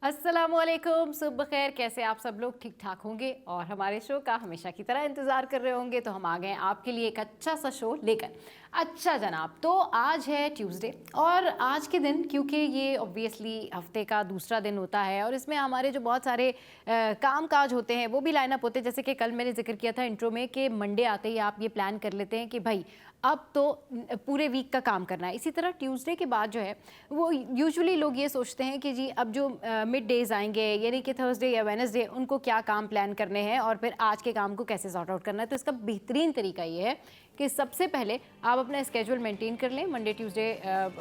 अस्सलामुअलैकुम, सुबह खैर। कैसे आप सब लोग? ठीक ठाक होंगे और हमारे शो का हमेशा की तरह इंतज़ार कर रहे होंगे। तो हम आ गए आपके लिए एक अच्छा सा शो लेकर। अच्छा जनाब, तो आज है ट्यूसडे और आज के दिन, क्योंकि ये ऑब्वियसली हफ्ते का दूसरा दिन होता है और इसमें हमारे जो बहुत सारे काम काज होते हैं वो भी लाइन अप होते हैं। जैसे कि कल मैंने जिक्र किया था इंट्रो में कि मंडे आते ही आप ये प्लान कर लेते हैं कि भाई अब तो पूरे वीक का काम करना है। इसी तरह ट्यूसडे के बाद जो है वो यूजुअली लोग ये सोचते हैं कि जी अब जो मिड डेज़ आएंगे, यानी कि थर्सडे या वेडनेसडे, उनको क्या काम प्लान करने हैं और फिर आज के काम को कैसे सॉर्ट आउट करना है। तो इसका बेहतरीन तरीका ये है कि सबसे पहले आप अपना स्केड्यूल मेंटेन कर लें, मंडे ट्यूसडे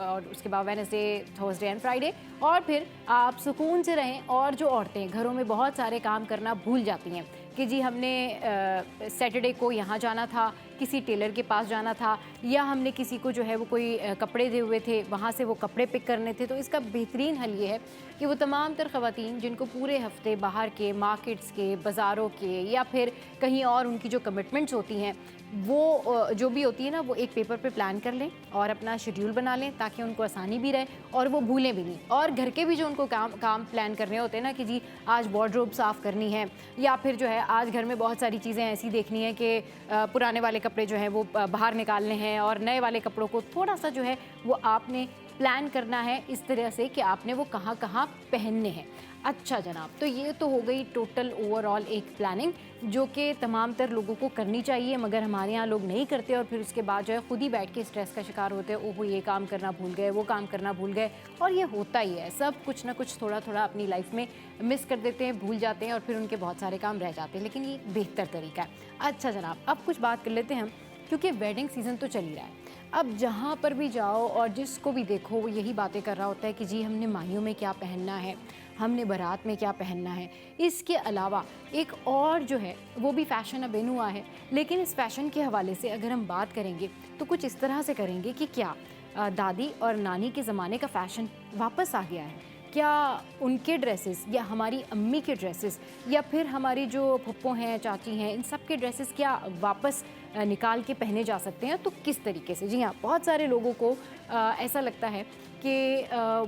और उसके बाद वेडनेसडे, थर्सडे एंड फ्राइडे, और फिर आप सुकून से रहें। और जो औरतें घरों में बहुत सारे काम करना भूल जाती हैं कि जी हमने सैटरडे को यहाँ जाना था, किसी टेलर के पास जाना था, या हमने किसी को जो है वो कोई कपड़े दिए हुए थे, वहाँ से वो कपड़े पिक करने थे। तो इसका बेहतरीन हल ये है कि वो तमाम तर ख़वातीन जिनको पूरे हफ्ते बाहर के मार्केट्स के, बाज़ारों के या फिर कहीं और उनकी जो कमिटमेंट्स होती हैं वो जो भी होती है ना, वो एक पेपर पे प्लान कर लें और अपना शेड्यूल बना लें ताकि उनको आसानी भी रहे और वो भूलें भी नहीं। और घर के भी जो उनको काम प्लान करने होते हैं ना कि जी आज वार्डरोब साफ़ करनी है, या फिर जो है आज घर में बहुत सारी चीज़ें ऐसी देखनी है कि पुराने वाले कपड़े जो हैं वो बाहर निकालने हैं और नए वाले कपड़ों को थोड़ा सा जो है वो आपने प्लान करना है इस तरह से कि आपने वो कहाँ कहाँ पहनने हैं। अच्छा जनाब, तो ये तो हो गई टोटल ओवरऑल एक प्लानिंग जो कि तमाम तर लोगों को करनी चाहिए, मगर हमारे यहाँ लोग नहीं करते और फिर उसके बाद जो है खुद ही बैठ के स्ट्रेस का शिकार होते हैं। ओहो ये काम करना भूल गए, वो काम करना भूल गए। और ये होता ही है, सब कुछ ना कुछ थोड़ा थोड़ा अपनी लाइफ में मिस कर देते हैं, भूल जाते हैं और फिर उनके बहुत सारे काम रह जाते हैं। लेकिन ये बेहतर तरीका है। अच्छा जनाब, अब कुछ बात कर लेते हैं हम, क्योंकि वेडिंग सीज़न तो चल ही रहा है। अब जहाँ पर भी जाओ और जिसको भी देखो वो यही बातें कर रहा होता है कि जी हमने माहियों में क्या पहनना है, हमने बारात में क्या पहनना है। इसके अलावा एक और जो है वो भी फ़ैशन अब इन हुआ है, लेकिन इस फ़ैशन के हवाले से अगर हम बात करेंगे तो कुछ इस तरह से करेंगे कि क्या दादी और नानी के ज़माने का फ़ैशन वापस आ गया है? क्या उनके ड्रेसेस या हमारी अम्मी के ड्रेसेस या फिर हमारी जो फुप्पो हैं, चाची हैं, इन सब के ड्रेसेस क्या वापस निकाल के पहने जा सकते हैं? तो किस तरीके से? जी हाँ, बहुत सारे लोगों को ऐसा लगता है कि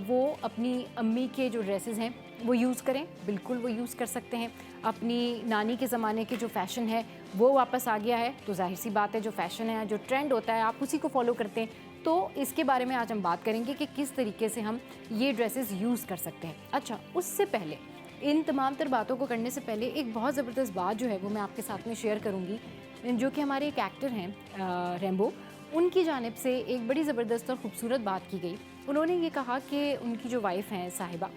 वो अपनी अम्मी के जो ड्रेसेस हैं वो यूज़ करें। बिल्कुल वो यूज़ कर सकते हैं। अपनी नानी के ज़माने के जो फ़ैशन है वो वापस आ गया है, तो जाहिर सी बात है जो फ़ैशन है, जो ट्रेंड होता है, आप उसी को फॉलो करते हैं। तो इसके बारे में आज हम बात करेंगे कि किस तरीके से हम ये ड्रेसेस यूज़ कर सकते हैं। अच्छा, उससे पहले, इन तमाम तर बातों को करने से पहले एक बहुत ज़बरदस्त बात जो है वो मैं आपके साथ में शेयर करूँगी, जो कि हमारे एक एक्टर हैं रेम्बो, उनकी जानिब से एक बड़ी ज़बरदस्त और ख़ूबसूरत बात की गई। उन्होंने ये कहा कि उनकी जो वाइफ़ हैं साहिबा,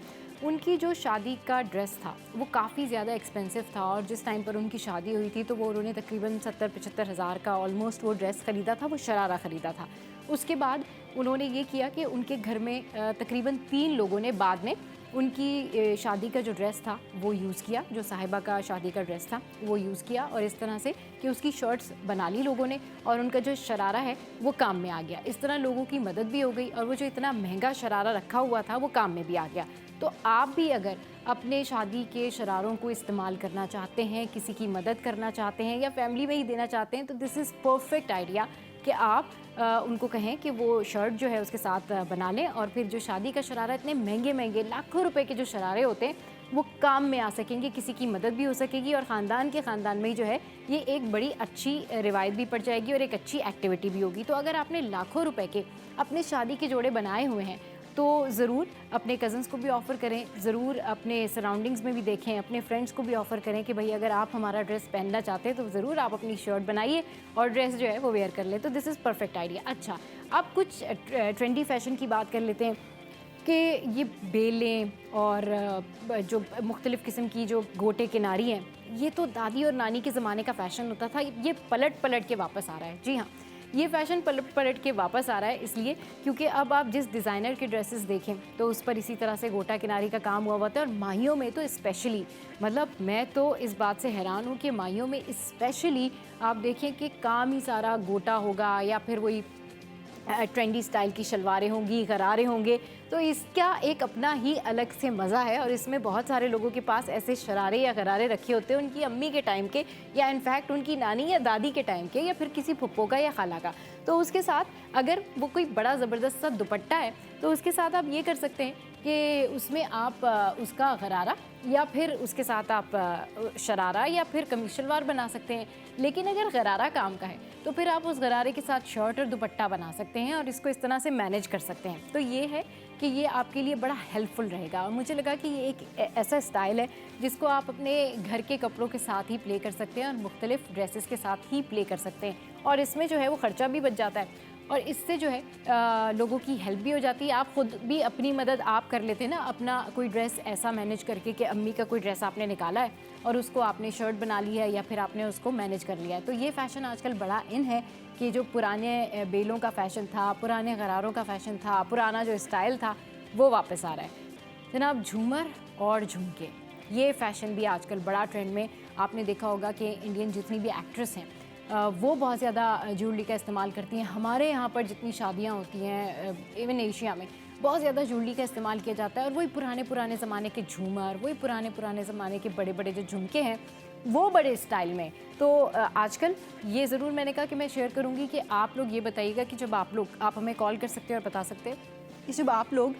उनकी जो शादी का ड्रेस था वो काफ़ी ज़्यादा एक्सपेंसिव था और जिस टाइम पर उनकी शादी हुई थी तो वो उन्होंने तकरीबन 70-75 हज़ार का ऑलमोस्ट वो ड्रेस ख़रीदा था, वो शरारा ख़रीदा था। उसके बाद उन्होंने ये किया कि उनके घर में तकरीबन 3 लोगों ने बाद में उनकी शादी का जो ड्रेस था वो यूज़ किया, जो साहिबा का शादी का ड्रेस था वो यूज़ किया, और इस तरह से कि उसकी शर्ट्स बना ली लोगों ने और उनका जो शरारा है वो काम में आ गया। इस तरह लोगों की मदद भी हो गई और वो जो इतना महंगा शरारा रखा हुआ था वो काम में भी आ गया। तो आप भी अगर अपने शादी के शरारों को इस्तेमाल करना चाहते हैं, किसी की मदद करना चाहते हैं या फैमिली में ही देना चाहते हैं, तो दिस इज़ परफेक्ट आइडिया कि आप उनको कहें कि वो शर्ट जो है उसके साथ बना लें और फिर जो शादी का शरारा, इतने महंगे महंगे लाखों रुपए के जो शरारे होते हैं वो काम में आ सकेंगे, किसी की मदद भी हो सकेगी और ख़ानदान में ही जो है ये एक बड़ी अच्छी रिवायत भी पड़ जाएगी और एक अच्छी एक्टिविटी भी होगी। तो अगर आपने लाखों रुपए के अपने शादी के जोड़े बनाए हुए हैं तो ज़रूर अपने कज़न्स को भी ऑफ़र करें, ज़रूर अपने सराउंडिंग्स में भी देखें, अपने फ्रेंड्स को भी ऑफ़र करें कि भाई अगर आप हमारा ड्रेस पहनना चाहते हैं तो ज़रूर आप अपनी शर्ट बनाइए और ड्रेस जो है वो वेयर कर लें। तो दिस इज़ परफेक्ट आइडिया। अच्छा, अब कुछ ट्रेंडी फ़ैशन की बात कर लेते हैं कि ये बेलें और जो मुख्तलिफ़ किस्म की जो गोटे किनारी हैं, ये तो दादी और नानी के ज़माने का फ़ैशन होता था, ये पलट पलट के वापस आ रहा है। जी हाँ, ये फ़ैशन पलट के वापस आ रहा है इसलिए क्योंकि अब आप जिस डिज़ाइनर के ड्रेसेस देखें तो उस पर इसी तरह से गोटा किनारी का काम हुआ होता है। और माहियों में तो स्पेशली, मतलब मैं तो इस बात से हैरान हूँ कि माहियों में स्पेशली आप देखें कि काम ही सारा गोटा होगा या फिर वही ट्रेंडी स्टाइल की शलवारें होंगी, गरारे होंगे। तो इसका एक अपना ही अलग से मज़ा है और इसमें बहुत सारे लोगों के पास ऐसे शरारे या गरारे रखे होते हैं उनकी अम्मी के टाइम के, या इनफैक्ट उनकी नानी या दादी के टाइम के, या फिर किसी फुप्पो का या खाला का। तो उसके साथ अगर वो कोई बड़ा ज़बरदस्त सा दुपट्टा है तो उसके साथ आप ये कर सकते हैं कि उसमें आप उसका गरारा या फिर उसके साथ आप शरारा या फिर कमीज शलवार बना सकते हैं। लेकिन अगर गरारा काम का है तो फिर आप उस गरारे के साथ शर्ट और दुपट्टा बना सकते हैं और इसको इस तरह से मैनेज कर सकते हैं। तो ये है कि ये आपके लिए बड़ा हेल्पफुल रहेगा और मुझे लगा कि ये एक ऐसा स्टाइल है जिसको आप अपने घर के कपड़ों के साथ ही प्ले कर सकते हैं और मुख्तलिफ ड्रेसेस के साथ ही प्ले कर सकते हैं और इसमें जो है वो ख़र्चा भी बच जाता है और इससे जो है लोगों की हेल्प भी हो जाती है। आप ख़ुद भी अपनी मदद आप कर लेते हैं ना, अपना कोई ड्रेस ऐसा मैनेज करके कि अम्मी का कोई ड्रेस आपने निकाला है और उसको आपने शर्ट बना ली है या फिर आपने उसको मैनेज कर लिया है। तो ये फ़ैशन आजकल बड़ा इन है कि जो पुराने बेलों का फ़ैशन था, पुराने गरारों का फ़ैशन था, पुराना जो स्टाइल था वो वापस आ रहा है। जनाब झूमर और झुमके, ये फ़ैशन भी आजकल बड़ा ट्रेंड में। आपने देखा होगा कि इंडियन जितनी भी एक्ट्रेस हैं वो बहुत ज़्यादा ज्वेलरी का इस्तेमाल करती हैं। हमारे यहाँ पर जितनी शादियाँ होती हैं, इवन एशिया में बहुत ज़्यादा ज्वेलरी का इस्तेमाल किया जाता है और वही पुराने ज़माने के झूमर, वही पुराने ज़माने के बड़े बड़े जो झुमके हैं वो बड़े स्टाइल में। तो आजकल ये ज़रूर मैंने कहा कि मैं शेयर करूँगी कि आप लोग ये बताइएगा कि जब आप हमें कॉल कर सकते हैं और बता सकते हैं कि जब आप लोग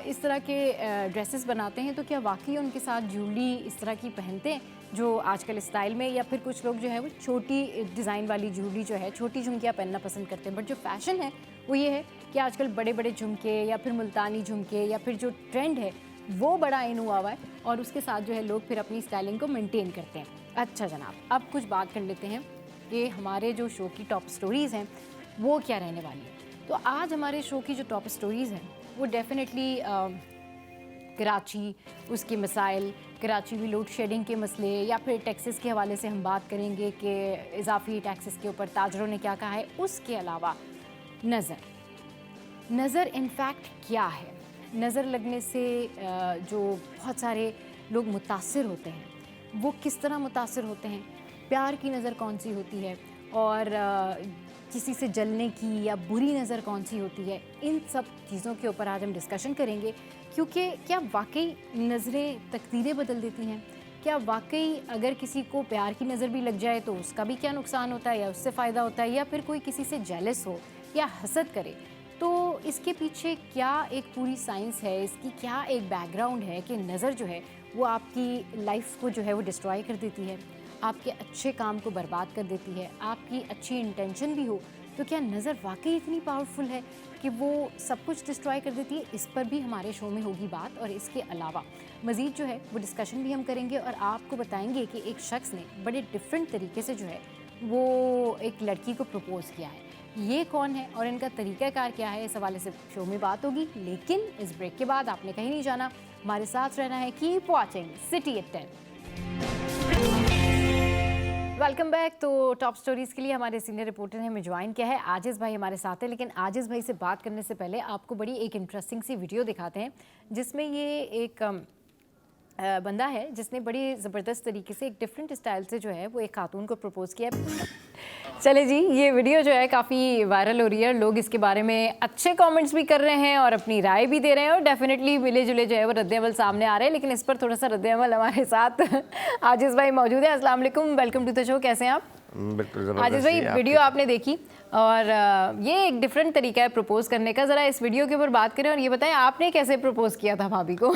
इस तरह के ड्रेसेस बनाते हैं तो क्या वाकई उनके साथ ज्वेलरी इस तरह की पहनते हैं जो आजकल स्टाइल में, या फिर कुछ लोग जो है वो छोटी डिज़ाइन वाली ज्वेलरी जो है, छोटी झुमकियाँ पहनना पसंद करते हैं। बट जो फ़ैशन है वो ये है कि आजकल बड़े बड़े झुमके या फिर मुल्तानी झुमके या फिर जो ट्रेंड है वो बड़ा इन हुआ है और उसके साथ जो है लोग फिर अपनी स्टाइलिंग को मेंटेन करते हैं। अच्छा जनाब, अब कुछ बात कर लेते हैं कि हमारे जो शो की टॉप स्टोरीज़ हैं वो क्या रहने वाली है। तो आज हमारे शो की जो टॉप स्टोरीज़ हैं वो डेफिनेटली कराची, उसके मसाइल, कराची में लोड शेडिंग के मसले या फिर टैक्सेस के हवाले से हम बात करेंगे कि इजाफी टैक्सेस के ऊपर ताजरों ने क्या कहा है। उसके अलावा नज़र इनफैक्ट क्या है, नज़र लगने से जो बहुत सारे लोग मुतासिर होते हैं वो किस तरह मुतासिर होते हैं, प्यार की नज़र कौन सी होती है और किसी से जलने की या बुरी नज़र कौन सी होती है, इन सब चीज़ों के ऊपर आज हम डिस्कशन करेंगे। क्योंकि क्या वाकई नज़रें तकदीरें बदल देती हैं? क्या वाकई अगर किसी को प्यार की नज़र भी लग जाए तो उसका भी क्या नुकसान होता है या उससे फ़ायदा होता है, या फिर कोई किसी से जेलस हो या हसद करे तो इसके पीछे क्या एक पूरी साइंस है, इसकी क्या एक बैकग्राउंड है कि नज़र जो है वो आपकी लाइफ को जो है वो डिस्ट्रॉय कर देती है, आपके अच्छे काम को बर्बाद कर देती है। आपकी अच्छी इंटेंशन भी हो तो क्या नज़र वाकई इतनी पावरफुल है कि वो सब कुछ डिस्ट्रॉय कर देती है? इस पर भी हमारे शो में होगी बात और इसके अलावा मज़ीद जो है वो डिस्कशन भी हम करेंगे और आपको बताएंगे कि एक शख्स ने बड़े डिफरेंट तरीके से जो है वो एक लड़की को प्रपोज़ किया है। ये कौन है और इनका तरीक़ाकार क्या है, इस हवाले से शो में बात होगी। लेकिन इस ब्रेक के बाद आपने कहीं नहीं जाना, हमारे साथ रहना है। Keep watching City at 10। Welcome back. तो टॉप स्टोरीज़ के लिए हमारे सीनियर रिपोर्टर ने हमें ज्वाइन किया है, आजिज़ भाई हमारे साथ है। लेकिन आजिज़ भाई से बात करने से पहले आपको बड़ी एक इंटरेस्टिंग सी वीडियो दिखाते हैं जिसमें ये एक बंदा है जिसने बड़ी ज़बरदस्त तरीके से एक डिफरेंट स्टाइल से जो है वो एक खातून को प्रपोज़ किया। चले जी, ये वीडियो जो है काफ़ी वायरल हो रही है, लोग इसके बारे में अच्छे कमेंट्स भी कर रहे हैं और अपनी राय भी दे रहे हैं और डेफिनेटली मिले जुले जो है वो रद्द-ए-अमल सामने आ रहे हैं। लेकिन इस पर थोड़ा सा रद्द-ए-अमल हमारे साथ आजिज़ भाई मौजूद है। अस्सलाम वालेकुम, वेलकम टू द शो। कैसे हैं आप? बिल्कुल। आजिज़ भाई, वीडियो आपने देखी और ये एक डिफरेंट तरीका है प्रपोज़ करने का, ज़रा इस वीडियो के ऊपर बात करें और ये बताएं आपने कैसे प्रपोज़ किया था भाभी को?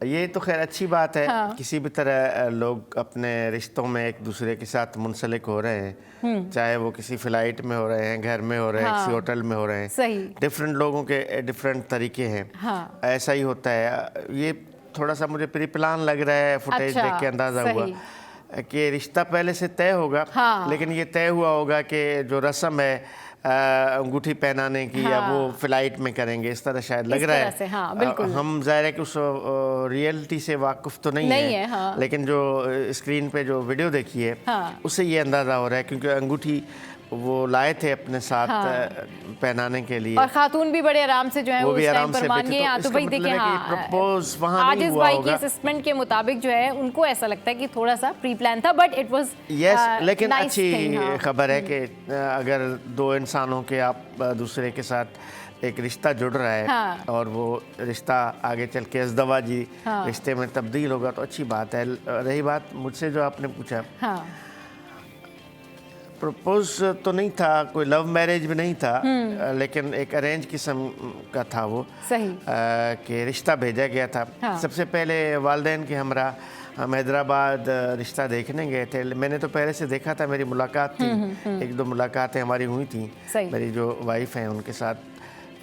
ये तो खैर अच्छी बात है। हाँ। किसी भी तरह लोग अपने रिश्तों में एक दूसरे के साथ मुंसलिक हो रहे हैं, चाहे वो किसी फ्लाइट में हो रहे हैं, घर में हो रहे हैं, हाँ। किसी होटल में हो रहे हैं। सही। डिफरेंट लोगों के डिफरेंट तरीके हैं। हाँ। ऐसा ही होता है। ये थोड़ा सा मुझे प्री प्लान लग रहा है, फुटेज अच्छा, देख के अंदाज़ा हुआ कि रिश्ता पहले से तय होगा। हाँ। लेकिन ये तय हुआ होगा कि जो रस्म है अंगूठी पहनाने की, या वो फ्लाइट में करेंगे, इस तरह शायद लग रहा है। हाँ, बिल्कुल। हम ज़ाहिर है कि उस रियलिटी से वाकिफ़ तो नहीं है। हाँ। लेकिन जो स्क्रीन पे जो वीडियो देखी है, हाँ। उससे ये अंदाज़ा हो रहा है, क्योंकि अंगूठी वो लाए थे अपने साथ पहनाने के लिए और खातून भी बड़े आराम से जो है वो भी आराम पर से मान गए। तो भाई देखिए, प्रपोज वहाँ नहीं आजिज़ हुआ भाई होगा। के असेसमेंट के मुताबिक जो है उनको ऐसा लगता है कि थोड़ा सा प्री प्लान था, बट इट वाज लेकिन अच्छी खबर है कि अगर दो इंसानों के आप दूसरे के साथ एक रिश्ता जुड़ रहा है और वो रिश्ता आगे चल के अज़दवाजी रिश्ते में तब्दील होगा तो अच्छी बात है। रही बात मुझसे जो आपने पूछा, प्रपोज तो नहीं था, कोई लव मैरिज भी नहीं था, लेकिन एक अरेंज किस्म का था वो। सही। कि रिश्ता भेजा गया था। हाँ। सबसे पहले वालिदैन के हमरा हम हैदराबाद रिश्ता देखने गए थे। मैंने तो पहले से देखा था, मेरी मुलाकात थी, एक दो मुलाकातें हमारी हुई थी। सही। मेरी जो वाइफ हैं उनके साथ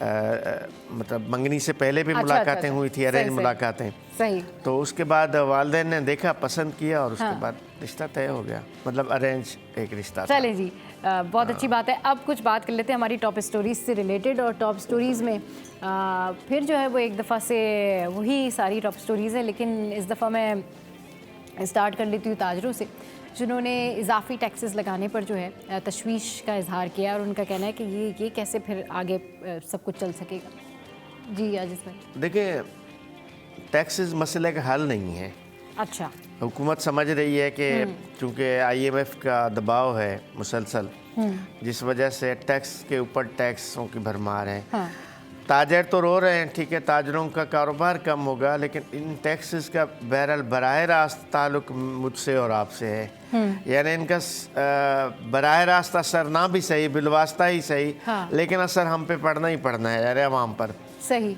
मतलब मंगनी से पहले भी अच्छा, मुलाकातें अच्छा, हुई थी, अरेंज मुलाकातें। सही। तो उसके बाद वालिदैन ने देखा, पसंद किया और उसके बाद रिश्ता तय हो गया। मतलब अरेंज एक रिश्ता था। चले जी, बहुत अच्छी बात है। अब कुछ बात कर लेते हैं हमारी टॉप स्टोरीज से रिलेटेड। और टॉप स्टोरीज़ में फिर जो है वो एक दफ़ा से वही सारी टॉप स्टोरीज़ है, लेकिन इस दफ़ा मैं स्टार्ट कर लेती हूँ ताजरों से, जिन्होंने इजाफी टैक्सेस लगाने पर जो है तशवीश का इजहार किया और उनका कहना है कि ये कैसे फिर आगे सब कुछ चल सकेगा। जी आजिज़ भाई। देखिए, टैक्सेस मसले का हल नहीं है। अच्छा। हुकूमत समझ रही है कि चूँकि IMF का दबाव है मुसलसल, जिस वजह से टैक्स के ऊपर टैक्सों की भरमार है। हाँ। ताजर तो रो रहे हैं, ठीक है, ताजरों का कारोबार कम होगा, लेकिन इन टैक्सेस का बहरहाल बराह रास्त ताल्लुक मुझसे और आपसे है। यानी इनका बराह रास्त असर ना भी सही, बिलवास्ता ही सही, हाँ। लेकिन असर हम पे पड़ना ही पड़ना है यार, आवाम पर। सही।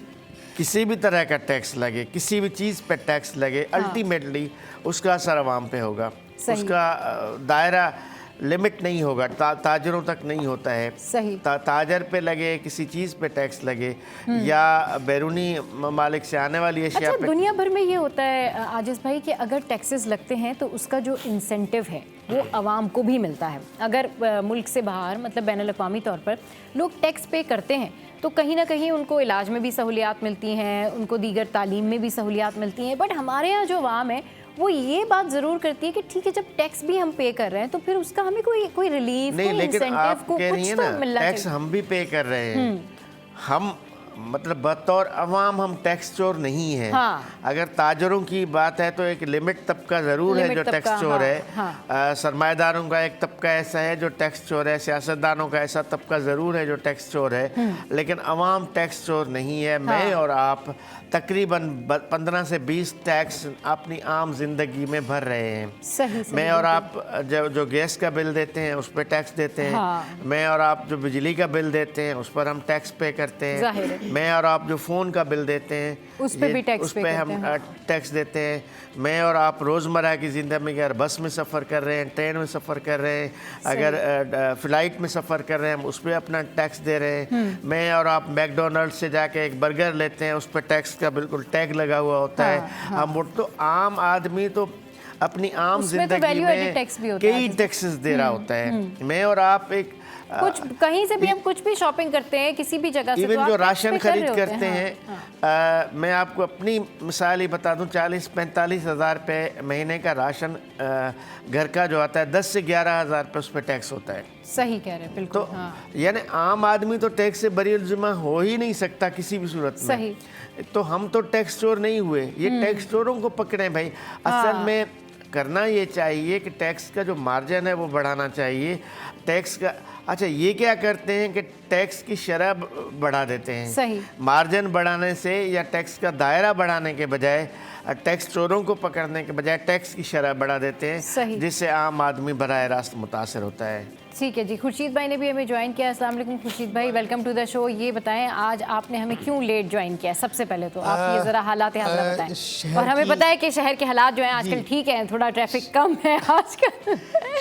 किसी भी तरह का टैक्स लगे, किसी भी चीज़ पे टैक्स लगे, अल्टीमेटली उसका असर आवाम पे होगा। उसका दायरा लिमिट नहीं होगा, ताजरों तक नहीं होता है। सही। ताजर पे लगे, किसी चीज़ पे टैक्स लगे, या बैरूनी ममालिक से आने वाली अशिया अच्छा, पे। दुनिया भर में ये होता है आजिज़ भाई कि अगर टैक्सेस लगते हैं तो उसका जो इंसेंटिव है वो आवाम को भी मिलता है। अगर मुल्क से बाहर, मतलब बैनुल अक़वामी तौर पर लोग टैक्स पे करते हैं तो कहीं ना कहीं उनको इलाज में भी सहूलियात मिलती हैं, उनको दीगर तालीम में भी सहूलियात मिलती हैं। बट हमारे यहाँ जो आवाम है वो ये बात ज़रूर करती है कि ठीक है, जब टैक्स भी हम पे कर रहे हैं तो फिर उसका हमें कोई रिलीफ, नहीं, कोई लेकिन इंसेंटिव, आप को कह रही कुछ हैं तो ना, मिलना टैक्स चाहिए। हम भी पे कर रहे हैं। हम मतलब बतौर अवाम हम टैक्स चोर नहीं है। हाँ। अगर ताजरों की बात है तो एक लिमिट तबका ज़रूर है जो टैक्स चोर है। सरमाएदारों का एक तबका ऐसा है जो टैक्स चोर है, सियासतदानों का ऐसा तबका ज़रूर है जो टैक्स चोर है, लेकिन अवाम टैक्स चोर नहीं है। मैं और आप तकरीबन 15 से 20 टैक्स अपनी आम जिंदगी में भर रहे हैं। सही। मैं और आप जो गैस का बिल देते हैं उस पर टैक्स देते हैं। मैं और आप जो बिजली का बिल देते हैं उस पर हम टैक्स पे करते हैं। मैं और आप जो फ़ोन का बिल देते हैं उस पे भी टैक्स उस पे हम टैक्स देते हैं। मैं और आप रोज़मर्रा की ज़िंदगी में अगर बस में सफ़र कर रहे हैं, ट्रेन में सफ़र कर रहे हैं, अगर फ़्लाइट में सफ़र कर रहे हैं, हम उस पर अपना टैक्स दे रहे हैं। मैं और आप मैकडोनल्ड से जाके एक बर्गर लेते हैं, उस पर टैक्स का बिल्कुल टैग लगा हुआ होता है। हम तो आम आदमी तो अपनी आम जिंदगी में कई टैक्सेस दे रहा होता है। मैं और आप एक कुछ कहीं से भी हम कुछ भी शॉपिंग करते हैं किसी भी जगह से, इवन जो राशन खरीद करते हैं, मैं आपको अपनी मिसाल ही बता दूं, 40-45 हज़ार रुपये महीने का राशन घर का जो आता है, 10 से 11 हज़ार रुपये उस पर टैक्स होता है। सही कह रहे हैं, बिल्कुल। तो यानी आम आदमी तो टैक्स से बरीउल ज़िम्मा हो ही नहीं सकता किसी भी सूरत में। सही। तो हम तो टैक्स चोर नहीं हुए, ये टैक्स चोरों को पकड़े भाई। असल में करना ये चाहिए कि टैक्स का जो मार्जिन है वो बढ़ाना चाहिए। टैक्स का अच्छा, ये क्या करते हैं कि टैक्स की शरह बढ़ा देते हैं। सही। मार्जिन बढ़ाने से या टैक्स का दायरा बढ़ाने के बजाय, टैक्स चोरों को पकड़ने के बजाय टैक्स की शरह बढ़ा देते हैं, जिससे आम आदमी बराह रास्त मुतासर होता है। ठीक है जी। खुर्शीद भाई ने भी हमें ज्वाइन किया। अस्सलाम वालेकुम खुर्शीद भाई, वेलकम टू द शो। ये बताएं आज आपने हमें क्यों लेट ज्वाइन किया? सबसे पहले तो आप ये ज़रा हालात बताएं। और हमें पता है कि शहर के हालात जो हैं आजकल ठीक है, थोड़ा ट्रैफिक कम है आजकल।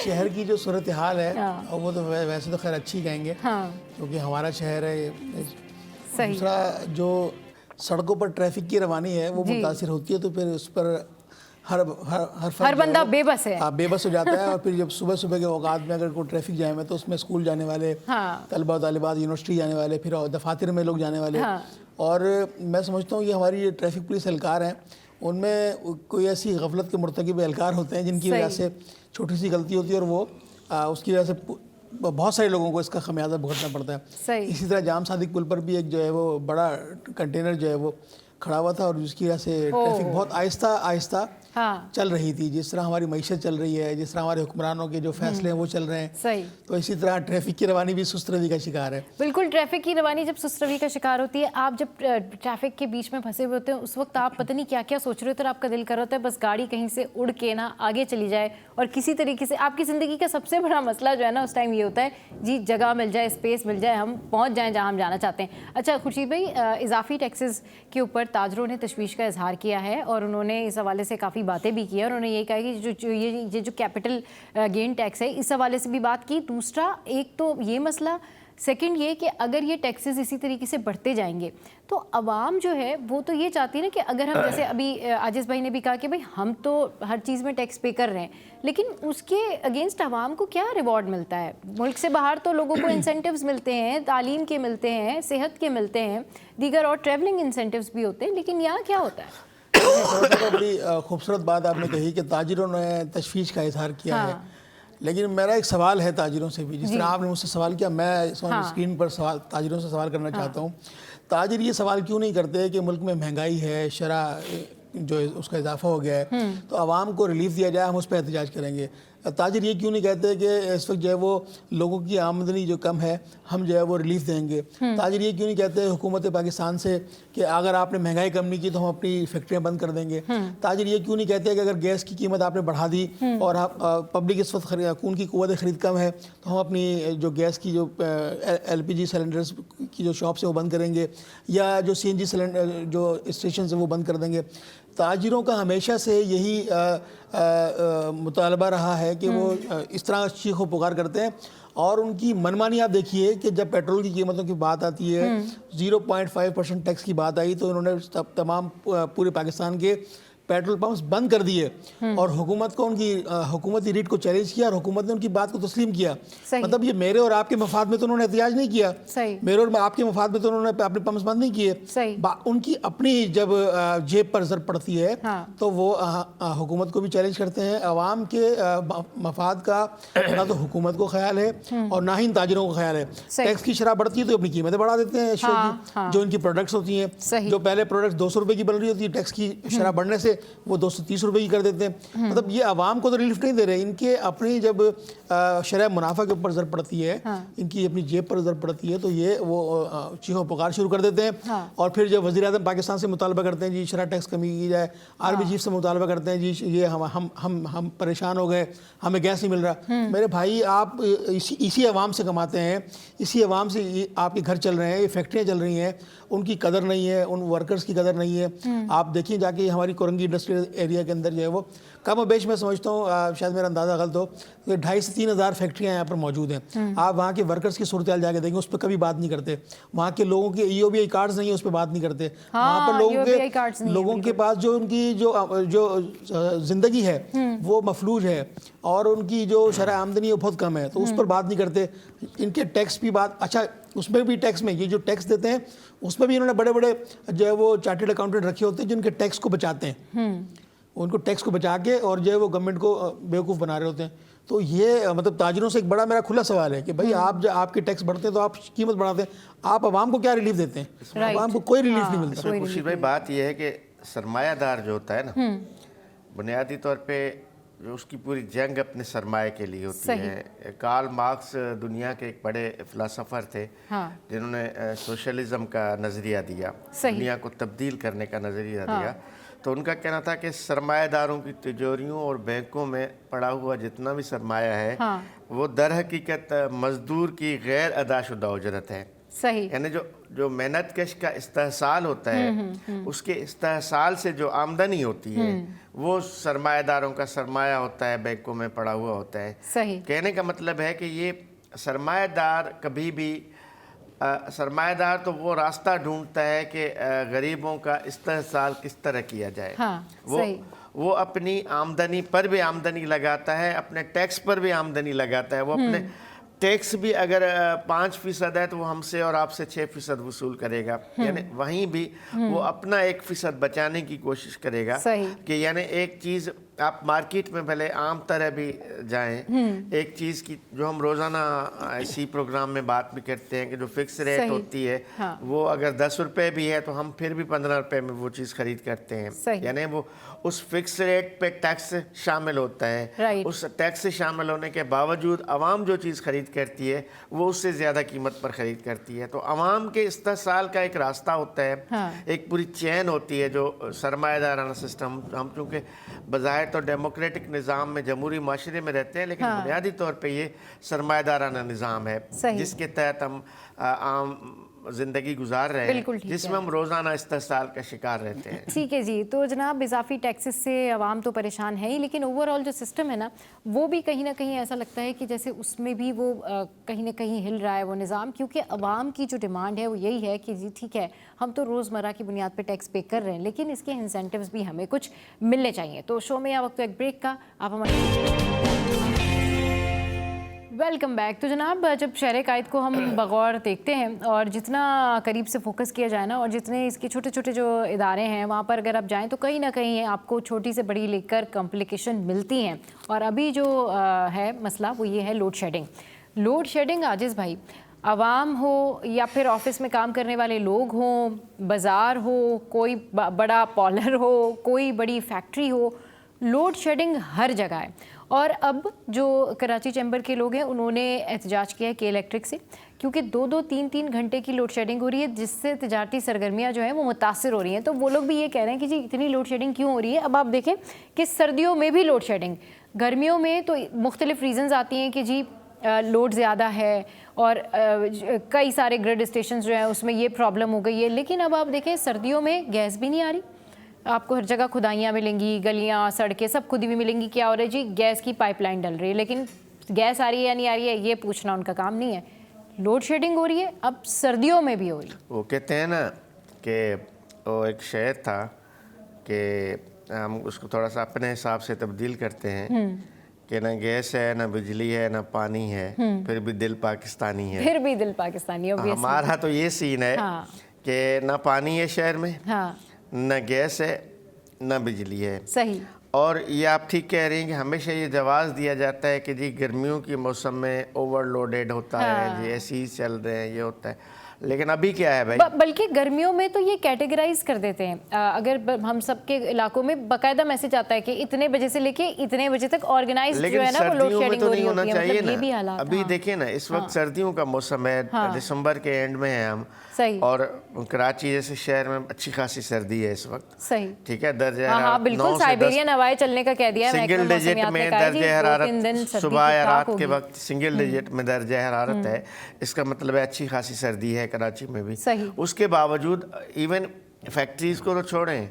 शहर की जो सूरत हाल है वो तो वैसे तो खैर अच्छी कहेंगे, क्योंकि हमारा शहर है। दूसरा जो सड़कों पर ट्रैफिक की रवानी है वो मुतासिर होती है, तो फिर उस पर हर बंदा बेबस है। बेबस हो जाता है। और फिर जब सुबह सुबह के औकात में अगर कोई ट्रैफिक जाम है तो उसमें स्कूल जाने वाले तलबा तालिबात, यूनिवर्सिटी जाने वाले, फिर दफातर में लोग जाने वाले। और मैं समझता हूँ कि हमारी ये ट्रैफिक पुलिस एहलकार हैं, उनमें कोई ऐसी गफलत के मुर्तकिब एहलकार होते हैं जिनकी वजह से छोटी सी गलती होती है और वो उसकी वजह से बहुत सारे लोगों को इसका खमियाजा भुगतना पड़ता है। इसी तरह जाम सादिक पुल पर भी एक जो है वो बड़ा कंटेनर जो है वो खड़ा हुआ था और जिसकी वजह से ट्रैफिक बहुत आहिस्ता आहिस्ता चल रही थी, जिस तरह हमारी मईशत चल रही है, जिस तरह हमारे हुक्मरानों के जो फैसले हैं वो चल रहे हैं, सही, तो इसी तरह ट्रैफिक की रवानी भी सुस्त रवि का शिकार है। बिल्कुल, ट्रैफिक की रवानी जब सुस्त रवि का शिकार होती है, आप जब ट्रैफिक के बीच में फंसे हुए होते हैं उस वक्त आप पता नहीं क्या क्या सोच रहे होते हैं, आपका दिल कर रहा होता है बस गाड़ी कहीं से उड़ के ना आगे चली जाए और किसी तरीके से आपकी ज़िंदगी का सबसे बड़ा मसला जो है ना उस टाइम ये होता है जी, जगह मिल जाए, स्पेस मिल जाए, हम पहुंच जाएं जहां हम जाना चाहते हैं। अच्छा खुर्शीद भाई, इजाफी टैक्सेस के ऊपर ताजरों ने तशवीश का इजहार किया है और उन्होंने इस हवाले से काफ़ी बातें भी की है और उन्होंने ये कहा कि जो कैपिटल गेन टैक्स है इस हवाले से भी बात की। दूसरा एक तो ये मसला, सेकंड ये कि अगर ये टैक्सेस इसी तरीके से बढ़ते जाएंगे तो आवाम जो है वो तो ये चाहती है ना कि अगर हम जैसे अभी आजिज़ भाई ने भी कहा कि भाई हम तो हर चीज़ में टैक्स पे कर रहे हैं, लेकिन उसके अगेंस्ट आवाम को क्या रिवॉर्ड मिलता है? मुल्क से बाहर तो लोगों को इंसेंटिव्स मिलते हैं, तालीम के मिलते हैं, सेहत के मिलते हैं, दीगर और ट्रैवलिंग इंसेंटिव्स भी होते हैं, लेकिन यहाँ क्या होता है? बड़ी खूबसूरत बात आपने कही कि ताजिरों ने तशवीश का इजहार किया है, लेकिन मेरा एक सवाल है ताजिरों से भी, जिस तरह आपने मुझसे सवाल किया, मैं स्क्रीन पर सवाल ताजिरों से सवाल करना चाहता हूँ। ताजिर ये सवाल क्यों नहीं करते कि मुल्क में महंगाई है, शरह जो उसका इजाफा हो गया है, तो आवाम को रिलीफ दिया जाए, हम उस पर एहतजाज करेंगे। ताजिर ये क्यों नहीं कहते कि इस वक्त जो है वो लोगों की आमदनी जो कम है, हम जो है वो रिलीफ देंगे। ताजिर ये क्यों नहीं कहते हुकूमत पाकिस्तान से कि अगर आपने महंगाई कम नहीं की तो हम अपनी फैक्ट्रियाँ बंद कर देंगे। ताजिर ये क्यों नहीं कहते कि अगर गैस की कीमत आपने बढ़ा दी और पब्लिक इस वक्त खून की क़ुव्वत ख़रीद कम है तो हम अपनी जो गैस की जो LPG सिलेंडर्स की जो शॉप्स है वो बंद करेंगे, या जो CNG सिलेंडर जो स्टेशन है वो बंद कर देंगे। ताजिरों का हमेशा से यही मुतालबा रहा है कि वो इस तरह चीखो पुकार करते हैं, और उनकी मनमानी आप देखिए कि जब पेट्रोल की कीमतों की बात आती है, 0.5% टैक्स की बात आई तो इन्होंने तमाम पूरे पाकिस्तान के पेट्रोल पंप्स बंद कर दिए और हुकूमत को उनकी हुकूमती रीट को चैलेंज किया और हुकूमत ने उनकी बात को तस्लीम किया। मतलब ये मेरे और आपके मफाद में तो उन्होंने एहतियाज नहीं किया, मेरे और आपके मफाद में तो उन्होंने अपने पंप्स बंद नहीं किए। उनकी अपनी जब जेब पर ज़र पड़ती है तो वो हुकूमत को भी चैलेंज करते हैं। आवाम के मफाद का ना तो हुकूमत को ख्याल है और ना ही इन ताजिरों को ख्याल है। टैक्स की शरह बढ़ती है तो अपनी कीमतें बढ़ा देते हैं जो इनकी प्रोडक्ट्स होती हैं। जो पहले प्रोडक्ट्स 200 रुपये की बन रही होती है, टैक्स की शरह बढ़ने से वो 230 रुपये की कर देते हैं। मतलब ये आवाम को तो रिलीफ नहीं दे रहे, इनके अपनी जब शरह मुनाफा के ऊपर ज़र पड़ती है, इनकी अपनी जेब पर ज़र पड़ती है तो ये वो चीखों पुकार शुरू कर देते हैं। और फिर जब वज़ीर-ए-आज़म पाकिस्तान से मुतालबा करते हैं जी शरह टैक्स कमी की जाए, आर्मी चीफ से मुतालबा करते हैं जी ये हम परेशान हो गए, हमें गैस नहीं मिल रहा। मेरे भाई आप इसी आवाम से कमाते हैं, इसी आवाम से आपके घर चल रहे हैं, ये फैक्ट्रियाँ चल रही हैं, उनकी कदर नहीं है, उन वर्कर्स की कदर नहीं है। आप देखिए जाके हमारी कोरंगी इंडस्ट्रियल एरिया के अंदर जो है वो कम बेश मैं समझता हूँ, शायद मेरा अंदाज़ा गलत हो, 2,500 से 3,000 फैक्ट्रियाँ यहाँ पर मौजूद हैं। आप वहाँ के वर्कर्स की सूरत हाल जाके देखेंगे, उस पर कभी बात नहीं करते। वहाँ के लोगों के EOBI कार्ड्स नहीं है, उस पर बात नहीं करते। वहाँ पर लोगों के पास जो उनकी जो ज़िंदगी है वो मफलूज है और उनकी जो शरह आमदनी है वो बहुत कम है, तो उस पर बात नहीं करते। इनके टैक्स की बात, अच्छा उसमें भी टैक्स में ये जो टैक्स देते हैं उसमें भी इन्होंने बड़े बड़े जो है वो चार्टर्ड अकाउंटेंट रखे होते हैं जो इनके टैक्स को बचाते हैं, उनको टैक्स को बचा के और जो है वो गवर्नमेंट को बेवकूफ़ बना रहे होते हैं। तो ये मतलब ताजिरों से एक बड़ा मेरा खुला सवाल है कि भाई आप जब आपके टैक्स बढ़ते हैं तो आप कीमत बढ़ाते हैं, आप आवाम को क्या रिलीफ देते हैं? आवाम को कोई रिलीफ नहीं मिलता। इसमें खुर्शीद भाई बात यह है कि सरमायादार जो होता है ना, बुनियादी तौर पे जो उसकी पूरी जंग अपने सरमाए के लिए होती है। कार्ल मार्क्स दुनिया के एक बड़े फ़िलासफ़र थे जिन्होंने सोशलिज़म का नज़रिया दिया, दुनिया को तब्दील करने का नज़रिया दिया। तो उनका कहना था कि सरमायादारों की तिजोरियों और बैंकों में पड़ा हुआ जितना भी सरमाया है वो दर हकीकत मज़दूर की गैर अदाशुदा उजरत है। यानी जो मेहनत कश का इस्तेहसाल होता है उसके इस्तेहसाल से जो आमदनी होती है वो सरमायादारों का सरमाया होता है, बैंकों में पड़ा हुआ होता है। कहने का मतलब है कि ये सरमायादार कभी भी सरमायादार तो वो रास्ता ढूंढता है कि गरीबों का इस्तेहसाल किस तरह किया जाए। वो अपनी आमदनी पर भी आमदनी लगाता है, अपने टैक्स पर भी आमदनी लगाता है। वो अपने टैक्स भी अगर 5% है तो वो हमसे और आपसे 6% वसूल करेगा, यानी वहीं भी वो अपना 1% बचाने की कोशिश करेगा कि यानी एक चीज़ आप मार्केट में भले आम तरह भी जाएं, एक चीज़ की जो हम रोज़ाना इसी प्रोग्राम में बात भी करते हैं कि जो फिक्स रेट होती है, हाँ। वो अगर 10 रुपये भी है तो हम फिर भी 15 रुपये में वो चीज़ खरीद करते हैं, यानी वो उस फिक्स रेट पे टैक्स शामिल होता है। उस टैक्स शामिल होने के बावजूद आवाम जो चीज़ खरीद करती है वो उससे ज़्यादा कीमत पर ख़रीद करती है। तो आवाम के इस्तेसाल का एक रास्ता होता है, हाँ। एक पूरी चैन होती है जो सरमायादाराना सिस्टम। हम चूँकि बज़ाहिर तो डेमोक्रेटिक निज़ाम में जमहूरी माशरे में रहते हैं, लेकिन बुनियादी तौर पे ये सरमायादाराना निज़ाम है जिसके तहत हम आम ज़िंदगी गुजार रहे हैं, जिसमें हम रोज़ाना इस्तेसाल का शिकार रहते हैं। ठीक है जी। तो जनाब इजाफी टैक्सेस से आवाम तो परेशान है ही, लेकिन ओवरऑल जो सिस्टम है ना वो भी कहीं ना कहीं ऐसा लगता है कि जैसे उसमें भी वो कहीं ना कहीं हिल रहा है वो निज़ाम, क्योंकि आवाम की जो डिमांड है वो यही है कि जी ठीक है हम तो रोज़मर्रा की बुनियाद पर टैक्स पे कर रहे हैं, लेकिन इसके इंसेंटिव्स भी हमें कुछ मिलने चाहिए। तो शो में वक्त एक ब्रेक का, आप हमारे वेलकम बैक। तो जनाब जब शहर कायद को हम बगौर देखते हैं और जितना करीब से फोकस किया जाए ना, और जितने इसके छोटे छोटे जो इदारे हैं वहाँ पर अगर आप जाएं तो कहीं ना कहीं आपको छोटी से बड़ी लेकर कॉम्प्लिकेशन मिलती हैं। और अभी जो है मसला वो ये है लोड शेडिंग। लोड शेडिंग आजिज़ भाई, आवाम हो या फिर ऑफिस में काम करने वाले लोग हों, बाज़ार हो, कोई बड़ा पार्लर हो, कोई बड़ी फैक्ट्री हो, लोड शेडिंग हर जगह है। और अब जो कराची चैम्बर के लोग हैं उन्होंने एहतजाज किया है के इलेक्ट्रिक से, क्योंकि 2-2, 3-3 घंटे की लोड शेडिंग हो रही है, जिससे तिजारती सरगर्मियाँ जो हैं वो मुतासिर हो रही हैं। तो वो लोग भी ये कह रहे हैं कि जी इतनी लोड शेडिंग क्यों हो रही है। अब आप देखें कि सर्दियों में भी लोड शेडिंग, गर्मियों में तो मुख्तलिफ रीज़न्स आती हैं कि जी लोड ज़्यादा है और कई सारे ग्रिड स्टेशन जो हैं उसमें ये प्रॉब्लम हो गई है। लेकिन अब आप देखें सर्दियों में गैस भी नहीं आ रही, आपको हर जगह खुदाइयाँ मिलेंगी, गलियाँ सड़कें सब खुदी हुई मिलेंगी। क्या हो रहा है जी, गैस की पाइपलाइन डल रही है, लेकिन गैस आ रही है या नहीं आ रही है ये पूछना उनका काम नहीं है। लोड शेडिंग हो रही है, अब सर्दियों में भी हो रही है। वो कहते हैं ना कि वो एक शेर था कि हम उसको थोड़ा सा अपने हिसाब से तब्दील करते हैं कि ना गैस है, ना बिजली है, ना पानी है, फिर भी दिल पाकिस्तानी है। फिर भी दिल पाकिस्तानी है। हमारा तो ये सीन है कि ना पानी है शहर में, न गैस है, न बिजली है। सही। और ये आप ठीक कह रही हैं कि हमेशा ये जवाब दिया जाता है कि जी गर्मियों के मौसम में ओवरलोडेड होता है, जी एसी चल रहे हैं, ये होता है। लेकिन अभी क्या है भाई, बल्कि गर्मियों में तो ये कैटेगराइज कर देते हैं। अगर हम सबके इलाकों में बाकायदा मैसेज आता है कि इतने बजे से लेके इतने बजे तक ऑर्गेनाइज जो है ना वो लोड शेडिंग हो रही होती है। मतलब ये भी हालात अभी देखिए ना, इस वक्त सर्दियों का मौसम है, दिसंबर के एंड में है हम, सही। और कराची जैसे शहर में अच्छी खासी सर्दी है इस वक्त, सही, ठीक है। दर्जा बिल्कुल साइबेरियन हवाएं चलने का कह दिया है। सिंगल डिजिट में दर्जा हरारत सुबह या रात के वक्त सिंगल डिजिट में दर्जा हरारत है, इसका मतलब है अच्छी खासी सर्दी है कराची में भी। सही। उसके बावजूद इवन फैक्ट्रीज को तो छोड़ें,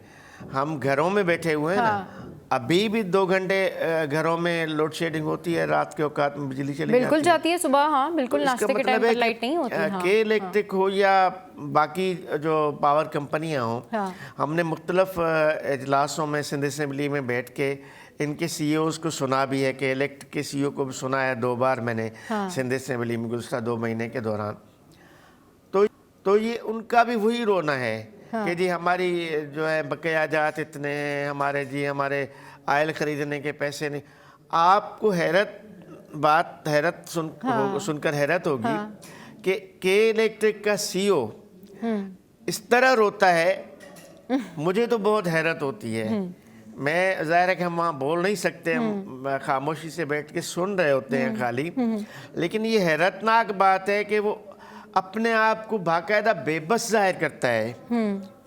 हम घरों में बैठे हुए हैं ना, अभी भी 2 घंटे घरों में लोड शेडिंग होती है, रात के औकात में बिजली चली बिल्कुल जाती है सुबह। हाँ बिल्कुल, नाश्ते के टाइम पर लाइट नहीं होती। के इलेक्ट्रिक हो या बाकी जो पावर कंपनियां हों, हमने मुख्तलिफ इजलासों में सिंध असेंबली में बैठ के इनके सीईओज़ को सुना भी है, कि इलेक्ट्रिक के सीईओ को भी सुना है 2 बार मैंने सिंध असेंबली में गुज़श्ता 2 महीने के दौरान। तो ये उनका भी वही रोना है कि जी हमारी जो है बकाया जात इतने हैं, हमारे आयल ख़रीदने के पैसे नहीं। आपको हैरत सुनकर हैरत होगी कि के इलेक्ट्रिक का सीईओ इस तरह रोता है, मुझे तो बहुत हैरत होती है। मैं ज़ाहिर है कि हम वहाँ बोल नहीं सकते, हम खामोशी से बैठ के सुन रहे होते हैं खाली, लेकिन ये हैरतनाक बात है कि वो अपने आप को बाकायदा बेबस जाहिर करता है।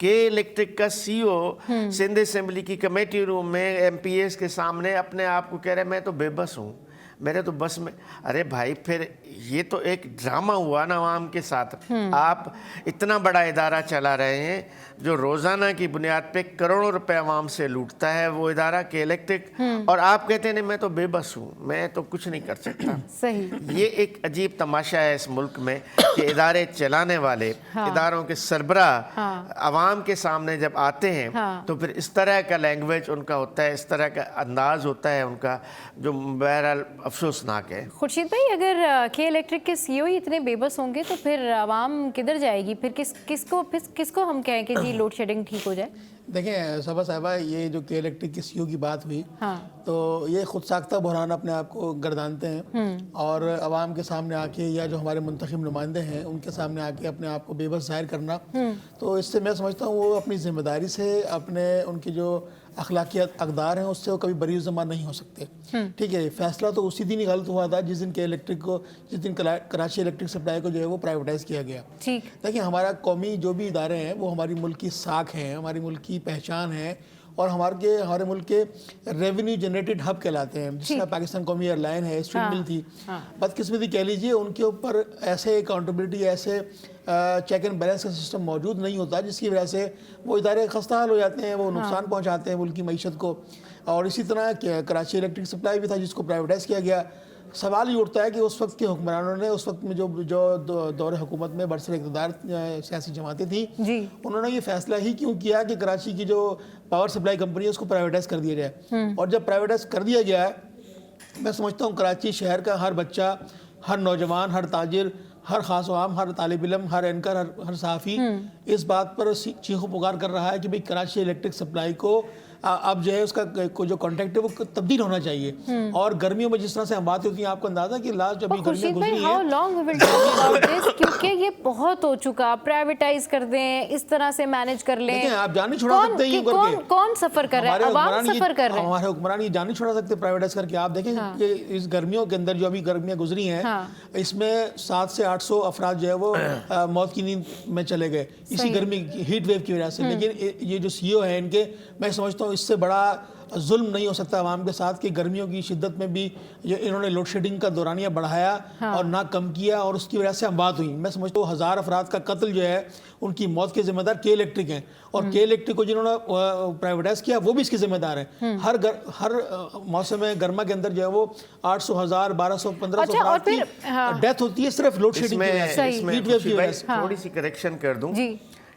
के इलेक्ट्रिक का सीईओ सिंध असेंबली की कमेटी रूम में एमपीएस के सामने अपने आप को कह रहे मैं तो बेबस हूँ, मेरे तो बस में। अरे भाई फिर ये तो एक ड्रामा हुआ ना आवाम के साथ। आप इतना बड़ा इदारा चला रहे हैं जो रोज़ाना की बुनियाद पे करोड़ों रुपए आवाम से लूटता है, वो इदारा के इलेक्ट्रिक, और आप कहते हैं मैं तो बेबस हूँ, मैं तो कुछ नहीं कर सकता। सही। ये एक अजीब तमाशा है इस मुल्क में कि इदारे चलाने वाले, इदारों के सरबराह आवाम के सामने जब आते हैं तो फिर इस तरह का लैंग्वेज उनका होता है, इस तरह का अंदाज होता है उनका, जो बहरहाल अफसोसनाक है। खुर्शीद भाई, अगर के इलेक्ट्रिक के सीईओ ही इतने बेबस होंगे तो फिर आवाम किधर जाएगी? फिर किसको हम कहें कि जी लोड शेडिंग ठीक हो जाए? دیکھیں صبا صاحبہ، یہ جو کے الیکٹرک کی CEO کی بات ہوئی، تو یہ خود ساختہ بحران اپنے آپ کو گردانتے ہیں اور عوام کے سامنے آ کے یا جو ہمارے منتخب نمائندے ہیں ان کے سامنے آ کے اپنے آپ کو بے بس ظاہر کرنا، تو اس سے میں سمجھتا ہوں وہ اپنی ذمہ داری سے اپنے ان کی جو اخلاقی اقدار ہیں اس سے وہ کبھی بری الزمان نہیں ہو سکتے. ٹھیک ہے، فیصلہ تو اسی دن ہی غلط ہوا تھا جس دن جس دن کراچی الیکٹرک سپلائی کو جو ہے وہ پرائیویٹائز کیا گیا. دیکھیں ہمارا قومی جو بھی ادارے ہیں وہ ہماری ملک کی ساکھ ہیں، ہماری ملک کی پہچان ہے اور ہمارے ملک کے ریونیو جنریٹڈ ہب کہلاتے ہیں. جس طرح پاکستان قومی ایئر لائن ہے، اسٹریٹ مل تھی، بدقسمتی کہہ لیجیے ان کے اوپر ایسے اکاؤنٹیبلٹی، ایسے چیک اینڈ بیلنس کا سسٹم موجود نہیں ہوتا جس کی وجہ سے وہ ادارے خستہ حال ہو جاتے ہیں، وہ نقصان پہنچاتے ہیں ملک کی معیشت کو. اور اسی طرح کراچی الیکٹرک سپلائی بھی تھا جس کو پرائیویٹائز کیا گیا. سوال یہ اٹھتا ہے کہ اس وقت کے حکمرانوں نے، اس وقت میں جو دور حکومت میں برسر اقتدار سیاسی جماعتیں تھیں، انہوں نے یہ فیصلہ ہی کیوں کیا کہ کراچی کی جو پاور سپلائی کمپنی ہے اس کو پرائیویٹائز کر دیا جائے. اور جب پرائیویٹائز کر دیا گیا ہے، میں سمجھتا ہوں کراچی شہر کا ہر بچہ، ہر نوجوان، ہر تاجر، ہر خاص و عام، ہر طالب علم، ہر اینکر، ہر صحافی اس بات پر چیخ و پکار کر رہا ہے کہ بھئی کراچی الیکٹرک سپلائی کو اب جو ہے اس کا جو کانٹیکٹ ہے وہ تبدیل ہونا چاہیے. اور گرمیوں میں جس طرح سے ہم باتیں ہوتی ہیں، آپ کو اندازہ کہ لاسٹ جب گرمیاں گزری ہیں، کیونکہ یہ بہت ہو چکا، پرائیویٹائز کر دیں، اس طرح سے مینج کر لیں. آپ جان نہیں چھوڑا سکتے یہ کر کے. کون سفر کر رہا ہے؟ عوام سفر کر رہے ہیں. ہمارے حکمران یہ جان نہیں چھوڑا سکتے پرائیویٹائز کر کے. آپ دیکھیں کہ اس گرمیوں کے اندر جو ابھی گرمیاں گزری ہیں، اس میں 700 سے 800 افراد جو ہے وہ موت کی نیند میں چلے گئے اسی گرمی ہیٹ ویو کی وجہ سے. لیکن یہ جو CEO ہیں ان کے، میں سمجھتا ہوں اس سے بڑا ظلم نہیں ہو سکتا عوام کے ساتھ کہ گرمیوں کی شدت میں بھی انہوں نے لوڈ شیڈنگ کا دورانیہ بڑھایا اور نہ کم کیا، اور اس کی وجہ سے اموات ہوئی. میں سمجھتا ہوں 1000 افراد کا قتل جو ہے ان کی موت کے ذمہ دار کے الیکٹرک ہیں، اور کے الیکٹرک کو جنہوں نے پرائیویٹائز کیا وہ بھی اس کے ذمہ دار ہیں. ہر موسم گرما کے اندر جو ہے وہ 800، 1000، 1200، 1500 افراد کی ڈیتھ ہوتی ہے صرف لوڈ شیڈنگ کی وجہ سے. تھوڑی سی کریکشن کر دوں،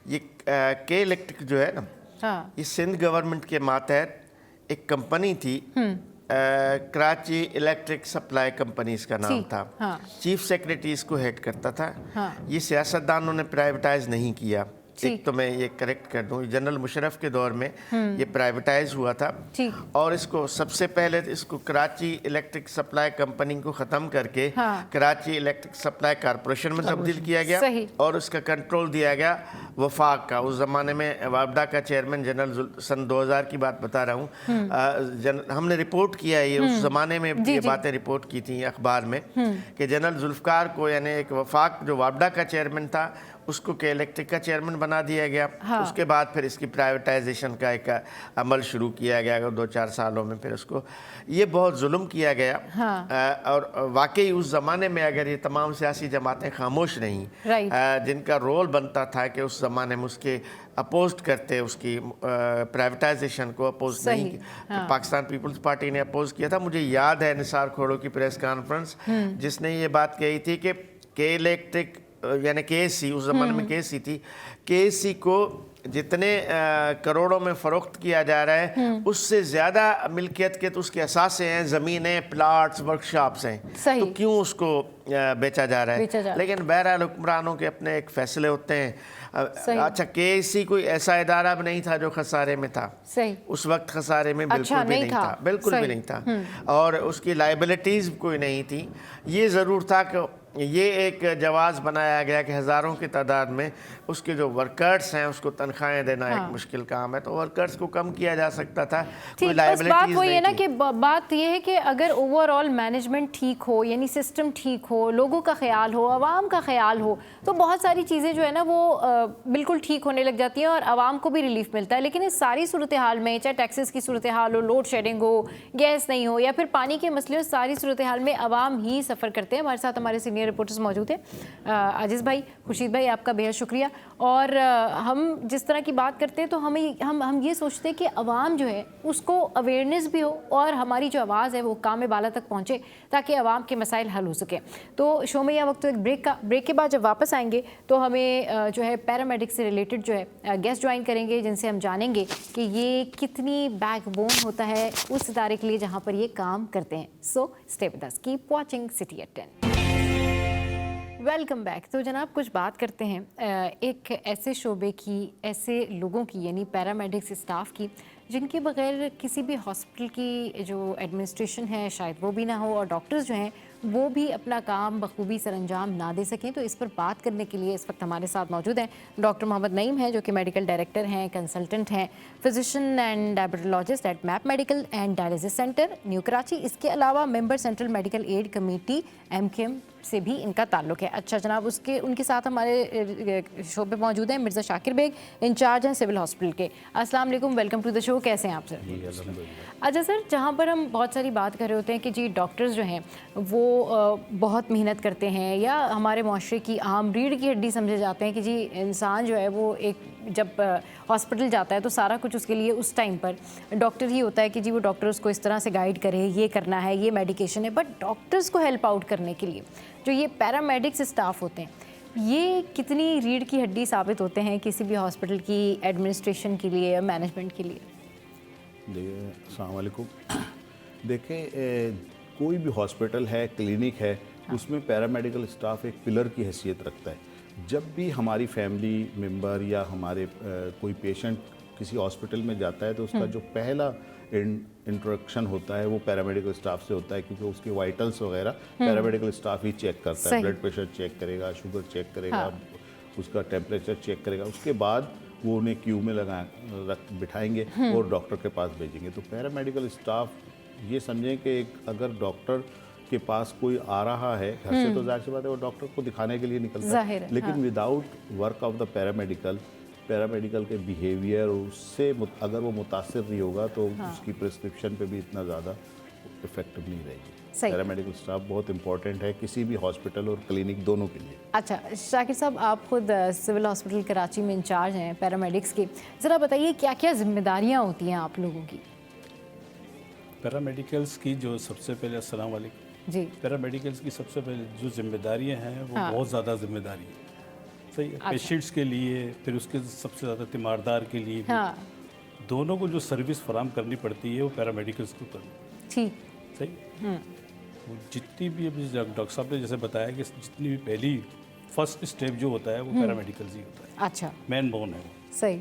یہ کے الیکٹرک جو ہے نا، یہ سندھ گورنمنٹ کے ماتحت ایک کمپنی تھی، کراچی الیکٹرک سپلائی کمپنی اس کا نام تھا. چیف سیکریٹری اس کو ہیڈ کرتا تھا. یہ سیاستدانوں نے پرائیویٹائز نہیں کیا. ایک تو میں یہ کریکٹ کر دوں، جنرل مشرف کے دور میں یہ پرائیویٹائز ہوا تھا، اور اس کو سب سے پہلے اس کو کراچی الیکٹرک سپلائی کمپنی کو ختم کر کے کراچی الیکٹرک سپلائی کارپوریشن میں تبدیل کیا گیا، اور اس کا کنٹرول دیا گیا وفاق کا. اس زمانے میں وابڈا کا چیئرمین جنرل سن 2000 کی بات بتا رہا ہوں، ہم نے رپورٹ کیا ہے، اس زمانے میں یہ باتیں رپورٹ کی تھیں اخبار میں کہ جنرل ذوالفقار کو، یعنی ایک وفاق جو وابڈا کا چیئرمین تھا، اس کو کے الیکٹرک کا چیئرمین بنا دیا گیا. اس کے بعد پھر اس کی پرائیویٹائزیشن کا ایک عمل شروع کیا گیا 2-4 سالوں میں. پھر اس کو یہ بہت ظلم کیا گیا، اور واقعی اس زمانے میں اگر یہ تمام سیاسی جماعتیں خاموش نہیں، جن کا رول بنتا تھا کہ اس زمانے میں اس کے اپوزڈ کرتے، اس کی پرائیویٹائزیشن کو اپوز نہیں، پاکستان پیپلز پارٹی نے اپوز کیا تھا. مجھے یاد ہے نثار کھوڑو کی پریس کانفرنس جس نے یہ بات کہی تھی کہ کے الیکٹرک یعنی KSC، اس زمانے میں KSC تھی، KSC کو جتنے کروڑوں میں فروخت کیا جا رہا ہے اس سے زیادہ ملکیت کے تو اس کے اثاثے ہیں، زمینیں، پلاٹس، ورکشاپس ہیں، تو کیوں اس کو بیچا جا رہا ہے. لیکن بہرحال حکمرانوں کے اپنے ایک فیصلے ہوتے ہیں. اچھا KSC کوئی ایسا ادارہ بھی نہیں تھا جو خسارے میں تھا اس وقت، خسارے میں بالکل بھی نہیں تھا، بالکل بھی نہیں تھا، اور اس کی لائبلٹیز کوئی نہیں تھی. یہ ضرور تھا کہ یہ ایک جواز بنایا گیا کہ ہزاروں کی تعداد میں اس کے جو ورکرز ہیں اس کو تنخواہیں دینا ایک مشکل کام ہے، تو ورکرز کو کم کیا جا سکتا تھا. کوئی بات وہی ہے نا کہ بات یہ ہے کہ اگر اوور آل مینجمنٹ ٹھیک ہو، یعنی سسٹم ٹھیک ہو، لوگوں کا خیال ہو، عوام کا خیال ہو، تو بہت ساری چیزیں جو ہے نا وہ بالکل ٹھیک ہونے لگ جاتی ہیں اور عوام کو بھی ریلیف ملتا ہے. لیکن اس ساری صورتحال میں، چاہے ٹیکسز کی صورتحال ہو، لوڈ شیڈنگ ہو، گیس نہیں ہو، یا پھر پانی کے مسئلے ہو، ساری صورتحال میں عوام ہی سفر کرتے ہیں. ہمارے ساتھ ہمارے سینئر رپورٹرز موجود ہیں. عاجز بھائی، خورشید بھائی، آپ کا بہت شکریہ. اور ہم جس طرح کی بات کرتے ہیں تو ہم یہ سوچتے ہیں کہ عوام جو ہے اس کو اویئرنیس بھی ہو اور ہماری جو آواز ہے وہ کام بالا تک پہنچے تاکہ عوام کے مسائل حل ہو سکیں. تو شو میں یہ وقت ایک بریک کے بعد جب واپس آئیں گے تو ہمیں جو ہے پیرامیڈک سے ریلیٹڈ جو ہے گیسٹ جوائن کریں گے، جن سے ہم جانیں گے کہ یہ کتنی بیک بون ہوتا ہے اس ادارے کے لیے جہاں پر یہ کام کرتے ہیں. So stay with us, keep watching City at 10. Welcome back. तो जनाब कुछ बात करते हैं एक ऐसे शोबे की, ऐसे लोगों की, यानी पैरामेडिक्स स्टाफ की, जिनके बगैर किसी भी हॉस्पिटल की जो एडमिनिस्ट्रेशन है शायद वो भी ना हो, और डॉक्टर्स जो हैं वो भी अपना काम बखूबी सरअंजाम ना दे सकें। तो इस पर बात करने के लिए इस वक्त हमारे साथ मौजूद हैं डॉक्टर मोहम्मद नईम हैं, जो कि मेडिकल डायरेक्टर हैं, कंसल्टेंट हैं, physician and diabetologist at MAP medical and dialysis centre New Karachi. इसके अलावा member central medical aid committee MKM से भी इनका ताल्लुक है। अच्छा जनाब, उनके साथ हमारे शो पे मौजूद हैं मिर्ज़ा शाकिर बेग, इंचार्ज हैं सिविल हॉस्पिटल के। अस्सलाम वालेकुम, वेलकम टू द शो। कैसे हैं आप सर? अच्छा सर, जहाँ पर हम बहुत सारी बात कर रहे होते हैं कि जी डॉक्टर्स जो हैं वो बहुत मेहनत करते हैं, या हमारे माशरे की आम रीढ़ की हड्डी समझे जाते हैं कि जी इंसान जो है वो एक जब हॉस्पिटल जाता है तो सारा कुछ उसके लिए उस टाइम पर डॉक्टर ही होता है कि जी वो डॉक्टर उसको इस तरह से गाइड करे, ये करना है, ये मेडिकेशन है। बट डॉक्टर्स को हेल्प आउट करने के लिए जो ये पैरामेडिक्स स्टाफ होते हैं, ये कितनी रीढ़ की हड्डी साबित होते हैं किसी भी हॉस्पिटल की एडमिनिस्ट्रेशन के लिए या मैनेजमेंट के लिए? देखिए, अस्सलाम वालेकुम। देखिए, कोई भी हॉस्पिटल है, क्लिनिक है, उसमें पैरामेडिकल स्टाफ एक पिलर की हैसियत रखता है। जब भी हमारी फैमिली मेंबर या हमारे कोई पेशेंट किसी हॉस्पिटल में जाता है तो उसका जो पहला इंट्रोडक्शन होता है वो पैरामेडिकल स्टाफ से होता है, क्योंकि उसके वाइटल्स वगैरह पैरामेडिकल स्टाफ ही चेक करता है। ब्लड प्रेशर चेक करेगा, शुगर चेक करेगा, उसका टेम्परेचर चेक करेगा, उसके बाद वो उन्हें क्यू में बिठाएंगे और डॉक्टर के पास भेजेंगे। तो पैरामेडिकल स्टाफ ये समझें कि अगर डॉक्टर के पास कोई आ रहा है घर से, तो जाहिर सी बात है वो डॉक्टर को दिखाने के लिए निकलता है, लेकिन without work of the paramedical के बिहेवियर, उससे अगर वो मुतासिर नहीं होगा तो उसकी प्रिस्क्रिप्शन पे भी इतना ज़्यादा इफेक्टिव नहीं रहेगी। पैरामेडिकल स्टाफ बहुत इंपॉर्टेंट है किसी भी हॉस्पिटल और क्लिनिक दोनों के लिए। अच्छा शाकिर साहब, आप खुद सिविल हॉस्पिटल कराची में इंचार्ज हैं पैरामेडिक्स के, ज़रा बताइए क्या क्या जिम्मेदारियाँ होती हैं आप लोगों की? पैरामेडिकल्स की जो सबसे पहले, अस्सलाम वालेकुम जी, पैरामेडिकल्स की सबसे पहले जो जिम्मेदारियां हैं वो बहुत ज़्यादा जिम्मेदारी है, सही है। अच्छा। पेशेंट्स के लिए, फिर उसके सबसे ज़्यादा तीमारदार के लिए भी, दोनों को जो सर्विस फराम करनी पड़ती है वो पैरामेडिकल्स को करनी, ठीक, सही। वो जितनी भी अभी डॉक्टर साहब ने जैसे बताया कि जितनी भी पहली फर्स्ट स्टेप जो होता है वो पैरामेडिकल्स ही होता है। अच्छा, मेन बोन है वो सही,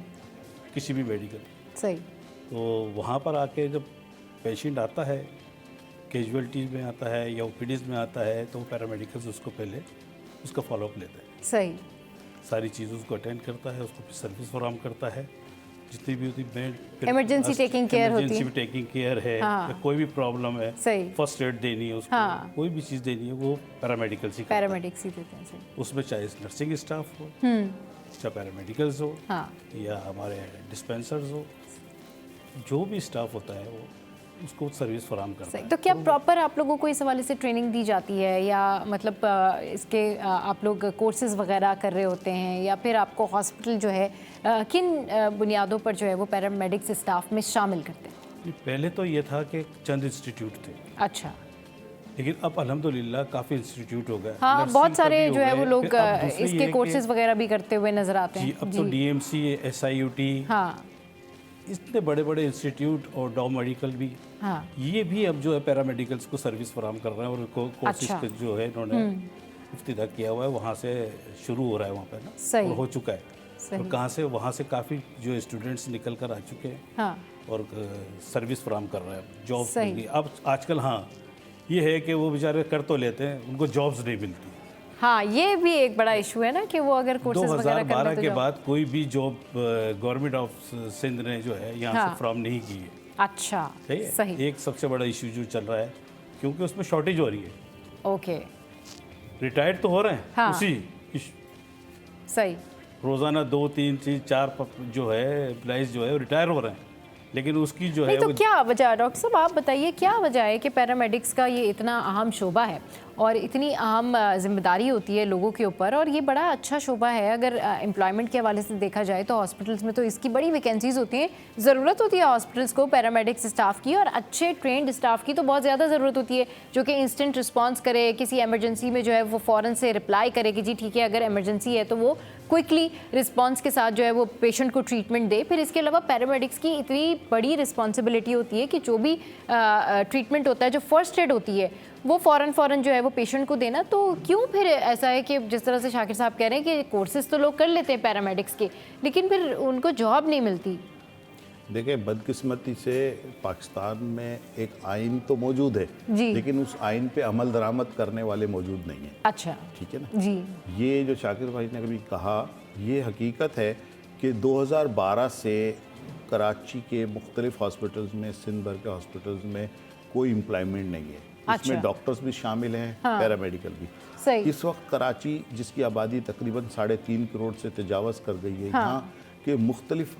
किसी भी मेडिकल। सही। तो वहाँ पर आके जब पेशेंट आता है, कैजुअलिटीज़ में आता है या ओपीडीज़ में आता है, तो पैरामेडिकल्स उसको पहले उसका फॉलोअप लेता है, सही, सारी चीज़ों को अटेंड करता है, उसको सर्विस फराहम करता है, जितनी भी होती इमरजेंसी टेकिंग केयर होती है, इमरजेंसी टेकिंग केयर है, या कोई भी प्रॉब्लम है, सही, फर्स्ट एड देनी है उसको, कोई भी चीज़ देनी है वो पैरामेडिकल्स ही पैरामेडिक्स ही देते हैं, सही। उसमें चाहे नर्सिंग स्टाफ हो, चाहे पैरामेडिकल्स हो, या हमारे डिस्पेंसर्स हो, जो भी स्टाफ होता है वो उसको सर्विस फराहम करता है। तो क्या प्रॉपर आप लोगों को इस हवाले से ट्रेनिंग दी जाती है, या मतलब इसके आप लोग कोर्सेज वगैरह कर रहे होते हैं, या फिर आपको हॉस्पिटल जो है किन बुनियादों पर जो है वो पैरामेडिक्स स्टाफ में शामिल करते हैं? पहले तो ये था कि चंद इंस्टीट्यूट थे, अच्छा, लेकिन अब अल्हम्दुलिल्लाह काफ़ी इंस्टीट्यूट हो गए। हाँ, बहुत सारे जो है वो लोग इसके कोर्सेज वगैरह भी करते हुए नजर आते हैं। अब तो DMC, SIUT, हाँ, इतने बड़े बड़े इंस्टीट्यूट और डॉ मेडिकल भी, ये भी अब जो है पैरामेडिकल्स को सर्विस फराहम कर रहे हैं, और कोर्सेज जो है इन्होंने इफ्तिदा किया हुआ है, वहाँ से शुरू हो रहा है वहाँ पे ना, और हो चुका है। और कहाँ से, वहाँ से काफ़ी जो स्टूडेंट्स निकल कर आ चुके हैं, और सर्विस फराहम कर रहे हैं, जॉब्स मिल गई। अब आजकल हाँ ये है कि वो बेचारे कर तो लेते हैं, उनको जॉब्स नहीं मिलती। हाँ, ये भी एक बड़ा इशू है ना कि वो अगर कोर्सेज वगैरह 2012 के बाद कोई भी जॉब गवर्नमेंट ऑफ सिंध ने जो है यहाँ से फराहम नहीं की है। अच्छा, सही। एक सबसे बड़ा इशू जो चल रहा है, क्योंकि उसमें शॉर्टेज हो रही है। ओके, रिटायर्ड तो हो रहे हैं उसी सही, रोजाना 2, 3, 4 जो है एम्प्लॉइज जो है रिटायर हो रहे हैं, लेकिन उसकी जो है तो क्या वजह, डॉक्टर साहब आप बताइए क्या वजह है कि पैरामेडिक्स का ये इतना अहम शोबा है और इतनी अहम जिम्मेदारी होती है लोगों के ऊपर, और ये बड़ा अच्छा शोबा है। अगर एम्प्लॉयमेंट के हवाले से देखा जाए तो हॉस्पिटल्स में तो इसकी बड़ी वैकेंसीज होती हैं, ज़रूरत होती है हॉस्पिटल्स को पैरामेडिक्स स्टाफ की, और अच्छे ट्रेंड स्टाफ की तो बहुत ज़्यादा ज़रूरत होती है, जो कि इंस्टेंट रिस्पॉन्स करे, किसी एमरजेंसी में जो है वो फ़ौरन से रिप्लाई करे कि जी ठीक है, अगर एमरजेंसी है तो वो क्विकली रिस्पॉन्स के साथ जो है वो पेशेंट को ट्रीटमेंट दे। फिर इसके अलावा पैरामेडिक्स की इतनी बड़ी रिस्पॉन्सिबिलिटी होती है कि जो भी ट्रीटमेंट होता है, जो फर्स्ट एड होती है, वो फ़ौरन जो है वो पेशेंट को देना, तो क्यों फिर ऐसा है कि जिस तरह से शाकिर साहब कह रहे हैं कि कोर्सेज तो लोग कर लेते हैं पैरामेडिक्स के, लेकिन फिर उनको जॉब नहीं मिलती? देखिए, बदकिस्मती से पाकिस्तान में एक आइन तो मौजूद है, लेकिन उस आइन पे अमल दरामद करने वाले मौजूद नहीं है। अच्छा, ठीक है ना जी। ये जो शाकिर भाई ने कभी कहा, ये हकीकत है कि 2012 से कराची के मुख्तलिफ हॉस्पिटल्स में, सिंध भर के हॉस्पिटल्स में कोई एम्प्लॉयमेंट नहीं है। इसमें डॉक्टर्स भी शामिल हैं, पैरामेडिकल भी। सही। इस वक्त कराची, जिसकी आबादी तकरीबन 3.5 करोड़ से तजावज़ कर गई है, यहाँ के मुख्तलिफ,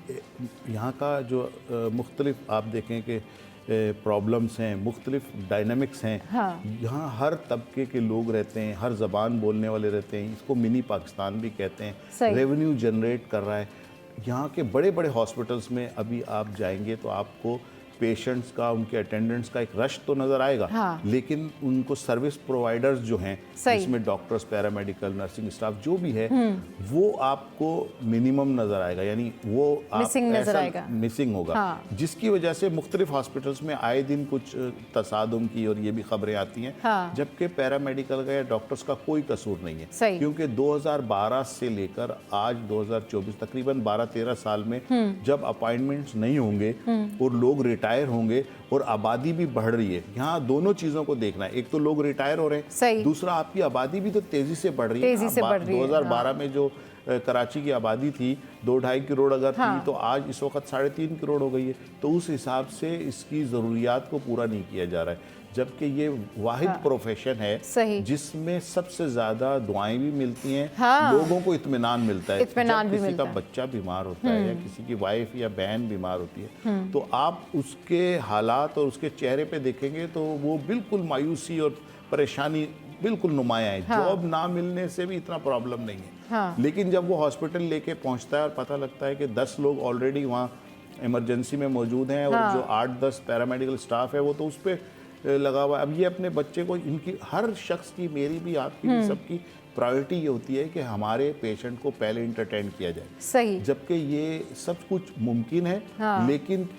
यहाँ का जो मुख्तलिफ आप देखें कि प्रॉब्लम्स हैं, मुख्तलिफ डायनामिक्स हैं, यहाँ हर तबके के लोग रहते हैं, हर ज़बान बोलने वाले रहते हैं। इसको मिनी पाकिस्तान भी कहते हैं। रेवेन्यू जनरेट कर रहा है। यहाँ के बड़े बड़े हॉस्पिटल्स में अभी आप जाएंगे तो आपको पेशेंट्स का, उनके अटेंडेंट्स का एक रश तो नज़र आएगा, लेकिन उनको सर्विस प्रोवाइडर्स जो हैं, जिसमें डॉक्टर्स, पैरामेडिकल, नर्सिंग स्टाफ जो भी है, वो आपको मिनिमम नज़र आएगा, यानी वो मिसिंग होगा, जिसकी वजह से मुख्तलिफ हॉस्पिटल्स में आए दिन कुछ तसादुम की और ये भी खबरें आती हैं, जबकि पैरामेडिकल का या डॉक्टर्स का कोई कसूर नहीं है, क्योंकि 2012 से लेकर आज 2024 तकरीबन 12-13 साल में जब अपॉइंटमेंट्स नहीं होंगे और लोग रिटायर होंगे और आबादी भी बढ़ रही है, यहाँ दोनों चीजों को देखना है। एक तो लोग रिटायर हो रहे हैं, दूसरा आपकी आबादी भी तो तेजी से बढ़ रही है। 2012 में जो कराची की आबादी थी 2-2.5 करोड़ अगर थी, तो आज इस वक्त 3.5 करोड़ हो गई है। तो उस हिसाब से इसकी ज़रूरियात को पूरा नहीं किया जा रहा है, जबकि ये वाहिद प्रोफेशन है जिसमें सबसे ज़्यादा दुआएं भी मिलती हैं, लोगों को इत्मीनान मिलता है। जब किसी का बच्चा बीमार होता है या किसी की वाइफ या बहन बीमार होती है, तो आप उसके हालात और उसके चेहरे पे देखेंगे तो वो बिल्कुल मायूसी और परेशानी बिल्कुल नुमाया है। जॉब ना मिलने से भी इतना प्रॉब्लम नहीं है, लेकिन जब वो हॉस्पिटल लेके पहुंचता है और पता लगता है कि 10 लोग ऑलरेडी वहाँ इमरजेंसी में मौजूद हैं और जो 8-10 पैरामेडिकल स्टाफ है वो तो उस पर लगा हुआ है। अब ये अपने बच्चे को, इनकी हर शख्स की, मेरी भी, आपकी भी, सबकी प्रायोरिटी ये होती है कि हमारे पेशेंट को पहले इंटरटेन किया जाए। सही। जबकि ये सब कुछ मुमकिन है, लेकिन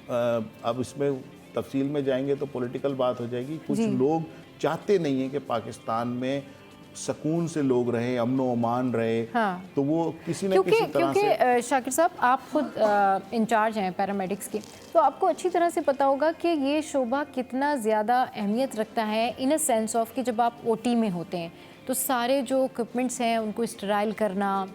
अब इसमें तफसील में जाएंगे तो पॉलिटिकल बात हो जाएगी। कुछ लोग चाहते नहीं है कि पाकिस्तान में सुकून से लोग रहे, अमन व अमान रहे, तो वो किसी न किसी तरह से। क्योंकि शाकिर साहब, आप खुद इंचार्ज हैं पैरामेडिक्स के, तो आपको अच्छी तरह से पता होगा कि ये शोबा कितना ज़्यादा अहमियत रखता है, इन अ सेंस ऑफ कि जब आप ओटी में होते हैं तो सारे जो इक्विपमेंट्स हैं उनको स्टेराइल करना,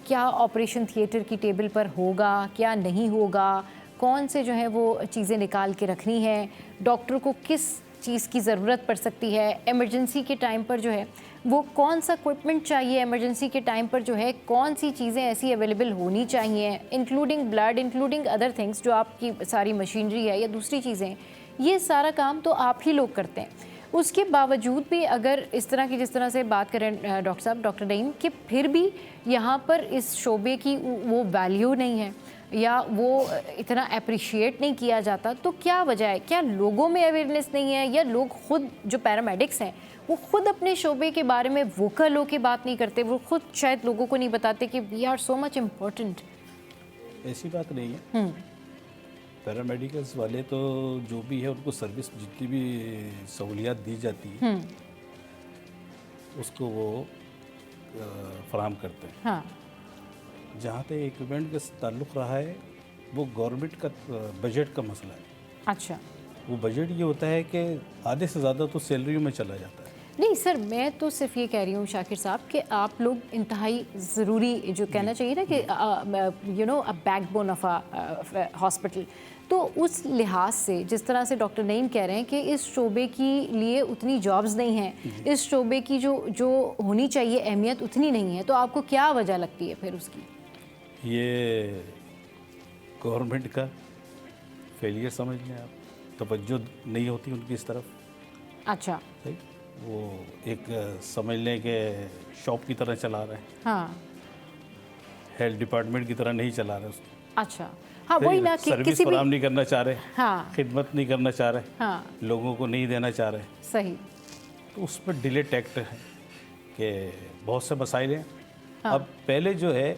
क्या ऑपरेशन थिएटर की टेबल पर होगा, क्या नहीं होगा, कौन से जो है वो चीज़ें निकाल के रखनी है, डॉक्टर को किस चीज़ की ज़रूरत पड़ सकती है, एमरजेंसी के टाइम पर जो है वो कौन सा इक्विपमेंट चाहिए, एमरजेंसी के टाइम पर जो है कौन सी चीज़ें ऐसी अवेलेबल होनी चाहिए, including blood, including other things, जो आपकी सारी मशीनरी है या दूसरी चीज़ें, ये सारा काम तो आप ही लोग करते हैं। उसके बावजूद भी अगर इस तरह की, जिस तरह से बात करें डॉक्टर साहब, डॉक्टर नईम, कि फिर भी यहाँ पर इस शोबे की वो वैल्यू नहीं है या वो इतना अप्रिशिएट नहीं किया जाता, तो क्या वजह है? क्या लोगों में अवेयरनेस नहीं है, या लोग खुद जो पैरामेडिक्स हैं वो खुद अपने शोबे के बारे में वोकल होकर बात नहीं करते, वो खुद शायद लोगों को नहीं बताते कि we are so much important? ऐसी बात नहीं है। पैरामेडिकल्स वाले तो जो भी है उनको सर्विस, जितनी भी सहूलियात दी जाती है उसको वो फराहम करते हैं। जहाँ तक इक्विपमेंट का ताल्लुक़ रहा है, वो गवर्नमेंट का बजट का मसला है। अच्छा। वो बजट ये होता है कि आधे से ज़्यादा तो सैलरियों में चला जाता है। नहीं सर, मैं तो सिर्फ ये कह रही हूँ शाकिर साहब कि आप लोग इंतहाई ज़रूरी, जो कहना चाहिए ना कि you know a backbone of a hospital, तो उस लिहाज से जिस तरह से डॉक्टर नईम कह रहे हैं कि इस शोबे की लिए उतनी जॉब्स नहीं हैं, इस शोबे की जो होनी चाहिए अहमियत उतनी नहीं है, तो आपको क्या वजह लगती है फिर उसकी? ये गवर्नमेंट का फेलियर समझ लें आप, तवज्जो नहीं होती उनकी इस तरफ। अच्छा। सही, वो एक समझ लें कि शॉप की तरह चला रहे हैं। हाँ। हेल्थ डिपार्टमेंट की तरह नहीं चला रहे उसको। अच्छा। हाँ, वही ना कि सर्विस फराहम नहीं करना चाह रहे, हाँ, खिदमत नहीं करना चाह रहे, हाँ, लोगों को नहीं देना चाह रहे। सही। तो उस पर डिले टैक्ट है कि बहुत से मसाइल हैं। अब पहले जो है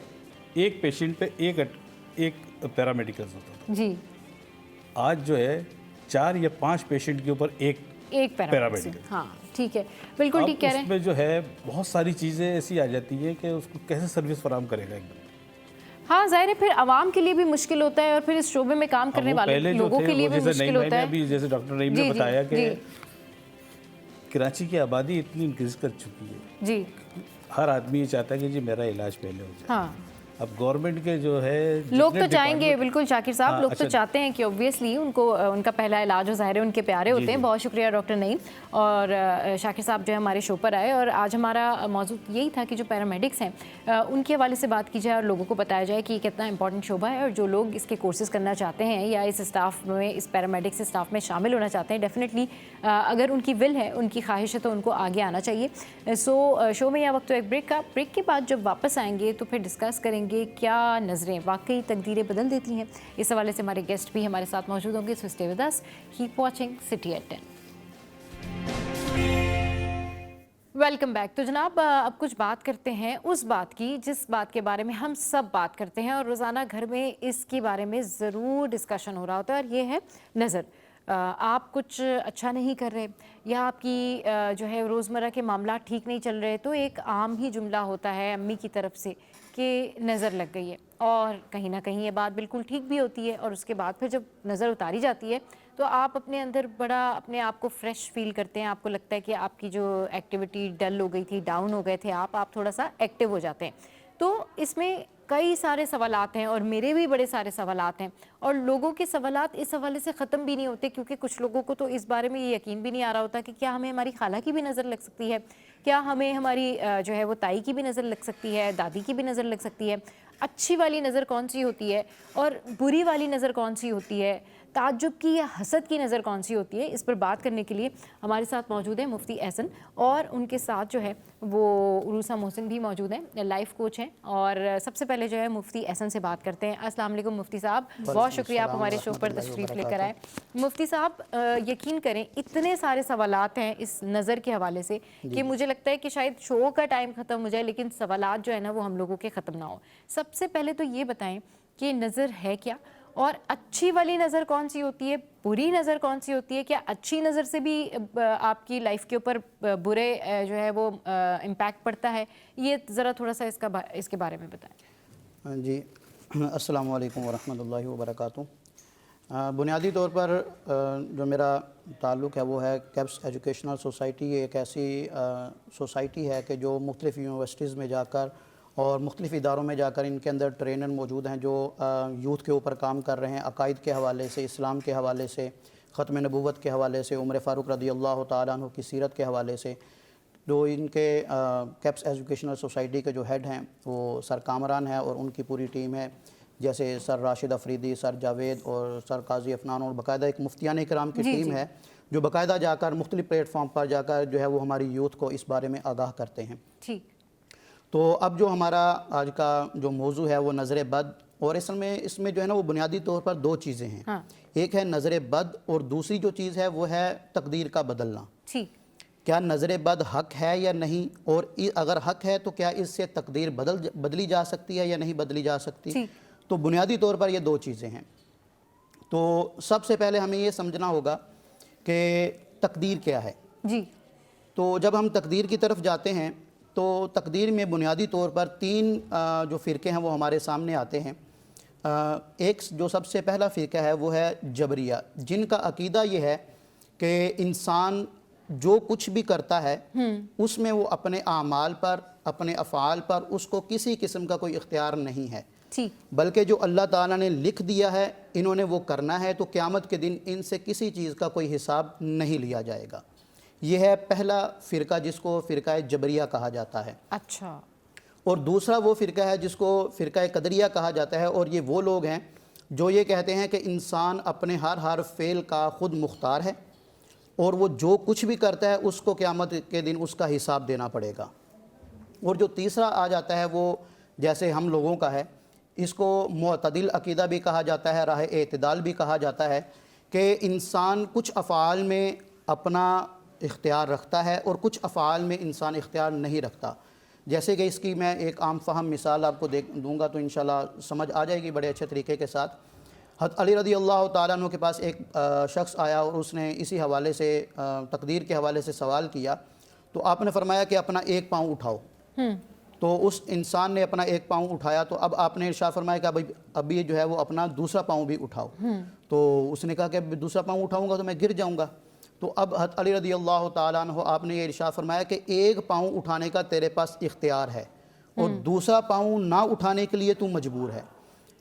एक पेशेंट पे एक पैरामेडिकल होता था जी। आज जो है 4 या 5 पेशेंट के ऊपर एक एक पैरामेडिकल, हाँ ठीक है, बिल्कुल ठीक कह रहे हैं। उसमें जो है बहुत सारी चीज़ें ऐसी आ जाती है कि उसको कैसे सर्विस फराहम करेगा एकदम। हाँ जाहिर है फिर आवाम के लिए भी मुश्किल होता है और फिर इस शोबे में काम करने वाले लोगों के लिए भी मुश्किल होता है। अभी जैसे डॉक्टर नईम ने बताया कि कराची की आबादी इतनी इंक्रीज कर चुकी है जी, हर आदमी ये चाहता है कि जी मेरा इलाज पहले हो जाए। हाँ अब गवर्नमेंट के जो है लोग तो चाहेंगे, बिल्कुल शाकिर साहब, लोग तो चाहते हैं कि ऑब्वियसली उनको उनका पहला इलाज हो, ज़ाहिर है उनके प्यारे होते हैं। बहुत शुक्रिया डॉक्टर नईम और शाकिर साहब जो है हमारे शो पर आए, और आज हमारा मौजू यही था कि जो पैरामेडिक्स हैं उनके हवाले से बात की जाए और लोगों को बताया जाए कि कितना इंपॉर्टेंट शोबा है, और जो लोग इसके कोर्सेज़ करना चाहते हैं या इस स्टाफ में, इस पैरामेडिक्स स्टाफ में शामिल होना चाहते हैं, डेफिनेटली अगर उनकी विल है, उनकी ख्वाहिश है तो उनको आगे आना चाहिए। सो शो में यह वक्त तो एक ब्रेक का, ब्रेक के बाद जब वापस आएंगे तो फिर डिस्कस करेंगे क्या नज़रें वाकई तकदीरें बदल देती हैं। इस हवाले से हमारे गेस्ट भी हमारे साथ मौजूद होंगे। So stay with us, keep watching City at 10। Welcome back. तो जनाब अब कुछ बात करते हैं उस बात की जिस बात के बारे में हम सब बात करते हैं और रोज़ाना घर में इसके बारे में ज़रूर डिस्कशन हो रहा होता है, और ये है नज़र। आप कुछ अच्छा नहीं कर रहे या आपकी जो है रोज़मर्रा के मामला ठीक नहीं चल रहे, तो एक आम ही जुमला होता है अम्मी की तरफ से कि नज़र लग गई है, और कहीं ना कहीं ये बात बिल्कुल ठीक भी होती है। और उसके बाद फिर जब नज़र उतारी जाती है तो आप अपने अंदर बड़ा अपने आप को फ्रेश फील करते हैं, आपको लगता है कि आपकी जो एक्टिविटी डल हो गई थी, डाउन हो गए थे आप थोड़ा सा एक्टिव हो जाते हैं। तो इसमें कई सारे सवालात हैं और मेरे भी बड़े सारे सवालात हैं, और लोगों के सवालात इस हवाले से ख़त्म भी नहीं होते, क्योंकि कुछ लोगों को तो इस बारे में ये यकीन भी नहीं आ रहा होता कि क्या हमें हमारी खाला की भी नज़र लग सकती है, क्या हमें हमारी जो है वो ताई की भी नज़र लग सकती है, दादी की भी नज़र लग सकती है। अच्छी वाली नज़र कौन सी होती है और बुरी वाली नज़र कौन सी होती है, ताज्जुब की या हसद की नज़र कौन सी होती है, इस पर बात करने के लिए हमारे साथ मौजूद है मुफ्ती एहसन, और उनके साथ जो है वो उरूसा मोहसिन भी मौजूद हैं, लाइफ कोच हैं। और सबसे पहले जो है मुफ्ती एहसन से बात करते हैं। अस्सलाम वालेकुम मुफ्ती साहब, बहुत शुक्रिया आप हमारे शो पर तशरीफ़ लेकर आए। मुफ्ती साहब यकीन करें इतने सारे सवालात हैं इस नज़र के हवाले से कि मुझे लगता है कि शायद शो का टाइम ख़त्म हो जाए लेकिन सवालात जो है ना वो हम लोगों के ख़त्म ना हो। सबसे पहले तो ये बताएं कि नज़र है क्या, और अच्छी वाली नज़र कौन सी होती है, बुरी नज़र कौन सी होती है, क्या अच्छी नज़र से भी आपकी लाइफ के ऊपर बुरे जो है वो इम्पैक्ट पड़ता है, ये ज़रा थोड़ा सा इसके बारे में बताएं। जी अस्सलामु अलैकुम वरहमतुल्लाहि वबरकातुहू। बुनियादी तौर पर जो मेरा ताल्लुक़ है वो है कैप्स एजुकेशनल सोसाइटी। एक ऐसी सोसाइटी है कि जो मुख्तलिफ़ यूनिवर्सिटीज़ में जाकर और मुख्तलिफ़ इदारों में जाकर इनके अंदर ट्रेनर मौजूद हैं जो यूथ के ऊपर काम कर रहे हैं, अकायद के हवाले से, इस्लाम के हवाले से, ख़त्म नबूवत के हवाले से, उमर फ़ारूक रज़ियल्लाहु ताला अन्हु की सीरत के हवाले से। जो इनके कैप्स एजुकेशनल सोसाइटी के जो हेड हैं वो सर कामरान है और उनकी पूरी टीम है, जैसे सर राशिद अफरीदी, सर जावेद और सर काजी अफनान, और बाकायदा एक मुफ्तियान इकराम की टीम है जो बाकायदा जाकर मुख्तलिफ़ प्लेटफॉर्म पर जाकर जो है वो हमारी यूथ को इस बारे में आगाह करते हैं। ठीक, तो अब जो हमारा आज का जो मौजू है वो नज़र बद, और असल में इसमें जो है ना वो बुनियादी तौर पर दो चीज़ें हैं। हाँ। एक है नज़र बद और दूसरी जो चीज़ है वो है तकदीर का बदलना। ठीक, क्या नज़र बद हक है या नहीं, और अगर हक है तो क्या इससे तकदीर बदली जा सकती है या नहीं बदली जा सकती। तो बुनियादी तौर पर ये दो चीज़ें हैं। तो सबसे पहले हमें ये समझना होगा कि तकदीर क्या है जी। तो जब हम तकदीर की तरफ जाते हैं तो तकदीर में बुनियादी तौर पर तीन जो फ़िरके हैं वो हमारे सामने आते हैं। एक जो सबसे पहला फ़िरका है वो है जबरिया, जिनका अकीदा ये है कि इंसान जो कुछ भी करता है उसमें वो अपने आमाल पर, अपने अफ़ाल पर उसको किसी किस्म का कोई इख्तियार नहीं है, बल्कि जो अल्लाह ताला ने लिख दिया है इन्होंने वो करना है, तो क़यामत के दिन इनसे किसी चीज़ का कोई हिसाब नहीं लिया जाएगा। ये है पहला फ़िरका जिसको फ़िरका जबरिया कहा जाता है। अच्छा। और दूसरा वो फ़िरका है जिसको फ़िरका कदरिया कहा जाता है, और ये वो लोग हैं जो ये कहते हैं कि इंसान अपने हर फ़ेल का ख़ुद मुख्तार है और वो जो कुछ भी करता है उसको क़यामत के दिन उसका हिसाब देना पड़ेगा। और जो तीसरा आ जाता है वो जैसे हम लोगों का है, इसको मुअतदिल अकीदा भी कहा जाता है, राह एतदाल भी कहा जाता है, कि इंसान कुछ अफ़ाल में अपना इख्तियार रखता है और कुछ अफ़ाल में इंसान इख्तियार नहीं रखता। जैसे कि इसकी मैं एक आम फ़हम मिसाल आपको दूंगा तो इंशाल्लाह समझ आ जाएगी बड़े अच्छे तरीके के साथ। حضرت علی رضی اللہ تعالیٰ عنہ کے پاس ایک شخص آیا اور اس نے اسی حوالے سے تقدیر کے حوالے سے سوال کیا، تو آپ نے فرمایا کہ اپنا ایک پاؤں اٹھاؤ۔ تو اس انسان نے اپنا ایک پاؤں اٹھایا، تو اب آپ نے ارشاد فرمایا کہ اب یہ جو ہے وہ اپنا دوسرا پاؤں بھی اٹھاؤ۔ تو اس نے کہا کہ دوسرا پاؤں اٹھاؤں گا تو میں گر جاؤں گا۔ تو اب حضرت علی رضی اللہ تعالیٰ عنہ آپ نے یہ ارشاد فرمایا کہ ایک پاؤں اٹھانے کا تیرے پاس اختیار ہے اور دوسرا پاؤں نہ اٹھانے کے لیے تو مجبور ہے۔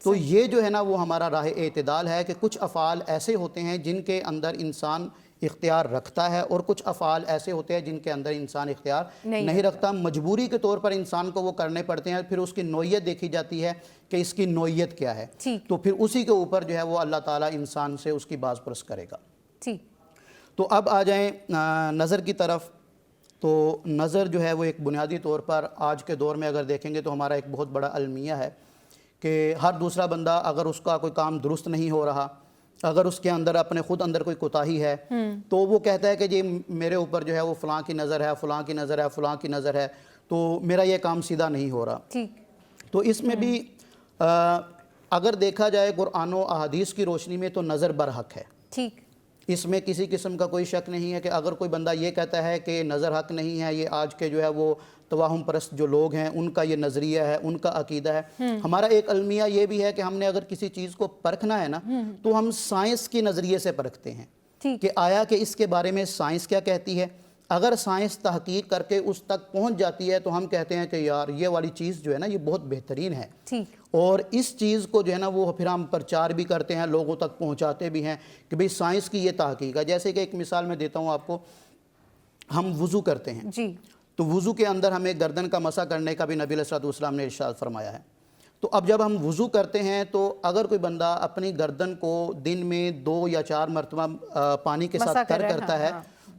تو یہ جو ہے نا وہ ہمارا راہ اعتدال ہے کہ کچھ افعال ایسے ہوتے ہیں جن کے اندر انسان اختیار رکھتا ہے اور کچھ افعال ایسے ہوتے ہیں جن کے اندر انسان اختیار نہیں رکھتا، مجبوری کے طور پر انسان کو وہ کرنے پڑتے ہیں، پھر اس کی نوعیت دیکھی جاتی ہے کہ اس کی نوعیت کیا ہے، تو پھر اسی کے اوپر جو ہے وہ اللہ تعالیٰ انسان سے اس کی باز پرس کرے گا۔ تو اب آ جائیں نظر کی طرف۔ تو نظر جو ہے وہ ایک بنیادی طور پر آج کے دور میں اگر دیکھیں گے تو ہمارا ایک بہت بڑا المیہ ہے کہ ہر دوسرا بندہ اگر اس کا کوئی کام درست نہیں ہو رہا، اگر اس کے اندر اپنے خود اندر کوئی کوتاہی ہے تو وہ کہتا ہے کہ جی میرے اوپر جو ہے وہ فلاں کی نظر ہے، فلاں کی نظر ہے، فلاں کی نظر ہے، تو میرا یہ کام سیدھا نہیں ہو رہا۔ تو اس میں بھی اگر دیکھا جائے قرآن و احادیث کی روشنی میں تو نظر برحق ہے، اس میں کسی قسم کا کوئی شک نہیں ہے کہ اگر کوئی بندہ یہ کہتا ہے کہ نظر حق نہیں ہے، یہ آج کے جو ہے وہ توہم پرست جو لوگ ہیں ان کا یہ نظریہ ہے، ان کا عقیدہ ہے۔ ہمارا ایک المیہ یہ بھی ہے کہ ہم نے اگر کسی چیز کو پرکھنا ہے نا تو ہم سائنس کی نظریے سے پرکھتے ہیں کہ آیا کہ اس کے بارے میں سائنس کیا کہتی ہے۔ اگر سائنس تحقیق کر کے اس تک پہنچ جاتی ہے تو ہم کہتے ہیں کہ یار یہ والی چیز جو ہے نا یہ بہت بہترین ہے، اور اس چیز کو جو ہے نا وہ پھر ہم پرچار بھی کرتے ہیں، لوگوں تک پہنچاتے بھی ہیں کہ بھئی سائنس کی یہ تحقیق ہے۔ جیسے کہ ایک مثال میں دیتا ہوں آپ کو، ہم وضو کرتے ہیں تو وضو کے اندر ہمیں گردن کا مسح کرنے کا بھی نبی علیہ الصلوۃ والسلام نے ارشاد فرمایا ہے۔ تو اب جب ہم وضو کرتے ہیں تو اگر کوئی بندہ اپنی گردن کو دن میں 2 یا 4 مرتبہ پانی کے ساتھ تر کرتا ہے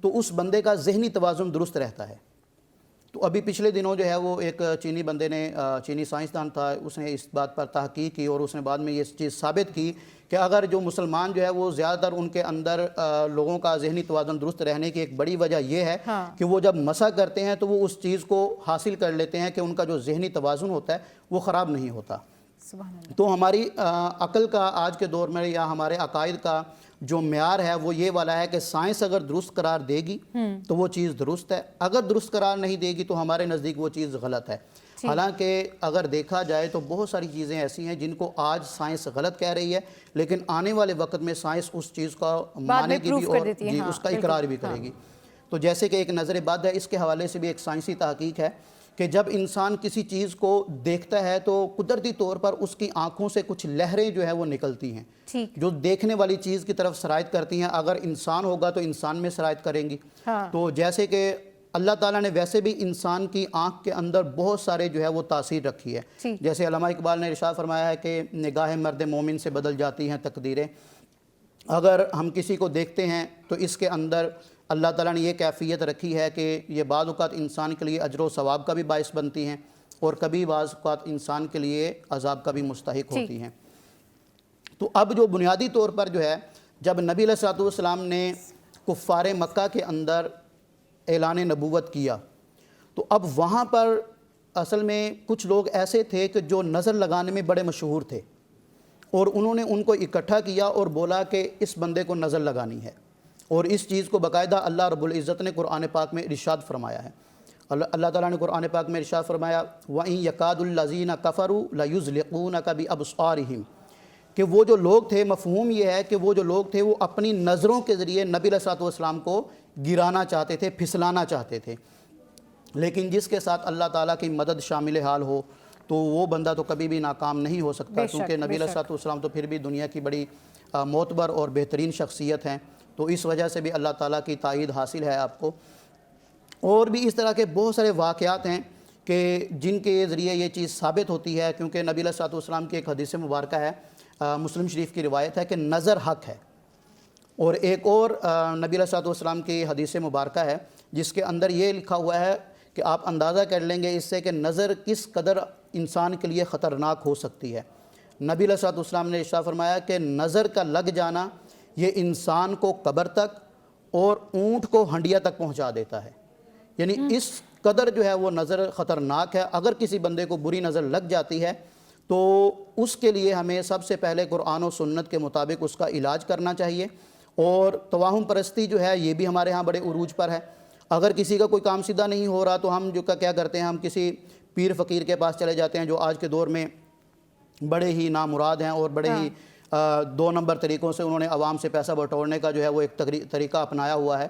تو اس بندے کا ذہنی توازن درست رہتا ہے۔ تو ابھی پچھلے دنوں جو ہے وہ ایک چینی بندے نے، چینی سائنسدان تھا، اس نے اس بات پر تحقیق کی اور اس نے بعد میں یہ چیز ثابت کی کہ اگر جو مسلمان جو ہے وہ زیادہ تر ان کے اندر لوگوں کا ذہنی توازن درست رہنے کی ایک بڑی وجہ یہ ہے کہ وہ جب مسح کرتے ہیں تو وہ اس چیز کو حاصل کر لیتے ہیں کہ ان کا جو ذہنی توازن ہوتا ہے وہ خراب نہیں ہوتا۔ تو ہماری عقل کا آج کے دور میں یا ہمارے عقائد کا جو معیار ہے وہ یہ والا ہے کہ سائنس اگر درست قرار دے گی تو وہ چیز درست ہے، اگر درست قرار نہیں دے گی تو ہمارے نزدیک وہ چیز غلط ہے۔ حالانکہ اگر دیکھا جائے تو بہت ساری چیزیں ایسی ہیں جن کو آج سائنس غلط کہہ رہی ہے، لیکن آنے والے وقت میں سائنس اس چیز کا مانے گی بھی اور اس کا اقرار بھی کرے گی۔ تو جیسے کہ ایک نظر بد ہے، اس کے حوالے سے بھی ایک سائنسی تحقیق ہے کہ جب انسان کسی چیز کو دیکھتا ہے تو قدرتی طور پر اس کی آنکھوں سے کچھ لہریں جو ہے وہ نکلتی ہیں جو دیکھنے والی چیز کی طرف سرایت کرتی ہیں۔ اگر انسان ہوگا تو انسان میں سرایت کریں گی۔ تو جیسے کہ اللہ تعالیٰ نے ویسے بھی انسان کی آنکھ کے اندر بہت سارے جو ہے وہ تاثیر رکھی ہے، جیسے علامہ اقبال نے ارشاد فرمایا ہے کہ نگاہ مرد مومن سے بدل جاتی ہیں تقدیریں۔ اگر ہم کسی کو دیکھتے ہیں تو اس کے اندر اللہ تعالیٰ نے یہ کیفیت رکھی ہے کہ یہ بعض اوقات انسان کے لیے اجر و ثواب کا بھی باعث بنتی ہیں اور کبھی بعض اوقات انسان کے لیے عذاب کا بھی مستحق ہوتی ہیں۔ تو اب جو بنیادی طور پر جو ہے جب نبی علیہ الصلوۃ والسلام نے کفار مکہ کے اندر اعلان نبوت کیا تو اب وہاں پر اصل میں کچھ لوگ ایسے تھے کہ جو نظر لگانے میں بڑے مشہور تھے اور انہوں نے ان کو اکٹھا کیا اور بولا کہ اس بندے کو نظر لگانی ہے، اور اس چیز کو باقاعدہ اللہ رب العزت نے قرآن پاک میں ارشاد فرمایا ہے۔ اللہ تعالیٰ نے قرآن پاک میں ارشاد فرمایا وَإِن يَكَادُ الَّذِينَ كَفَرُوا لَيُزْلِقُونَكَ بِأَبْصَارِهِمْ، کہ وہ جو لوگ تھے، مفہوم یہ ہے کہ وہ جو لوگ تھے وہ اپنی نظروں کے ذریعے نبی علیہ الصلوۃ والسلام کو گرانا چاہتے تھے، پھسلانا چاہتے تھے، لیکن جس کے ساتھ اللہ تعالیٰ کی مدد شامل حال ہو تو وہ بندہ تو کبھی بھی ناکام نہیں ہو سکتا، کیونکہ نبی علیہ الصلوۃ والسلام تو پھر بھی دنیا کی بڑی معتبر اور بہترین شخصیت ہیں، تو اس وجہ سے بھی اللہ تعالیٰ کی تائید حاصل ہے آپ کو۔ اور بھی اس طرح کے بہت سارے واقعات ہیں کہ جن کے ذریعے یہ چیز ثابت ہوتی ہے، کیونکہ نبی علیہ الصلوۃ والسلام کی ایک حدیث مبارکہ ہے، مسلم شریف کی روایت ہے کہ نظر حق ہے، اور ایک اور نبی علیہ الصلوۃ والسلام کی حدیث مبارکہ ہے جس کے اندر یہ لکھا ہوا ہے کہ آپ اندازہ کر لیں گے اس سے کہ نظر کس قدر انسان کے لیے خطرناک ہو سکتی ہے۔ نبی علیہ الصلوۃ والسلام نے ارشاد فرمایا کہ نظر کا لگ جانا یہ انسان کو قبر تک اور اونٹ کو ہنڈیا تک پہنچا دیتا ہے، یعنی اس قدر جو ہے وہ نظر خطرناک ہے۔ اگر کسی بندے کو بری نظر لگ جاتی ہے تو اس کے لیے ہمیں سب سے پہلے قرآن و سنت کے مطابق اس کا علاج کرنا چاہیے. اور توہم پرستی جو ہے یہ بھی ہمارے ہاں بڑے عروج پر ہے. اگر کسی کا کوئی کام سیدھا نہیں ہو رہا تو ہم جو کیا کرتے ہیں, ہم کسی پیر فقیر کے پاس چلے جاتے ہیں جو آج کے دور میں بڑے ہی نامراد ہیں اور بڑے ہی 2 نمبر طریقوں سے انہوں نے عوام سے پیسہ بٹورنے کا جو ہے وہ ایک طریقہ اپنایا ہوا ہے.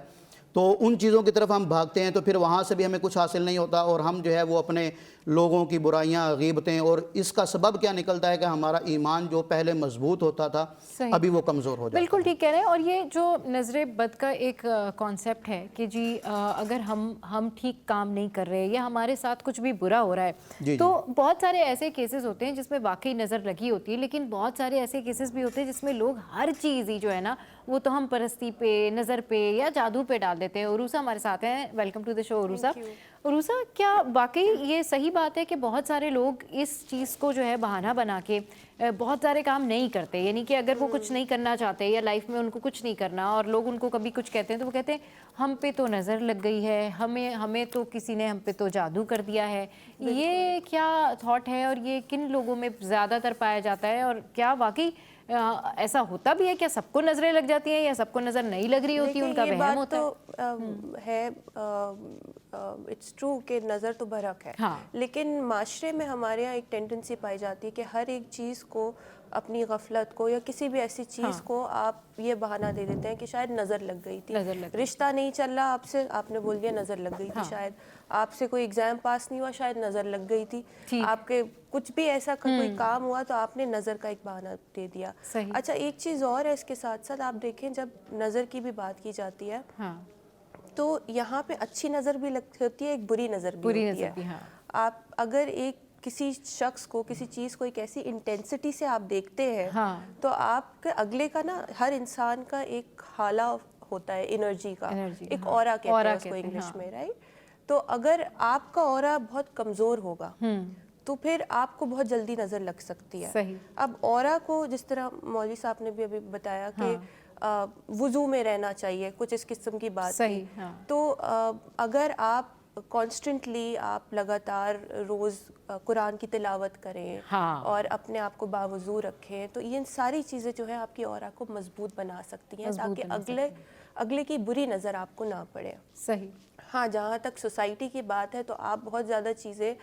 تو ان چیزوں کی طرف ہم بھاگتے ہیں تو پھر وہاں سے بھی ہمیں کچھ حاصل نہیں ہوتا, اور ہم جو ہے وہ اپنے لوگوں کی برائیاں, غیبتیں, اور اس کا سبب کیا نکلتا ہے کہ ہمارا ایمان جو پہلے مضبوط ہوتا تھا ابھی وہ کمزور ہو جاتا ہے. بالکل ٹھیک کہہ رہے ہیں. اور یہ جو نظر بد کا ایک کانسیپٹ ہے کہ جی اگر ہم ٹھیک کام نہیں کر رہے یا ہمارے ساتھ کچھ بھی برا ہو رہا ہے تو بہت سارے ایسے کیسز ہوتے ہیں جس میں واقعی نظر لگی ہوتی ہے, لیکن بہت سارے ایسے کیسز بھی ہوتے ہیں جس میں لوگ ہر چیز ہی جو ہے نا وہ تو ہم پرستی پہ, نظر پہ یا جادو پہ ڈال دیتے ہیں. عروسہ ہمارے ساتھ ہیں, ویلکم ٹو دی شو عروسہ. عروسہ, کیا واقعی یہ صحیح بات ہے کہ بہت سارے لوگ اس چیز کو جو ہے بہانہ بنا کے بہت سارے کام نہیں کرتے, یعنی کہ اگر وہ کچھ نہیں کرنا چاہتے یا لائف میں ان کو کچھ نہیں کرنا اور لوگ ان کو کبھی کچھ کہتے ہیں تو وہ کہتے ہیں ہم پہ تو نظر لگ گئی ہے, ہمیں تو کسی نے ہم پہ تو جادو کر دیا ہے. یہ کیا تھاٹ ہے اور یہ کن لوگوں میں زیادہ تر پایا جاتا ہے, اور کیا واقعی ایسا ہوتا بھی ہے, کیا سب کو نظریں لگ جاتی ہیں یا سب کو نظر نہیں لگ رہی ہوتی, ان کا وہم ہوتا ہے؟ اٹس ٹرو کہ نظر تو برحق ہے, لیکن معاشرے میں ہمارے یہاں ایک ٹینڈنسی پائی جاتی ہے کہ ہر ایک چیز کو, اپنی غفلت کو یا کسی بھی ایسی چیز کو آپ یہ بہانہ دے دیتے ہیں کہ شاید نظر لگ گئی تھی, رشتہ نہیں چل رہا آپ سے, آپ نے بول دیا نظر لگ گئی تھی, شاید آپ سے کوئی ایگزام پاس نہیں ہوا, شاید نظر لگ گئی تھی, آپ کے کچھ بھی ایسا کوئی کام ہوا تو آپ نے نظر کا ایک بہانہ دے دیا. اچھا, ایک چیز اور ہے اس کے ساتھ ساتھ, آپ دیکھیں جب نظر کی بھی بات کی جاتی ہے تو یہاں پہ اچھی نظر بھی ہوتی ہے, ایک بری نظر بھی ہوتی ہے. آپ اگر ایک کسی شخص کو, کسی چیز کو ایک ایسی انٹینسٹی سے آپ دیکھتے ہیں تو آپ کے اگلے کا نا, ہر انسان کا ایک حالہ ہوتا ہے انرجی کا, ایک اورا کہتے ہیں اس کو انگلش میں, رائٹ. تو اگر آپ کا اورا بہت کمزور ہوگا تو پھر آپ کو بہت جلدی نظر لگ سکتی ہے. اب اورا کو جس طرح مولوی صاحب نے بھی ابھی بتایا کہ وضو میں رہنا چاہیے, کچھ اس قسم کی بات تھی, تو اگر آپ کانسٹنٹلی آپ لگاتار روز قرآن کی تلاوت کریں اور اپنے آپ کو باوضو رکھیں تو یہ ساری چیزیں جو ہے آپ کی اورا کو مضبوط بنا سکتی ہیں تاکہ اگلے کی بری نظر آپ کو نہ پڑے. صحیح. ہاں, جہاں تک سوسائٹی کی بات ہے تو آپ بہت زیادہ چیزیں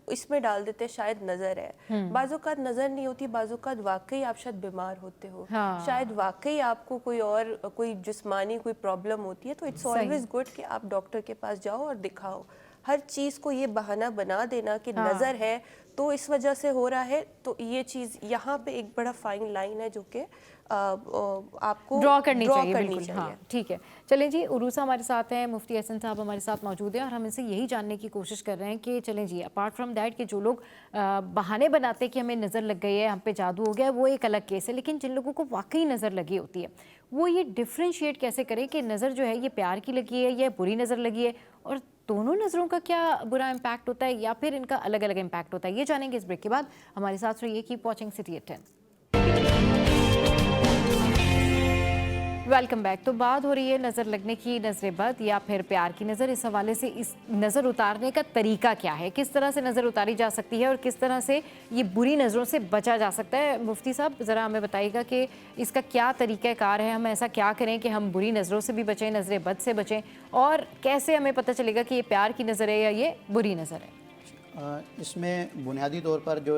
اس میں ڈال دیتے, شاید نظر ہے, بعض اوقات نظر نہیں ہوتی, بعض اوقات واقعی آپ شاید بیمار ہوتے ہو, شاید واقعی آپ کو کوئی جسمانی کوئی پرابلم ہوتی ہے, تو اٹس آلویز گڈ کہ آپ ڈاکٹر کے پاس جاؤ اور دکھاؤ. ہر چیز کو یہ بہانہ بنا دینا کہ نظر ہے تو اس وجہ سے ہو رہا ہے, تو یہ چیز یہاں پہ ایک بڑا فائن لائن ہے جو کہ آپ کو ڈرا کرنی چاہیے. بالکل, ہاں ٹھیک ہے. چلیں جی, عروسہ ہمارے ساتھ ہیں, مفتی احسن صاحب ہمارے ساتھ موجود ہیں, اور ہم ان سے یہی جاننے کی کوشش کر رہے ہیں کہ چلیں جی, اپارٹ فرام دیٹ کہ جو لوگ بہانے بناتے کہ ہمیں نظر لگ گئی ہے, ہم پہ جادو ہو گیا, وہ ایک الگ کیس ہے, لیکن جن لوگوں کو واقعی نظر لگی ہوتی ہے وہ یہ ڈفرینشیٹ کیسے کریں کہ نظر جو ہے یہ پیار کی لگی ہے یا بری نظر لگی ہے, اور دونوں نظروں کا کیا برا امپیکٹ ہوتا ہے یا پھر ان کا الگ الگ امپیکٹ ہوتا ہے, یہ جانیں گے اس بریک کے بعد. ہمارے ساتھ رہیے, keep watching City at 10. Welcome back. تو بات ہو رہی ہے نظر لگنے کی, نظر بد یا پھر پیار کی نظر. اس حوالے سے اس نظر اتارنے کا طریقہ کیا ہے, کس طرح سے نظر اتاری جا سکتی ہے اور کس طرح سے یہ بری نظروں سے بچا جا سکتا ہے. مفتی صاحب ذرا ہمیں بتائیے گا کہ اس کا کیا طریقہ کار ہے, ہم ایسا کیا کریں کہ ہم بری نظروں سے بھی بچیں, نظر بد سے بچیں, اور کیسے ہمیں پتہ چلے گا کہ یہ پیار کی نظر ہے یا یہ بری نظر ہے. اس میں بنیادی طور پر جو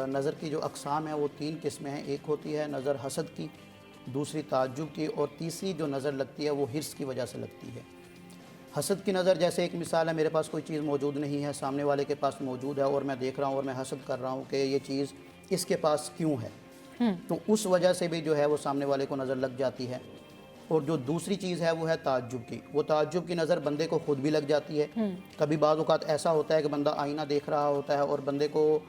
نظر کی جو اقسام ہیں وہ 3 قسمیں ہیں. ایک ہوتی ہے نظر حسد کی, دوسری تعجب کی, اور تیسری جو نظر لگتی ہے وہ حرص کی وجہ سے لگتی ہے. حسد کی نظر جیسے ایک مثال ہے, میرے پاس کوئی چیز موجود نہیں ہے, سامنے والے کے پاس موجود ہے اور میں دیکھ رہا ہوں اور میں حسد کر رہا ہوں کہ یہ چیز اس کے پاس کیوں ہے, تو اس وجہ سے بھی جو ہے وہ سامنے والے کو نظر لگ جاتی ہے. اور جو دوسری چیز ہے وہ ہے تعجب کی. وہ تعجب کی نظر بندے کو خود بھی لگ جاتی ہے. کبھی بعض اوقات ایسا ہوتا ہے کہ بندہ آئینہ دیکھ رہا ہوتا ہے اور بندے کو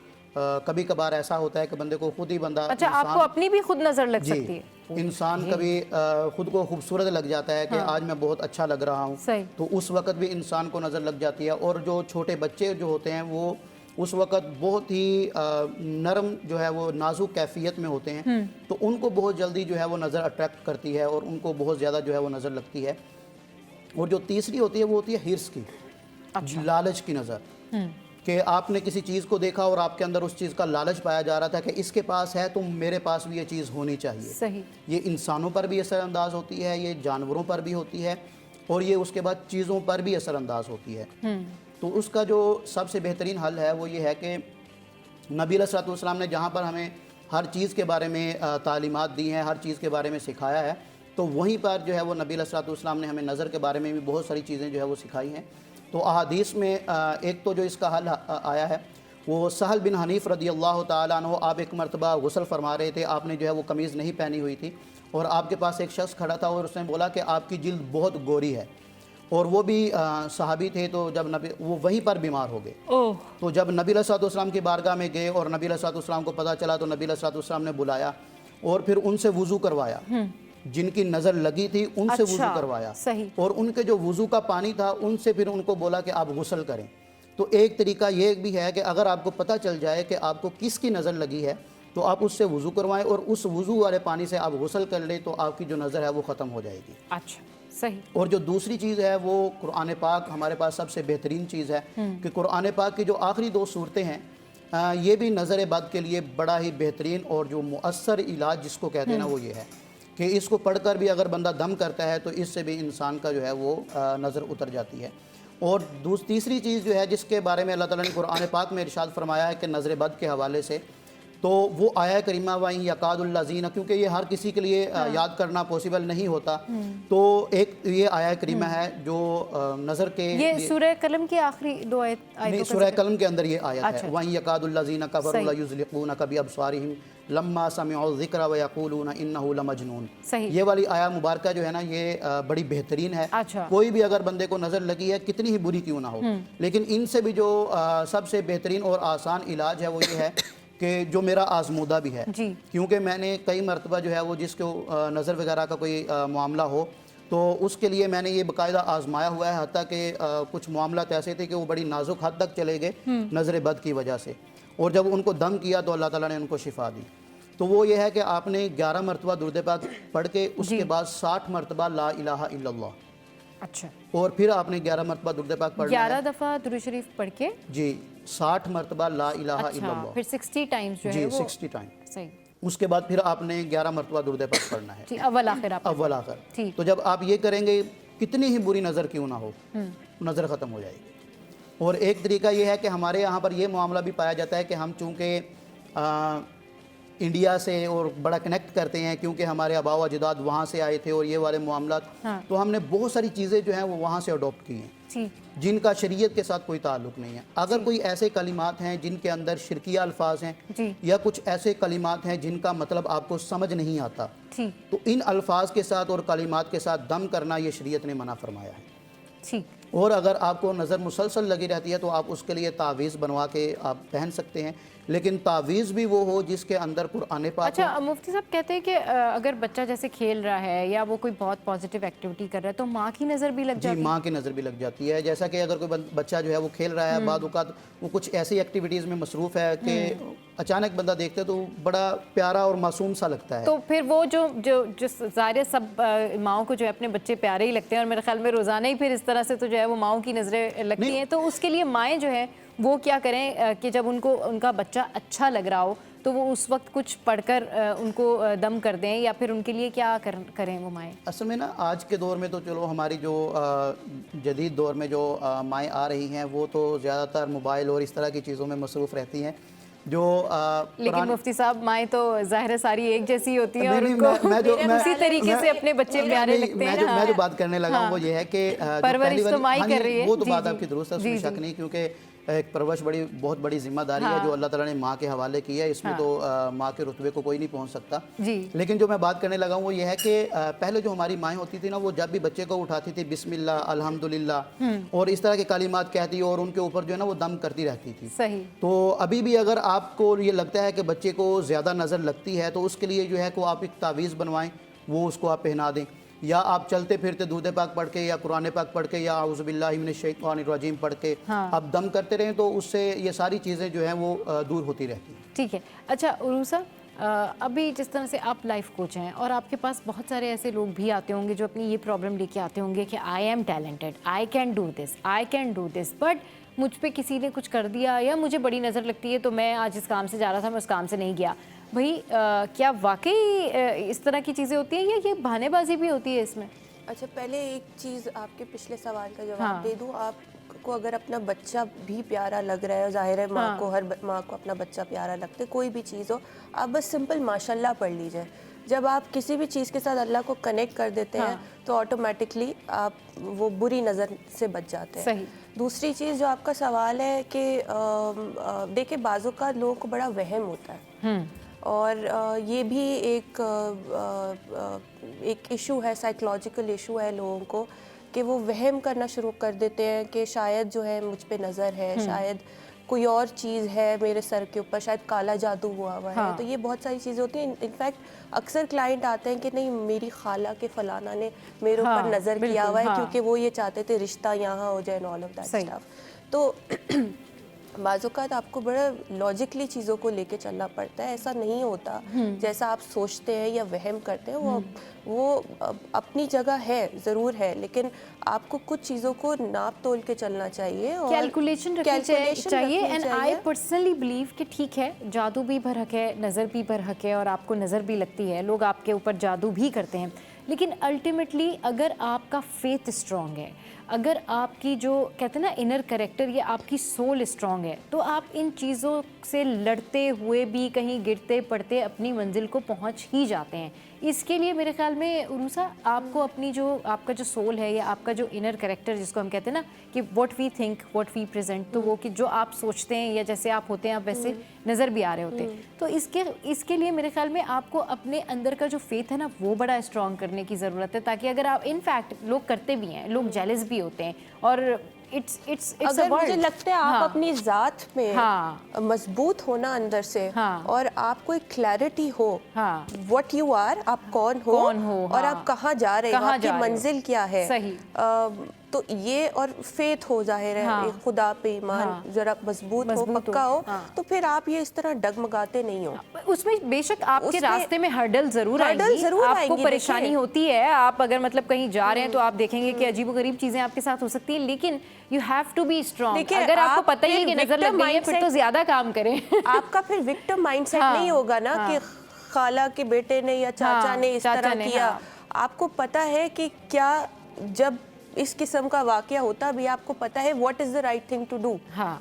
کبھی کبھار ایسا ہوتا ہے کہ بندے کو خود ہی بندہ, اچھا آپ کو اپنی بھی خود نظر لگ سکتی ہے, انسان کبھی خود کو خوبصورت لگ جاتا ہے کہ آج میں بہت اچھا لگ رہا ہوں, تو اس وقت بھی انسان کو نظر لگ جاتی ہے. اور جو چھوٹے بچے جو ہوتے ہیں وہ اس وقت بہت ہی نرم جو ہے وہ نازک کیفیت میں ہوتے ہیں, تو ان کو بہت جلدی جو ہے وہ نظر اٹریکٹ کرتی ہے اور ان کو بہت زیادہ جو ہے وہ نظر لگتی ہے. اور جو تیسری ہوتی ہے وہ ہوتی ہے حرص کی, لالچ کی نظر, کہ آپ نے کسی چیز کو دیکھا اور آپ کے اندر اس چیز کا لالچ پایا جا رہا تھا کہ اس کے پاس ہے تو میرے پاس بھی یہ چیز ہونی چاہیے. صحیح. یہ انسانوں پر بھی اثر انداز ہوتی ہے, یہ جانوروں پر بھی ہوتی ہے, اور یہ اس کے بعد چیزوں پر بھی اثر انداز ہوتی ہے. تو اس کا جو سب سے بہترین حل ہے وہ یہ ہے کہ نبی علیہ الصلوۃ والسلام نے جہاں پر ہمیں ہر چیز کے بارے میں تعلیمات دی ہیں, ہر چیز کے بارے میں سکھایا ہے, تو وہیں پر جو ہے وہ نبی علیہ الصلوۃ والسلام نے ہمیں نظر کے بارے میں بھی بہت ساری چیزیں جو ہے وہ سکھائی ہیں. تو احادیث میں ایک تو جو اس کا حل آیا ہے وہ سہل بن حنیف رضی اللہ تعالیٰ عنہ, آپ ایک مرتبہ غسل فرما رہے تھے, آپ نے جو ہے وہ قمیض نہیں پہنی ہوئی تھی, اور آپ کے پاس ایک شخص کھڑا تھا اور اس نے بولا کہ آپ کی جلد بہت گوری ہے, اور وہ بھی صحابی تھے. تو جب وہ وہیں پر بیمار ہو گئے, تو جب نبی علیہ الصلوۃ والسلام کی بارگاہ میں گئے اور نبی علیہ الصلوۃ والسلام کو پتہ چلا, تو نبی علیہ الصلوۃ والسلام نے بلایا اور پھر ان سے وضو کروایا, جن کی نظر لگی تھی ان سے وضو کروایا, اور ان کے جو وضو کا پانی تھا ان سے پھر ان کو بولا کہ آپ غسل کریں. تو ایک طریقہ یہ بھی ہے کہ اگر آپ کو پتہ چل جائے کہ آپ کو کس کی نظر لگی ہے تو آپ اس سے وضو کروائیں, اور اس وضو والے پانی سے آپ غسل کر لیں, تو آپ کی جو نظر ہے وہ ختم ہو جائے گی. اچھا, صحیح. اور جو دوسری چیز ہے وہ قرآن پاک ہمارے پاس سب سے بہترین چیز ہے, کہ قرآن پاک کی جو آخری 2 صورتیں ہیں یہ بھی نظر بد کے لیے بڑا ہی بہترین اور جو مؤثر علاج جس کو کہتے ہیں نا وہ یہ ہے کہ اس کو پڑھ کر بھی اگر بندہ دم کرتا ہے تو اس سے بھی انسان کا جو ہے وہ نظر اتر جاتی ہے. اور تیسری چیز جو ہے جس کے بارے میں اللہ تعالیٰ نے قرآن پاک میں ارشاد فرمایا ہے کہ نظر بد کے حوالے سے, تو وہ آیا کریمہ وَإِن يَكَادُ الَّذِينَ, کیونکہ یہ ہر کسی کے لیے یاد کرنا پاسبل نہیں ہوتا, تو ایک یہ آیا کریمہ ہے جو نظر کے یہ سورہ قلم کی آخری 2 آیتوں, سورہ قلم کے اندر یہ آیت ہے, وَإِن يَكَادُ الَّذِينَ كَفَرُوا لَيُزْلِقُونَكَ بِأَبْصَارِهِمْ لَمَّا سَمِعُوا الذِّكْرَ وَيَقُولُونَ إِنَّهُ لَمَجْنُونٌ. یہ والی آیا مبارکہ جو ہے نا یہ بڑی بہترین ہے. کوئی بھی اگر بندے کو نظر لگی ہے کتنی ہی بری کیوں نہ ہو, لیکن ان سے بھی جو سب سے بہترین اور آسان علاج ہے وہ یہ ہے کہ جو میرا آزمودہ بھی ہے, کیونکہ میں نے کئی مرتبہ جو ہے وہ جس کو نظر وغیرہ کا کوئی معاملہ ہو تو اس کے لیے میں نے یہ باقاعدہ آزمایا ہوا ہے, حتیٰ کہ کچھ معاملات ایسے تھے کہ وہ بڑی نازک حد تک چلے گئے نظر بد کی وجہ سے, اور جب ان کو دم کیا تو اللہ تعالیٰ نے ان کو شفا دی. تو وہ یہ ہے کہ آپ نے 11 مرتبہ درود پاک پڑھ کے اس کے بعد 60 مرتبہ لا الہ الا اللہ, اچھا, اور پھر آپ نے 11 مرتبہ درود پاک پڑھنا ہے, 11 دفعہ درود شریف پڑھ کے, جی 60 مرتبہ لا الہ الا اللہ, پھر 60 ٹائمز جو ہے جی وہ 60 ٹائم. صحیح. اس کے بعد پھر آپ نے 11 مرتبہ درود پاک پڑھنا ہے, جی, اول آخر آپ اول آخر. تو جب آپ یہ کریں گے کتنی ہی بری نظر کیوں نہ ہو, نظر ختم ہو جائے گی. اور ایک طریقہ یہ ہے کہ ہمارے یہاں پر یہ معاملہ بھی پایا جاتا ہے کہ ہم چونکہ انڈیا سے اور بڑا کنیکٹ کرتے ہیں, کیونکہ ہمارے آباء و اجداد وہاں سے آئے تھے اور یہ والے معاملات, تو ہم نے بہت ساری چیزیں جو ہیں وہ وہاں سے اڈاپٹ کی ہیں جن کا شریعت کے ساتھ کوئی تعلق نہیں ہے. اگر کوئی ایسے کلمات ہیں جن کے اندر شرکیہ الفاظ ہیں, یا کچھ ایسے کلمات ہیں جن کا مطلب آپ کو سمجھ نہیں آتا, تو ان الفاظ کے ساتھ اور کلمات کے ساتھ دم کرنا یہ شریعت نے منع فرمایا ہے. اور اگر آپ کو نظر مسلسل لگی رہتی ہے تو آپ اس کے لیے تعویذ بنوا کے آپ پہن سکتے ہیں, لیکن تعویذ بھی وہ ہو جس کے اندر قرآن پاک. اچھا, مفتی صاحب کہتے ہیں کہ اگر بچہ جیسے کھیل رہا ہے یا وہ کوئی بہت پازیٹیو ایکٹیویٹی کر رہا ہے تو ماں کی نظر بھی لگ جاتی ہے. جی, ماں کی نظر بھی لگ جاتی ہے. جیسا کہ اگر کوئی بچہ جو ہے وہ کھیل رہا ہے, بعض اوقات وہ کچھ ایسی ایکٹیویٹیز میں مصروف ہے کہ اچانک بندہ دیکھتے تو بڑا پیارا اور معصوم سا لگتا ہے. تو پھر وہ جو ظاہر سب ماؤں کو جو ہے اپنے بچے پیارے ہی لگتے ہیں, اور میرے خیال میں روزانہ ہی پھر اس طرح سے تو جو ہے وہ ماؤں کی نظریں لگتی ہیں, تو اس کے لیے مائیں جو ہیں وہ کیا کریں کہ جب ان کا بچہ اچھا لگ رہا ہو تو وہ اس وقت کچھ پڑھ کر ان کو دم کر دیں, یا پھر ان کے لیے کیا کریں وہ مائیں؟ اصل میں نا آج کے دور میں تو چلو ہماری جو جدید دور میں جو مائیں آ رہی ہیں وہ تو زیادہ تر موبائل اور اس طرح کی چیزوں میں مصروف رہتی ہیں, جو لیکن مفتی صاحب مائیں تو ظاہر ساری ایک جیسی ہوتی ہیں, اور ان کو اسی طریقے سے اپنے بچے پیارے لگتے ہیں. میں جو بات کرنے لگا ہوں وہ یہ ہے کہ پرورش تو ماں ہی کر رہی ہے. وہ تو بات آپ کی درست ہے, اس میں شک نہیں, کیونکہ ایک پرورش بہت بڑی ذمہ داری ہے جو اللہ تعالیٰ نے ماں کے حوالے کی ہے, اس میں تو ماں کے رتبے کو کوئی نہیں پہنچ سکتا. لیکن جو میں بات کرنے لگا ہوں وہ یہ ہے کہ پہلے جو ہماری مائیں ہوتی تھی نا, وہ جب بھی بچے کو اٹھاتی تھی بسم اللہ, الحمدللہ اور اس طرح کے کلمات کہتی اور ان کے اوپر جو ہے نا وہ دم کرتی رہتی تھی. تو ابھی بھی اگر آپ کو یہ لگتا ہے کہ بچے کو زیادہ نظر لگتی ہے تو اس کے لیے جو ہے کہ آپ ایک تعویذ بنوائیں, وہ اس کو آپ پہنا دیں, یا آپ چلتے پھرتے درود پاک پڑھ کے یا قرآن پاک پڑھ کے یا اعوذ باللہ من الشیطان الرجیم پڑھ کے آپ دم کرتے رہیں, تو اس سے یہ ساری چیزیں جو ہیں وہ دور ہوتی رہتی ہیں. ٹھیک ہے. اچھا عروسہ, ابھی جس طرح سے آپ لائف کوچ ہیں اور آپ کے پاس بہت سارے ایسے لوگ بھی آتے ہوں گے جو اپنی یہ پرابلم لے کے آتے ہوں گے کہ I am talented, I can do this, but مجھ پہ کسی نے کچھ کر دیا یا مجھے بڑی نظر لگتی ہے تو میں آج اس کام سے جا رہا تھا میں اس کام سے نہیں گیا. بھائی کیا واقعی اس طرح کی چیزیں ہوتی ہیں یا یہ بہانے بازی بھی ہوتی ہے اس میں؟ اچھا پہلے ایک چیز آپ کے پچھلے سوال کا جواب دے دوں. آپ کو اگر اپنا بچہ بھی پیارا لگ رہا ہے, ظاہر ہے ماں کو, ہر ماں کو اپنا بچہ پیارا لگتا ہے, کوئی بھی چیز ہو, آپ بس سمپل ماشاءاللہ پڑھ لیجئے. جب آپ کسی بھی چیز کے ساتھ اللہ کو کنیکٹ کر دیتے ہیں تو آٹومیٹکلی آپ وہ بری نظر سے بچ جاتے ہیں. دوسری چیز جو آپ کا سوال ہے کہ دیکھیں بعض اوقات لوگوں کو بڑا وہم ہوتا ہے اور یہ بھی ایک ایشو ہے, سائیکولوجیکل ایشو ہے لوگوں کو, کہ وہ وہم کرنا شروع کر دیتے ہیں کہ شاید جو ہے مجھ پہ نظر ہے, شاید کوئی اور چیز ہے میرے سر کے اوپر, شاید کالا جادو ہوا ہے. تو یہ بہت ساری چیزیں ہوتی ہیں. انفیکٹ اکثر کلائنٹ آتے ہیں کہ نہیں میری خالہ کے فلانا نے میرے اوپر نظر کیا ہوا ہے کیونکہ وہ یہ چاہتے تھے رشتہ یہاں ہو جائے, آل آف دیٹ اسٹف. تو بعض اوقات آپ کو بڑا لاجکلی چیزوں کو لے کے چلنا پڑتا ہے. ایسا نہیں ہوتا جیسا آپ سوچتے ہیں یا وہم کرتے ہیں. وہ اپنی جگہ ہے, ضرور ہے, لیکن آپ کو کچھ چیزوں کو ناپ تول کے چلنا چاہیے اور کیلکولیشن رکھنی چاہیے. اینڈ آئی پرسنلی بلیو کہ ٹھیک ہے جادو بھی برحق ہے, نظر بھی برحق ہے, اور آپ کو نظر بھی لگتی ہے, لوگ آپ کے اوپر جادو بھی کرتے ہیں, لیکن الٹیمیٹلی اگر آپ کا فیتھ اسٹرانگ ہے, اگر آپ کی جو کہتے ہیں نا انر کریکٹر یا آپ کی سول اسٹرانگ ہے, تو آپ ان چیزوں سے لڑتے ہوئے بھی کہیں گرتے پڑتے اپنی منزل کو پہنچ ہی جاتے ہیں. اس کے لیے میرے خیال میں عروسہ آپ کو اپنی جو آپ کا جو سول ہے یا آپ کا جو انر کریکٹر جس کو ہم کہتے ہیں نا کہ what we think what we present, تو وہ کہ جو آپ سوچتے ہیں یا جیسے آپ ہوتے ہیں آپ ویسے نظر بھی آ رہے ہوتے ہیں. تو اس کے لیے میرے خیال میں آپ کو اپنے اندر کا جو فیتھ ہے نا وہ بڑا اسٹرانگ کرنے کی ضرورت ہے, تاکہ اگر آپ انفیکٹ لوگ کرتے بھی ہیں, لوگ جیلس بھی ہوتے ہیں, اور اگر مجھے لگتا ہے آپ اپنی ذات میں مضبوط ہونا اندر سے, اور آپ کو ایک clarity who what you are, آپ کون ہو اور آپ کہاں جا رہے ہو, آپ کی منزل کیا ہے, تو یہ اور فیتھ ہو, ظاہر ہے خدا پہ ایمان ذرا مضبوط ہو, پکا ہو, تو پھر آپ یہ اس طرح ڈگمگاتے نہیں ہو. اس میں بے شک آپ کے راستے میں ہرڈل ضرور آئیں گی, آپ کو پریشانی ہوتی ہے, آپ اگر مطلب کہیں جا رہے ہیں تو آپ دیکھیں گے کہ عجیب و غریب چیزیں آپ کے ساتھ ہو سکتی ہیں, لیکن you have to be strong. اگر آپ کو پتہ ہی ہے کہ نظر لگ گئی ہے پھر تو زیادہ کام کریں. آپ کا پھر وکٹم مائنڈ سیٹ نہیں ہوگا نا کہ خالہ کے بیٹے نے یا چاچا نے اس طرح کیا. آپ کو پتہ ہے کہ کیا جب اس قسم کا واقعہ ہوتا بھی آپ کو پتہ ہے what is the right thing to do.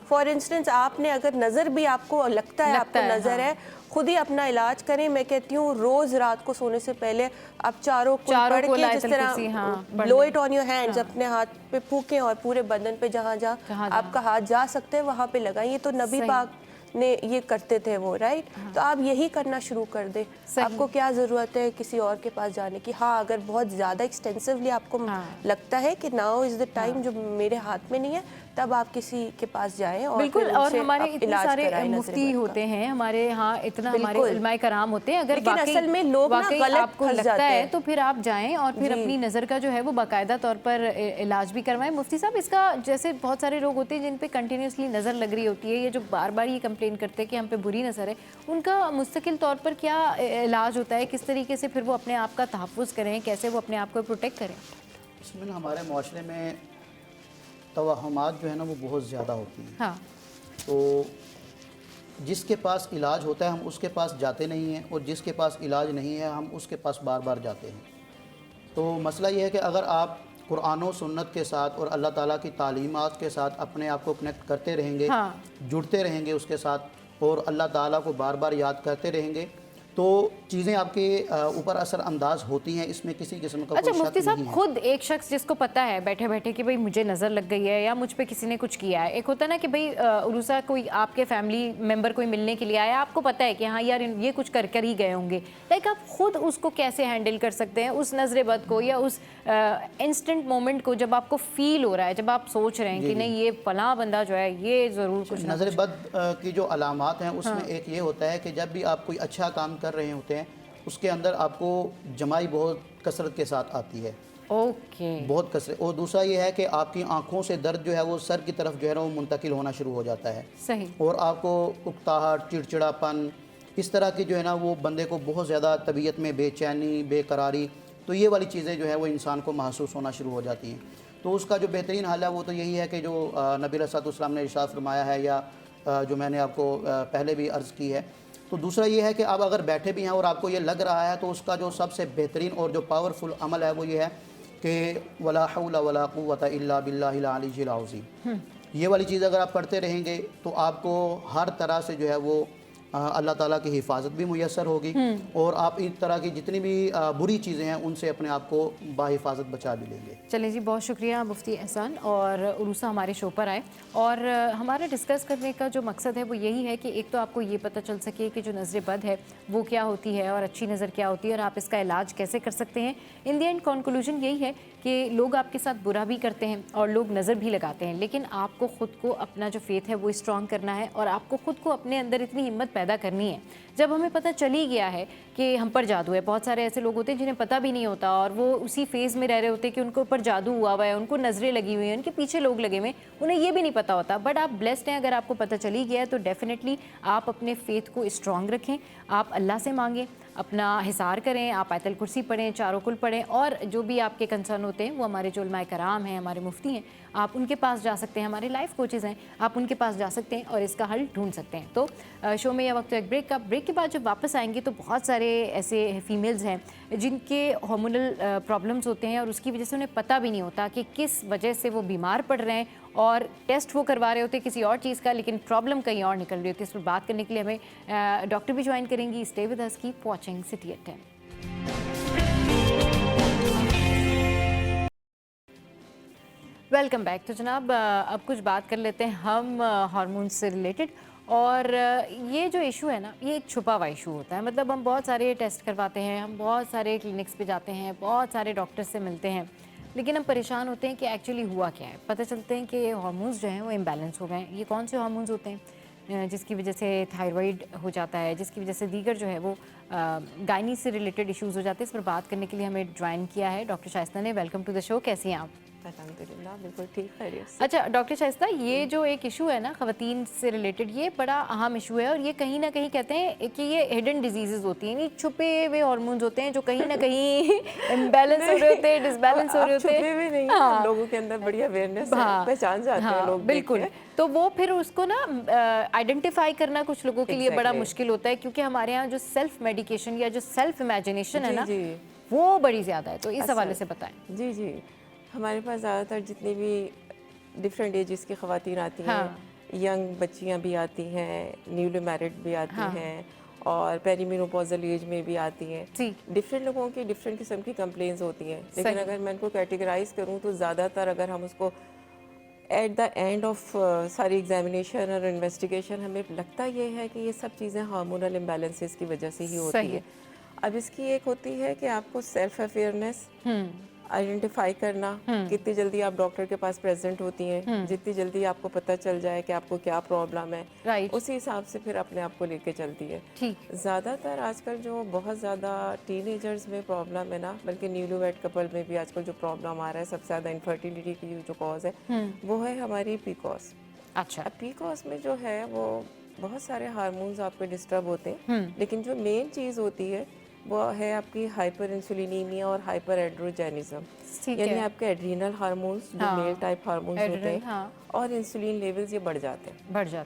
For instance آپ نے اگر نظر بھی آپ کو لگتا ہے آپ کو نظر ہے, خود ہی اپنا علاج کریں. میں کہتی ہوں روز رات کو سونے سے پہلے آپ چاروں کو پڑھ کے جس طرح blow it on your hands, اپنے ہاتھ پہ پھونکیں اور پورے بدن پہ جہاں آپ کا ہاتھ جا سکتے ہیں وہاں پہ لگائیں. یہ تو نبی پاک نے یہ کرتے تھے وہ, رائٹ. تو آپ یہی کرنا شروع کر دیں. آپ کو کیا ضرورت ہے کسی اور کے پاس جانے کی. ہاں اگر بہت زیادہ ایکسٹینسولی آپ کو لگتا ہے کہ ناؤ از دا ٹائم, جو میرے ہاتھ میں نہیں ہے, تب آپ کسی کے پاس جائیں. اور بالکل, اور ہمارے اتنے سارے مفتی ہوتے ہیں ہمارے ہاں, اتنا ہمارے علماء کرام ہوتے ہیں. اگر اصل میں لوگ آپ کو لگتا ہے تو پھر آپ جائیں اور پھر اپنی نظر کا جو ہے وہ باقاعدہ طور پر علاج بھی کروائیں. مفتی صاحب اس کا جیسے بہت سارے لوگ ہوتے ہیں جن پہ کنٹینیوسلی نظر لگ رہی ہوتی ہے, یہ جو بار بار یہ کمپلین کرتے ہیں کہ ہم پہ بری نظر ہے, ان کا مستقل طور پر کیا علاج ہوتا ہے, کس طریقے سے پھر وہ اپنے آپ کا تحفظ کریں, کیسے وہ اپنے آپ کو پروٹیکٹ کریں؟ اس میں ہمارے معاشرے میں توہمات جو ہے نا وہ بہت زیادہ ہوتی ہیں. تو جس کے پاس علاج ہوتا ہے ہم اس کے پاس جاتے نہیں ہیں, اور جس کے پاس علاج نہیں ہے ہم اس کے پاس بار بار جاتے ہیں. تو مسئلہ یہ ہے کہ اگر آپ قرآن و سنت کے ساتھ اور اللہ تعالیٰ کی تعلیمات کے ساتھ اپنے آپ کو کنیکٹ کرتے رہیں گے, جڑتے رہیں گے اس کے ساتھ, اور اللہ تعالیٰ کو بار بار یاد کرتے رہیں گے, تو چیزیں آپ کے اوپر اثر انداز ہوتی ہیں. اس میں کسی قسم کا اچھا مفتی صاحب, خود ایک شخص جس کو پتہ ہے بیٹھے بیٹھے کہ بھئی مجھے نظر لگ گئی ہے یا مجھ پہ کسی نے کچھ کیا ہے, ایک ہوتا ہے نا کہ بھئی عروسہ کوئی آپ کے فیملی ممبر کوئی ملنے کے لیے آیا, آپ کو پتہ ہے کہ ہاں یار یہ کچھ کر ہی گئے ہوں گے, لائک آپ خود اس کو کیسے ہینڈل کر سکتے ہیں, اس نظر بد کو یا اس انسٹنٹ مومنٹ کو جب آپ کو فیل ہو رہا ہے, جب آپ سوچ رہے ہیں کہ نہیں یہ فلاں بندہ جو ہے یہ ضرور کچھ. نظر بد کی جو علامات ہیں اس میں ایک یہ ہوتا ہے کہ جب بھی آپ کوئی اچھا کام کر رہے ہوتے ہیں اس کے اندر آپ کو جمائی بہت کثرت کے ساتھ آتی ہے, بہت کثرت. اور دوسرا یہ ہے کہ آپ کی آنکھوں سے درد جو ہے وہ سر کی طرف جو ہے نا وہ منتقل ہونا شروع ہو جاتا ہے. اور آپ کو اکتاہٹ, چڑچڑاپن, اس طرح کی جو ہے نا وہ بندے کو بہت زیادہ طبیعت میں بے چینی, بے قراری, تو یہ والی چیزیں جو ہے وہ انسان کو محسوس ہونا شروع ہو جاتی ہیں. تو اس کا جو بہترین حل ہے وہ تو یہی ہے کہ جو نبی علیہ السلام نے ارشاد فرمایا ہے یا جو میں نے آپ کو پہلے بھی عرض کی ہے. تو دوسرا یہ ہے کہ آپ اگر بیٹھے بھی ہیں اور آپ کو یہ لگ رہا ہے تو اس کا جو سب سے بہترین اور جو پاورفل عمل ہے وہ یہ ہے کہ ولا حول ولا قوت الا باللہ العلی العظیم. یہ والی چیز اگر آپ پڑھتے رہیں گے تو آپ کو ہر طرح سے جو ہے وہ اللہ تعالیٰ کی حفاظت بھی میسر ہوگی اور آپ اس طرح کی جتنی بھی بری چیزیں ہیں ان سے اپنے آپ کو باحفاظت بچا بھی لیں گے. چلیں جی، بہت شکریہ مفتی احسان اور عروسہ ہمارے شو پر آئے. اور ہمارا ڈسکس کرنے کا جو مقصد ہے وہ یہی ہے کہ ایک تو آپ کو یہ پتہ چل سکے کہ جو نظر بد ہے وہ کیا ہوتی ہے اور اچھی نظر کیا ہوتی ہے اور آپ اس کا علاج کیسے کر سکتے ہیں. ان دی اینڈ کنکلوژن یہی ہے کہ لوگ آپ کے ساتھ برا بھی کرتے ہیں اور لوگ نظر بھی لگاتے ہیں، لیکن آپ کو خود کو اپنا جو فیتھ ہے وہ اسٹرانگ کرنا ہے اور آپ کو خود کو اپنے اندر اتنی ہمت پیدا کرنی ہے. جب ہمیں پتہ چلی گیا ہے کہ ہم پر جادو ہے، بہت سارے ایسے لوگ ہوتے ہیں جنہیں پتہ بھی نہیں ہوتا اور وہ اسی فیز میں رہ رہے ہوتے ہیں کہ ان کے اوپر جادو ہوا ہوا ہے، ان کو نظریں لگی ہوئی ہیں، ان کے پیچھے لوگ لگے ہوئے ہیں، انہیں یہ بھی نہیں پتہ ہوتا. بٹ آپ بلیسڈ ہیں، اگر آپ کو پتہ چلی گیا ہے تو ڈیفینیٹلی آپ اپنے فیتھ کو اسٹرانگ رکھیں، آپ اللہ سے مانگیں، اپنا حصار کریں، آپ آیت الکرسی پڑھیں، چاروں کل پڑھیں، اور جو بھی آپ کے کنسرن ہوتے ہیں وہ ہمارے جو علماء کرام ہیں، ہمارے مفتی ہیں، آپ ان کے پاس جا سکتے ہیں، ہمارے لائف کوچز ہیں، آپ ان کے پاس جا سکتے ہیں اور اس کا حل ڈھونڈ سکتے ہیں. تو شو میں یہ وقت ایک بریک کا. بریک کے بعد جب واپس آئیں گے تو بہت سارے ایسے فیمیلز ہیں جن کے ہارمونل پرابلمز ہوتے ہیں اور اس کی وجہ سے انہیں پتہ بھی نہیں ہوتا کہ کس وجہ سے وہ بیمار پڑ رہے ہیں اور ٹیسٹ وہ کروا رہے ہوتے ہیں کسی اور چیز کا، لیکن پرابلم کہیں اور نکل رہی ہوتی ہے. اس پر بات کرنے کے لیے ہمیں ڈاکٹر بھی جوائن کریں گی. Stay with us, keep watching City at 10. Welcome back. تو جناب اب کچھ بات کر لیتے ہیں ہم ہارمونس سے ریلیٹڈ. اور یہ جو ایشو ہے نا، یہ ایک چھپا ہوا ایشو ہوتا ہے. مطلب ہم بہت سارے ٹیسٹ کرواتے ہیں، ہم بہت سارے کلینکس پہ جاتے ہیں، بہت سارے ڈاکٹر سے ملتے ہیں، لیکن ہم پریشان ہوتے ہیں کہ ایکچولی ہوا کیا ہے. پتہ چلتے ہیں کہ ہارمونز جو ہیں وہ امبیلنس ہو گئے ہیں. یہ کون سے ہارمونز ہوتے ہیں؟ جس کی وجہ سے تھائرائیڈ ہو جاتا ہے، جس کی وجہ سے دیگر جو ہے وہ گائنی سے ریلیٹڈ ایشوز ہو جاتے ہیں. اس پر بات کرنے کے لیے ہمیں جوائن کیا ہے ڈاکٹر شائستہ نے. ویلکم ٹو دا شو. کیسی ہیں آپ؟ الحمدللہ بالکل ٹھیک، خیریت سے. اچھا ڈاکٹر شائستہ، یہ جو ایک ایشو ہے نا خواتین سے ریلیٹڈ، یہ بڑا اہم ایشو ہے اور یہ کہیں نہ کہیں کہتے ہیں کہ یہ ہڈن ڈیزیزز ہوتی ہیں، یہ چھپے ہوئے ہارمونز ہوتے ہیں جو کہیں نہ کہیں امبیلنس ہو رہے ہوتے ہیں، ڈس بیلنس ہو رہے ہوتے ہیں. چھپے ہوئے نہیں، لوگوں کے اندر بڑی اویئرنیس ہے، پہچان جاتے ہیں لوگ. بالکل. تو وہ پھر اس کو نا آئیڈینٹیفائی کرنا کچھ لوگوں کے لیے بڑا مشکل ہوتا ہے، کیونکہ ہمارے یہاں جو سیلف میڈیکیشن یا جو سیلف امیجنیشن ہے نا وہ بڑی زیادہ ہے. تو اس حوالے سے بتائیں. جی جی، ہمارے پاس زیادہ تر جتنی بھی ڈفرینٹ ایجز کی خواتین آتی ہیں، ینگ بچیاں بھی آتی ہیں، نیولی میرڈ بھی آتی ہیں اور پیری مینوپوزل ایج میں بھی آتی ہیں. ڈفرینٹ لوگوں کی ڈفرینٹ قسم کی کمپلینز ہوتی ہیں، لیکن اگر میں ان کو کیٹیگرائز کروں تو زیادہ تر اگر ہم اس کو ایٹ دا اینڈ آف ساری ایگزامینیشن اور انویسٹیگیشن ہمیں لگتا یہ ہے کہ یہ سب چیزیں ہارمونل امبیلنسز کی وجہ سے ہی ہوتی ہیں. اب اس کی ایک ہوتی ہے کہ آپ کو سیلف اویئرنیس آئیڈینٹیفائی کرنا، کتنی جلدی آپ ڈاکٹر کے پاس پریزنٹ ہوتی ہیں، جتنی جلدی آپ کو پتہ چل جائے کہ آپ کو کیا پرابلم ہے، اسی حساب سے پھر اپنے آپ کو لے کے چلتی ہے. زیادہ تر آج کل جو بہت زیادہ ٹین ایجرز میں پرابلم ہے نا، بلکہ نیولی ویڈ کپل میں بھی آج کل جو پرابلم آ رہا ہے، سب سے زیادہ انفرٹیلیٹی کی جو کاز ہے وہ ہے ہماری PCOS. اچھا. PCOS میں جو ہے وہ بہت سارے ہارمونز آپ کے ڈسٹرب ہوتے ہیں، لیکن جو مین چیز ہوتی ہے وہ ہے آپ کی ہائپر انسولینیمیا اور ہائپر ایڈروجینزم، یعنی آپ کے ایڈرینل ہارمونز جو میل ٹائپ ہارمونز ہوتے ہیں اور انسولین لیولز یہ بڑھ جاتے ہیں.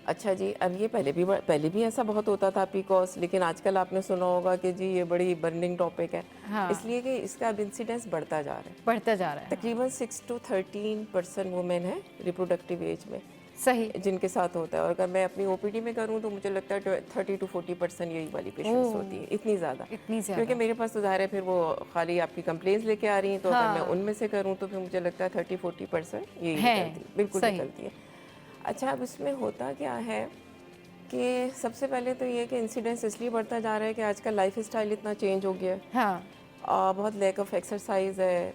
اچھا جی، اب یہ پہلے بھی ایسا بہت ہوتا تھا PCOS، لیکن آج کل آپ نے سنا ہوگا کہ جی یہ بڑی برننگ ٹاپک ہے، اس لیے کہ اس کا اب انسیڈنس بڑھتا جا رہا ہے. تقریباً 6 to 13% وومن ہیں ریپروڈکٹیو ایج میں صحیح جن کے ساتھ ہوتا ہے. اور اگر میں اپنی OPD میں کروں تو مجھے لگتا ہے 30 to 40% یہی والی پیشنٹس ہوتی ہیں. اتنی زیادہ کیونکہ میرے پاس تو ظاہر ہے پھر وہ خالی آپ کی کمپلینس لے کے آ رہی ہیں، تو اگر میں ان میں سے کروں تو پھر مجھے لگتا ہے 30-40% یہی نکلتی ہے، بالکل نکلتی ہے. اچھا، اب اس میں ہوتا کیا ہے کہ سب سے پہلے تو یہ کہ انسیڈنس اس لیے بڑھتا جا رہا ہے کہ آج کل لائف اسٹائل اتنا چینج ہو گیا ہے، بہت لیک آف ایکسرسائز ہے،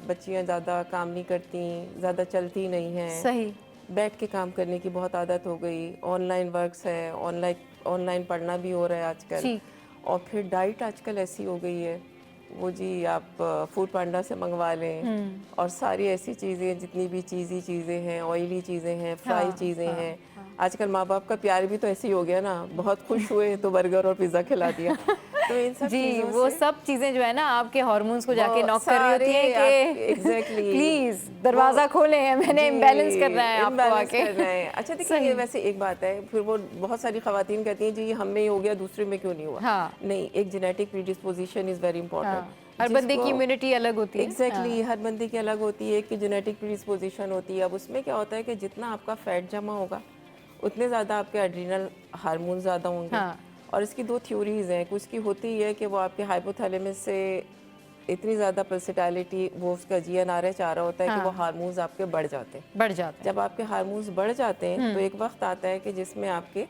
بچیاں زیادہ کام نہیں کرتی، زیادہ چلتی نہیں ہیں، بیٹھ کے کام کرنے کی بہت عادت ہو گئی، آن لائن ورکس ہے، آن لائن پڑھنا بھی ہو رہا ہے آج کل. اور پھر ڈائٹ آج کل ایسی ہو گئی ہے، وہ جی آپ فوڈ پانڈا سے منگوا لیں اور ساری ایسی چیزیں جتنی بھی چیزیں ہیں، آئلی چیزیں ہیں، فرائی چیزیں ہیں، आजकल माँ बाप का प्यार भी तो ऐसे ही हो गया ना, बहुत खुश हुए तो बर्गर और पिज़्ज़ा खिला दिया। तो इन सब जी, वो सब चीजें जो है ना आपके हार्मोन्स को जाके नॉक कर रही होती हैं कि एग्जैक्टली प्लीज दरवाजा खोलें, मैंने इम्बैलेंस करना है आपको आके। अच्छा देखिए, वैसे एक बात है, फिर वो बहुत सारी खवातीन कहती हैं जी हम में ही हो गया, दूसरे में क्यों नहीं हुआ। हाँ। नहीं, एक genetic predisposition is very important. हर बंदे की इम्यूनिटी अलग होती है। एग्जैक्टली, हर बंदे की अलग होती है, कि जेनेटिक प्रीडिस्पोजिशन होती है। अब उसमें क्या होता है कि जितना आपका फैट जमा होगा उतने ज़्यादा आपके एड्रीनल हार्मोन ज़्यादा होंगे। और इसकी दो थ्योरीज हैं, कुछ की होती है कि वो आपके हाइपोथैलेमस से इतनी ज़्यादा पल्सिटैलिटी, वो उसका GnRH चाह रहा होता है कि वो हार्मोन्स आपके बढ़ जाते हैं। जब आपके हार्मोन्स बढ़ जाते हैं तो एक वक्त आता है कि जिसमें आपके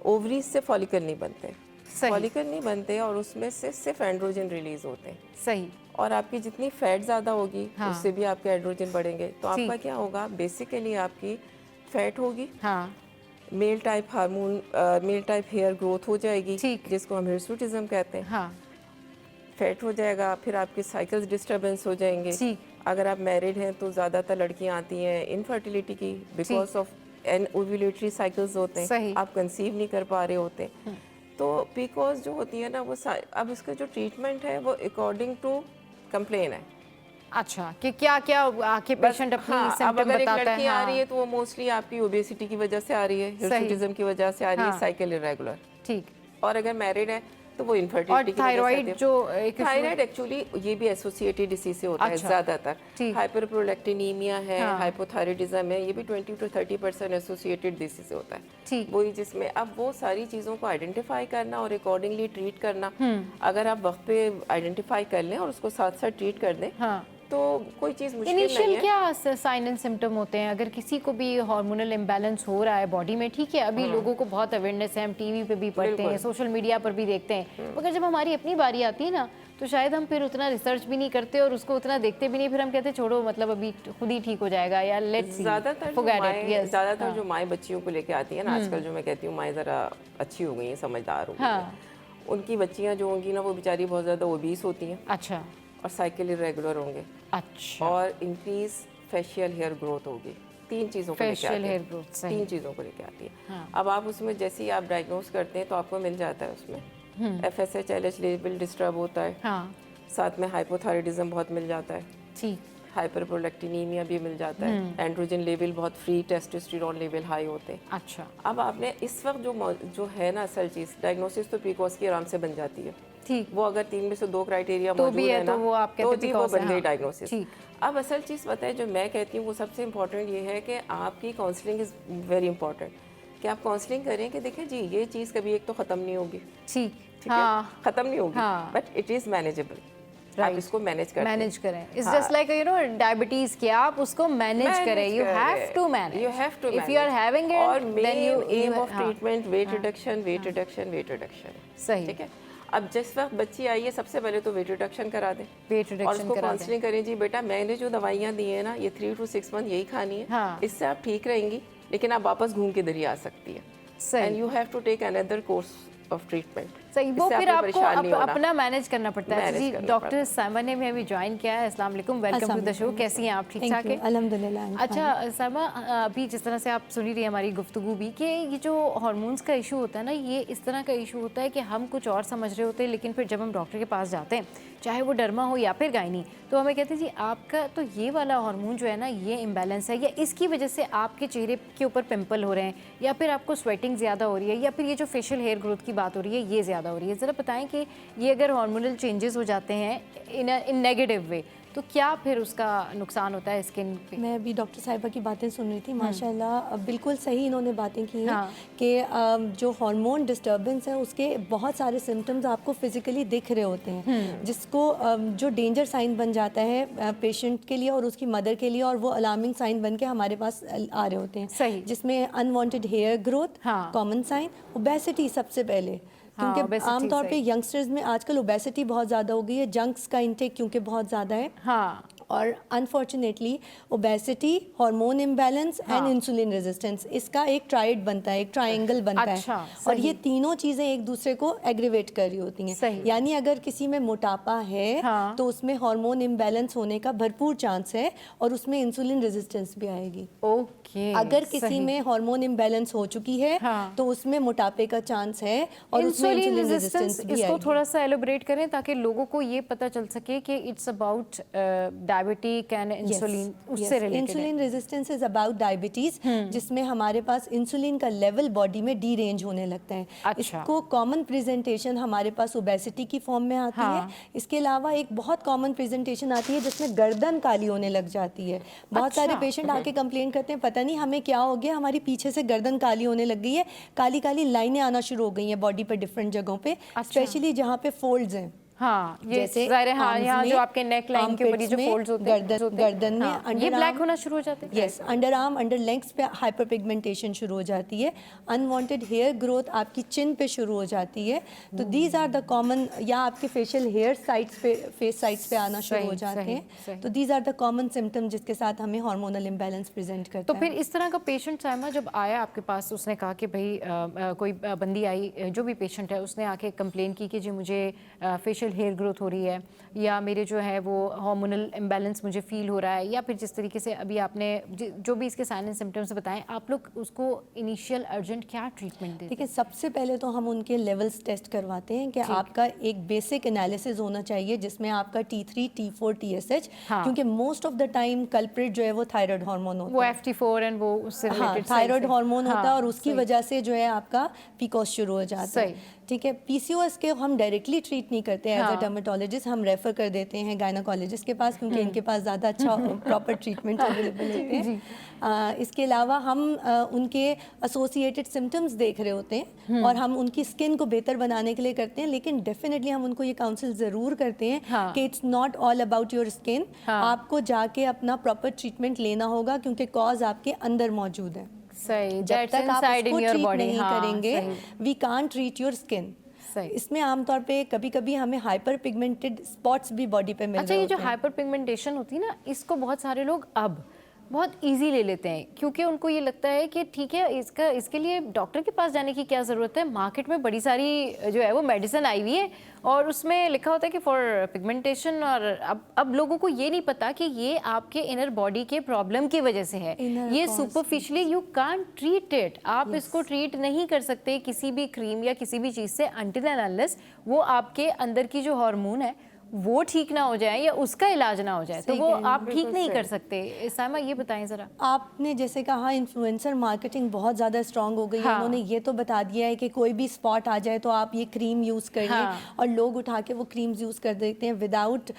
ओवरीज से फॉलिकल नहीं बनते, फॉलिकल नहीं बनते और उसमें से सिर्फ एंड्रोजन रिलीज होते हैं। सही। और आपकी जितनी फैट ज़्यादा होगी उससे भी आपके एंड्रोजन बढ़ेंगे। तो आपका क्या होगा, बेसिकली आपकी फैट होगी, male type hormone, male type hair growth हो जाएगी, जिसको हम हिर्सुटिज्म कहते हैं। फैट हो जाएगा, फिर आपके साइकिल्स डिस्टर्बेंस हो जाएंगे। अगर आप मैरिड हैं तो ज़्यादातर लड़कियां आती हैं इनफर्टिलिटी की, because of anovulatory cycles होते हैं, आप कंसीव नहीं कर पा रहे होते। तो बिकॉज जो होती है ना वो अब इसका जो ट्रीटमेंट है वो अकॉर्डिंग टू कंप्लेन है। अच्छा, कि क्या क्या आके पेशेंट अपनी सिम्पटम अगर एक बताता है। लड़की आ रही है तो वो मोस्टली आपकी ओबेसिटी की वजह से आ रही है, हिर्सुटिज्म की वजह से आ रही है, साइकिल इरेगुलर। ठीक। और अगर मैरिड है तो वो इनफर्टिलिटी की थायराइड जो थायराइड एक्चुअली ये भी एसोसिएटेड डिसीज से होता है ज़्यादातर। हाइपरप्रोलैक्टिनीमिया है, हाइपोथायराइडिज्म है, ये भी 20 to 30% एसोसिएटेड डिसीज से होता है। वही जिसमें अब वो सारी चीज़ों को आइडेंटिफाई करना और अकॉर्डिंगली ट्रीट करना, अगर आप वक्त पे आइडेंटिफाई कर लें और उसको साथ साथ ट्रीट कर दें तो कोई चीज़ मुश्किल नहीं है। इनिशियल क्या साइन एंड सिम्टम होते हैं अगर किसी को भी हार्मोनल इम्बैलेंस हो रहा है बॉडी में? ठीक है, अभी लोगों को बहुत अवेयरनेस है, हम टीवी पे भी पढ़ते हैं, सोशल मीडिया पर भी देखते हैं, मगर जब हमारी अपनी बारी आती है ना तो शायद हम फिर उतना रिसर्च भी नहीं करते और उसको उतना देखते भी नहीं, फिर हम कहते हैं छोड़ो, मतलब अभी खुद ही ठीक हो जाएगा या लेट्स सी। ज़्यादातर जो माएँ बच्चियों को लेके आती है ना आजकल, जो मैं कहती हूँ माएँ ज़रा अच्छी हो गई हैं, समझदार हो गई हैं, उनकी बच्चियाँ जो होंगी ना वो बेचारी बहुत ज़्यादा ओबीस होती हैं। अच्छा। और साइकिल इरेगुलर होंगे। अच्छा। और इंक्रीज फेशियल हेयर ग्रोथ होगी। तीन चीज़ों को लेके आती है, तीन चीज़ों को लेके आती है। अब आप उसमें जैसे ही आप डायग्नोस करते हैं तो आपको मिल जाता है उसमें FSH LH लेवल डिस्टर्ब होता है, साथ में हाइपोथायराइडिज्म बहुत मिल जाता है, ठीक, हाइपरप्रोलैक्टिनीमिया भी मिल जाता है, एंड्रोजन लेवल बहुत, फ्री टेस्टोस्टेरोन लेवल हाई होते हैं। अच्छा। अब आपने इस वक्त जो है ना असल चीज़, डायग्नोसिस तो पीकॉस की आराम से बन जाती है, ठीक, वो अगर 3 में से 2 क्राइटेरिया तो मौजूद है ना तो वो आप तो जी वो बन गई डायग्नोसिस। ठीक। अब असल चीज़ पता है जो मैं कहती हूँ वो सबसे इम्पोर्टेंट ये है कि आपकी काउंसलिंग इज़ वेरी इंपॉर्टेंट, कि आप काउंसलिंग करें कि देखिए जी ये चीज़ कभी एक तो ख़त्म नहीं होगी, ठीक है, ख़त्म नहीं होगी, बट इट इज़ मैनेजेबल, आप इसको मैनेज करें। It's just like you know diabetes के, आप उसको मैनेज करें, you have to manage, if you are having it और then you aim of treatment weight reduction, weight reduction, weight reduction. सही, ठीक है। अब जिस वक्त बच्ची आई है सबसे पहले तो वेट रिडक्शन करा दें, वेट रिडक्शन और उसको काउंसलिंग करें, जी बेटा मैंने जो दवाइयाँ दी है ना ये 3 to 6 मंथ यही खानी है, इससे आप ठीक रहेंगी, लेकिन आप वापस घूम के इधर ही आ सकती है, and you have to take another course of treatment. सही, वो फिर आपको अपना मैनेज करना पड़ता है। जी, डॉक्टर साइमा ने भी अभी ज्वाइन किया है। अस्सलाम वालेकुम, वेलकम टू द शो। कैसी हैं आप? ठीक ठाक हैं? अल्हम्दुलिल्लाह। अच्छा साइमा, अभी जिस तरह से आप सुनी रही हमारी गुफ्तगू भी कि ये जो हार्मोन्स का इशू होता है ना, ये इस तरह का इशू होता है कि हम कुछ और समझ रहे होते हैं, लेकिन फिर जब हम डॉक्टर के पास जाते हैं, चाहे वो डर्मा हो या फिर गायनी, तो हमें कहते हैं जी आपका तो ये वाला हार्मोन जो है ना ये इम्बैलेंस है, या इसकी वजह से आपके चेहरे के ऊपर पिंपल हो रहे हैं, या फिर आपको स्वेटिंग ज़्यादा हो रही है, या फिर ये जो फेशियल हेयर ग्रोथ की बात हो रही है ये ज़्यादा हो रही है। ज़रा बताएं कि ये अगर हार्मोनल चेंजेस हो जाते हैं इन नेगेटिव वे तो क्या फिर उसका नुकसान होता है स्किन पे? मैं अभी डॉक्टर साहिबा की बातें सुन रही थी, माशाल्लाह बिल्कुल सही इन्होंने बातें की हैं कि जो हार्मोन डिस्टर्बेंस है उसके बहुत सारे सिम्टम्स आपको फिजिकली दिख रहे होते हैं, जिसको जो डेंजर साइन बन जाता है पेशेंट के लिए और उसकी मदर के लिए, और वो अलार्मिंग साइन बन के हमारे पास आ रहे होते हैं। सही। जिसमें unwanted hair growth, common sign, obesity सबसे पहले, क्योंकि आमतौर पे यंगस्टर्स में आजकल ओबेसिटी बहुत ज़्यादा हो गई है, जंक्स का इंटेक क्योंकि बहुत ज़्यादा है, اور unfortunately obesity, hormone imbalance and insulin resistance, اس کا ایک ٹرائیڈ بنتا ہے، ایک ٹرائنگل بنتا ہے، اور یہ تینوں چیزیں ایک دوسرے کو ایگریویٹ کر رہی ہوتی ہیں. یعنی اگر کسی میں موٹاپا ہے تو اس میں ہارمون امبیلنس ہونے کا بھرپور چانس ہے اور اس میں انسولین ریزسٹنس بھی آئے گی. اگر کسی میں ہارمون امبیلنس ہو چکی ہے تو اس میں موٹاپے کا چانس ہے اور اس میں انسولین ریزسٹنس بھی آئے گی. اس کو تھوڑا سا ایلوبریٹ کریں تاکہ لوگوں کو یہ پتہ چل سکے کہ it's about diabetic and insulin, اس سے related. Insulin resistance is about diabetes, جس میں ہمارے پاس انسولین کا لیول باڈی میں ڈی رینج ہونے لگتا ہے. اس کو کامن پریزنٹیشن ہمارے پاس اوبیسٹی کی فارم میں آتی ہے. اس کے علاوہ ایک بہت کامن پریزنٹیشن آتی ہے جس میں گردن کالی ہونے لگ جاتی ہے. بہت سارے پیشنٹ آ کے کمپلین کرتے ہیں پتہ نہیں ہمیں کیا ہو گیا، ہماری پیچھے سے گردن کالی ہونے لگ گئی ہے، کالی کالی لائنیں آنا شروع ہو گئی ہیں باڈی پر ڈفرینٹ جگہوں پہ، اسپیشلی جہاں پہ فولڈز ہیں. جیسے یہاں جو آپ کے نیک لائن کے اوپر جو فولڈز ہوتے ہیں گردن میں، یہ بلیک ہونا شروع ہو جاتے ہیں. یس، انڈر آرم، انڈر لیگس پہ ہائپر پگمنٹیشن شروع ہو جاتی ہے. انوانٹیڈ ہیئر گروتھ آپ کی چن پہ شروع ہو جاتی ہے. تو دیز آر دا کامن، یا آپ کے فیشیل ہیئر سائڈس پہ، فیس سائڈس پہ آنا شروع ہو جاتے ہیں. تو these are the common symptom جس کے ساتھ ہمیں ہارمونل امبیلنس پریزنٹ کرتا ہے. تو پھر اس طرح کا پیشنٹ سائمہ جب آیا آپ کے پاس، اس نے کہا کہ بھائی کوئی بندی آئی، جو بھی پیشنٹ ہے اس نے آ کے کمپلین کی کہ جی مجھے فیشیل ہیئر گروتھ ہو رہی ہے، یا میرے جو ہے وہ ہارمونل امبیلنس مجھے فیل ہو رہا ہے، یا پھر جس طریقے سے ابھی آپ نے جو بھی اس کے سائن اینڈ سمپٹمس بتائیں، آپ لوگ اس کو انیشیل ارجنٹ کیا ٹریٹمنٹ دیتے ہیں؟ دیکھیں، سب سے پہلے تو ہم ان کے لیولز ٹیسٹ کرواتے ہیں کہ آپ کا ایک بیسک انالیسز ہونا چاہیے جس میں آپ کا T3 T4 TSH، کیونکہ most of the time culprit جو ہے وہ تھائرائڈ ہارمون ہوتا ہے، وہ FT4 اینڈ وہ اس سے ریلیٹڈ تھائرائڈ ہارمون ہوتا ہے، اور اس کی وجہ سے جو ہے آپ کا پیکوس شروع ہو جاتا ہے. ٹھیک ہے. PCOS کے ہم ڈائریکٹلی ٹریٹ نہیں کرتے ایز اے ڈرمیٹولوجسٹ، ہم ریفر کر دیتے ہیں گائناکالوجسٹ کے پاس، کیونکہ ان کے پاس زیادہ اچھا پراپر ٹریٹمنٹ اویلیبل ہوتے ہیں. اس کے علاوہ ہم ان کے ایسوسیٹڈ سمٹمز دیکھ رہے ہوتے ہیں اور ہم ان کی اسکن کو بہتر بنانے کے لیے کرتے ہیں. لیکن ڈیفینیٹلی ہم ان کو یہ کاؤنسل ضرور کرتے ہیں کہ it's not all about your skin, آپ کو جا کے اپنا پراپر ٹریٹمنٹ لینا ہوگا کیونکہ کاز آپ کے اندر موجود ہے. جب تک آپ اس کو ٹریٹ نہیں کریں گے، we can't treat your skin. اس میں عام طور پہ کبھی کبھی ہمیں ہائپر پگمنٹڈ اسپاٹس بھی باڈی پہ مل رہے ہوتے ہیں. یہ جو ہائپر پگمنٹیشن ہوتی ہے نا، اس کو بہت سارے لوگ اب بہت ایزی لے لیتے ہیں، کیونکہ ان کو یہ لگتا ہے کہ ٹھیک ہے اس کے لیے ڈاکٹر کے پاس جانے کی کیا ضرورت ہے، مارکیٹ میں بڑی ساری جو ہے وہ میڈیسن آئی ہوئی ہے اور اس میں لکھا ہوتا ہے کہ فار پگمنٹیشن. اور اب لوگوں کو یہ نہیں پتا کہ یہ آپ کے انر باڈی کے پرابلم کی وجہ سے ہے. یہ superficially you can't treat it, آپ اس کو ٹریٹ نہیں کر سکتے کسی بھی کریم یا کسی بھی چیز سے until and unless وہ آپ کے اندر کی جو ہارمون ہے وہ ٹھیک نہ ہو جائے یا اس کا علاج نہ ہو جائے تو وہ آپ ٹھیک نہیں کر سکتے. سائمہ یہ بتائیں ذرا. آپ نے جیسے کہا انفلوئنسر مارکیٹنگ بہت زیادہ اسٹرانگ ہو گئی ہے. انہوں نے یہ تو بتا دیا ہے کہ کوئی بھی اسپاٹ آ جائے تو آپ یہ کریم یوز کریے، اور لوگ اٹھا کے وہ کریمز یوز کر دیتے ہیں وداؤٹ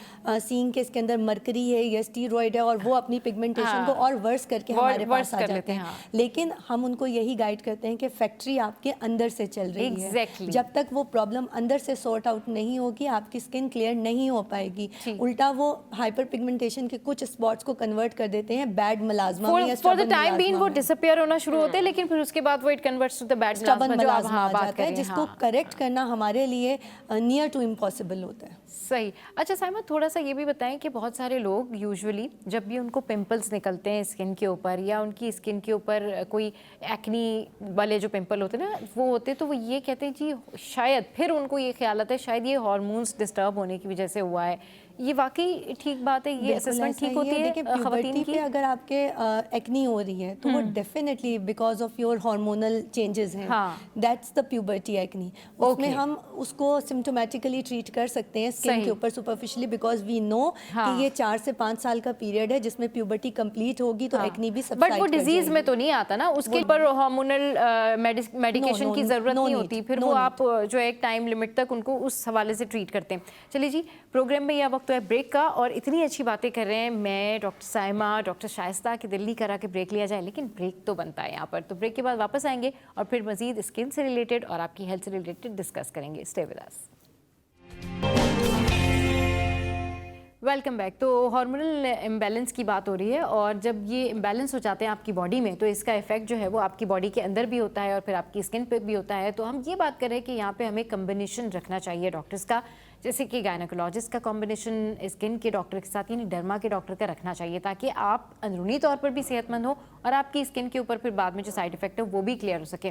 سینگ کہ اس کے اندر مرکری ہے یا اسٹیرائڈ ہے، اور وہ اپنی پگمنٹیشن کو اور ورس کر کے ہمارے پاس آ جاتے ہیں. لیکن ہم ان کو یہی گائیڈ کرتے ہیں کہ فیکٹری آپ کے اندر سے چل رہی ہے. جب تک وہ پرابلم اندر سے سارٹ آؤٹ نہیں ہوگی آپ کی اسکن کلیئر نہیں ہو پائے گی. الٹا وہ ہائپر پگمنٹیشن کے کچھ اسپاٹس کو کنورٹ کر دیتے ہیں بیڈ ملازمہ میں. فار دی ٹائم بینگ وہ ڈس اپیئر ہونا شروع ہوتے ہیں، لیکن پھر اس کے بعد وہ it converts to the bad ملازمہ آ جاتا ہے، جس کو کریکٹ کرنا ہمارے لیے نیئر ٹو امپاسبل ہوتا ہے. صحیح. اچھا سائمہ، تھوڑا سا یہ بھی بتائیں کہ بہت سارے لوگ یوزولی جب بھی ان کو پمپلس نکلتے ہیں اسکن کے اوپر یا ان کی اسکن کے اوپر کوئی ایکنی والے جو پمپل ہوتے ہیں نا وہ ہوتے تو وہ یہ کہتے ہیں جی شاید، پھر ان کو یہ خیال آتا ہے شاید یہ ہارمونس ڈسٹرب ہونے کی وجہ سے ہوا ہے. یہ واقعی ٹھیک بات ہے؟ یہ اسسمنٹ ٹھیک ہوتی ہے خواتین کی؟ اگر آپ کے ایکنی ہو رہی ہے تو وہ definitely because of your hormonal changes ہیں، دیٹس دا پیوبرٹی ایکنی. اس میں ہم اس کو سمٹومیٹیکلی ٹریٹ کر سکتے ہیں اسکن کے اوپر سپرفیشلی، بیکاز وی نو کہ یہ 4 سے 5 سال کا پیریڈ ہے جس میں پیوبرٹی کمپلیٹ ہوگی تو ایکنی بھی سبسائڈ کر جائے گی. بٹ وہ ڈیزیز میں تو نہیں آتا نا، اس کے اوپر ہارمونل میڈیکیشن کی ضرورت نہیں ہوتی، پھر وہ آپ جو ایک ٹائم لمٹ تک ان کو اس حوالے سے ٹریٹ کرتے ہیں. چلیے جی، پروگرام میں یہ وقت ہے بریک کا، اور اتنی اچھی باتیں کر رہے ہیں میں، ڈاکٹر سائمہ، ڈاکٹر شائستہ کہ دل نہیں کرا کہ بریک لیا جائے، لیکن بریک تو بنتا ہے یہاں پر. تو بریک کے بعد واپس آئیں گے اور پھر مزید اسکن سے ریلیٹڈ اور آپ کی ہیلتھ سے ریلیٹڈ ڈسکس کریں گے. Stay with us. Welcome back. تو ہارمونل امبیلنس کی بات ہو رہی ہے، اور جب یہ امبیلنس ہو جاتے ہیں آپ کی باڈی میں تو اس کا افیکٹ جو ہے وہ آپ کی باڈی کے اندر بھی ہوتا ہے اور پھر آپ کی اسکن پہ بھی ہوتا ہے. تو ہم یہ بات کر رہے ہیں کہ یہاں پہ ہمیں کمبینیشن رکھنا چاہیے ڈاکٹرز کا जैसे कि गायनेकोलॉजिस्ट का कॉम्बिनेशन स्किन के डॉक्टर के साथ यानी डर्मा के डॉक्टर का रखना चाहिए, ताकि आप अंदरूनी तौर पर भी सेहतमंद हो और आपकी स्किन के ऊपर फिर बाद में जो साइड इफेक्ट है वो भी क्लियर हो सके।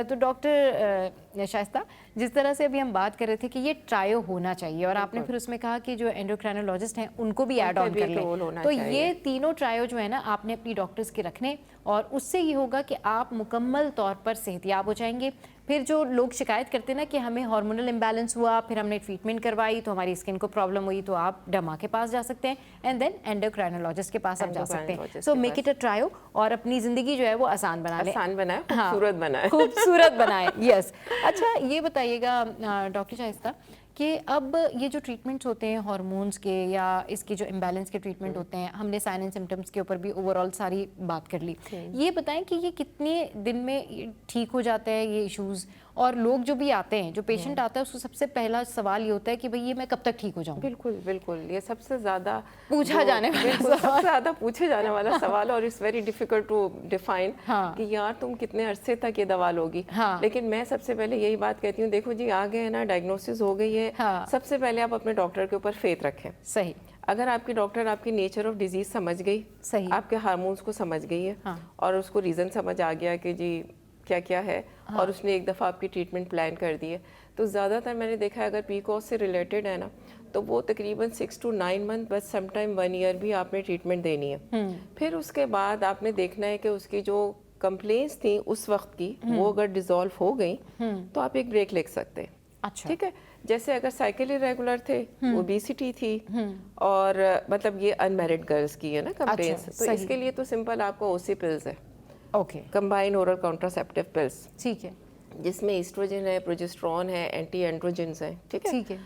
तो डॉक्टर शाइस्ता, जिस तरह से अभी हम बात कर रहे थे कि ये ट्रायो होना चाहिए और आपने फिर उसमें कहा कि जो एंडोक्राइनोलॉजिस्ट हैं उनको भी ऐड ऑन कर लें, तो ये तीनों ट्रायो जो है ना आपने अपनी डॉक्टर्स के रखने, और उससे ये होगा कि आप मुकम्मल तौर पर सेहतयाब हो जाएंगे। फिर जो लोग शिकायत करते हैं ना कि हमें हार्मोनल इम्बैलेंस हुआ, फिर हमने ट्रीटमेंट करवाई तो हमारी स्किन को प्रॉब्लम हुई, तो आप डर्मा के पास जा सकते हैं एंड देन एंडोक्राइनोलॉजिस्ट के पास आप जा सकते हैं। So make it a trio और अपनी ज़िंदगी जो है वो आसान बना लें, आसान बनाए, खूबसूरत बनाए, खूबसूरत बनाए। यस। अच्छा, ये बताइएगा डॉक्टर शाइस्ता कि अब ये जो ट्रीटमेंट्स होते हैं हार्मोन्स के या इसके जो इम्बैलेंस के ट्रीटमेंट होते हैं, हमने साइन एंड सिम्टम्स के ऊपर भी ओवरऑल सारी बात कर ली, ये बताएं कि ये कितने दिन में ठीक हो जाता है ये इश्यूज़, और लोग जो भी आते हैं, जो पेशेंट आता है उसको सबसे पहला सवाल ये होता है कि भाई ये मैं कब तक ठीक हो जाऊँ? बिल्कुल बिल्कुल, ये सबसे ज़्यादा पूछा जाने वाला सबसे ज़्यादा पूछे जाने वाला सवाल, और it's very difficult to define कि यार तुम कितने अरसे तक ये दवा लोगी। लेकिन मैं सबसे पहले यही बात कहती हूँ, देखो जी आ गए है ना, डायग्नोसिस हो गई है, सबसे पहले आप अपने डॉक्टर के ऊपर फेथ रखें। सही। अगर आपकी डॉक्टर आपकी नेचर ऑफ डिजीज समझ गई, सही, आपके हार्मोन्स को समझ गई है, और उसको रीज़न समझ आ गया कि जी क्या क्या है, और उसने एक दफ़ा आपकी ट्रीटमेंट प्लान कर दी है, तो ज़्यादातर मैंने देखा है अगर पीसीओएस से रिलेटेड है ना, तो वो तकरीबन 6 to 9 मंथ, बस समटाइम 1 ईयर भी आपने ट्रीटमेंट देनी है। फिर उसके बाद आपने देखना है कि उसकी जो कंप्लेंट्स थी उस वक्त की, वो अगर डिसॉल्व हो गई तो आप एक ब्रेक ले सकते हैं। अच्छा, ठीक है। जैसे अगर साइकिल इरेगुलर थे, ओबेसिटी थी, और मतलब ये अनमैरिड गर्ल्स की है ना कंप्लेंट्स, तो इसके लिए तो सिंपल आपको ओसी पिल्स है, okay, combined oral contraceptive pills, ठीक है, जिसमें ईस्ट्रोजन है, प्रोजेस्टेरोन है, एंटी एंड्रोजेंस हैं। ठीक है, ठीक है।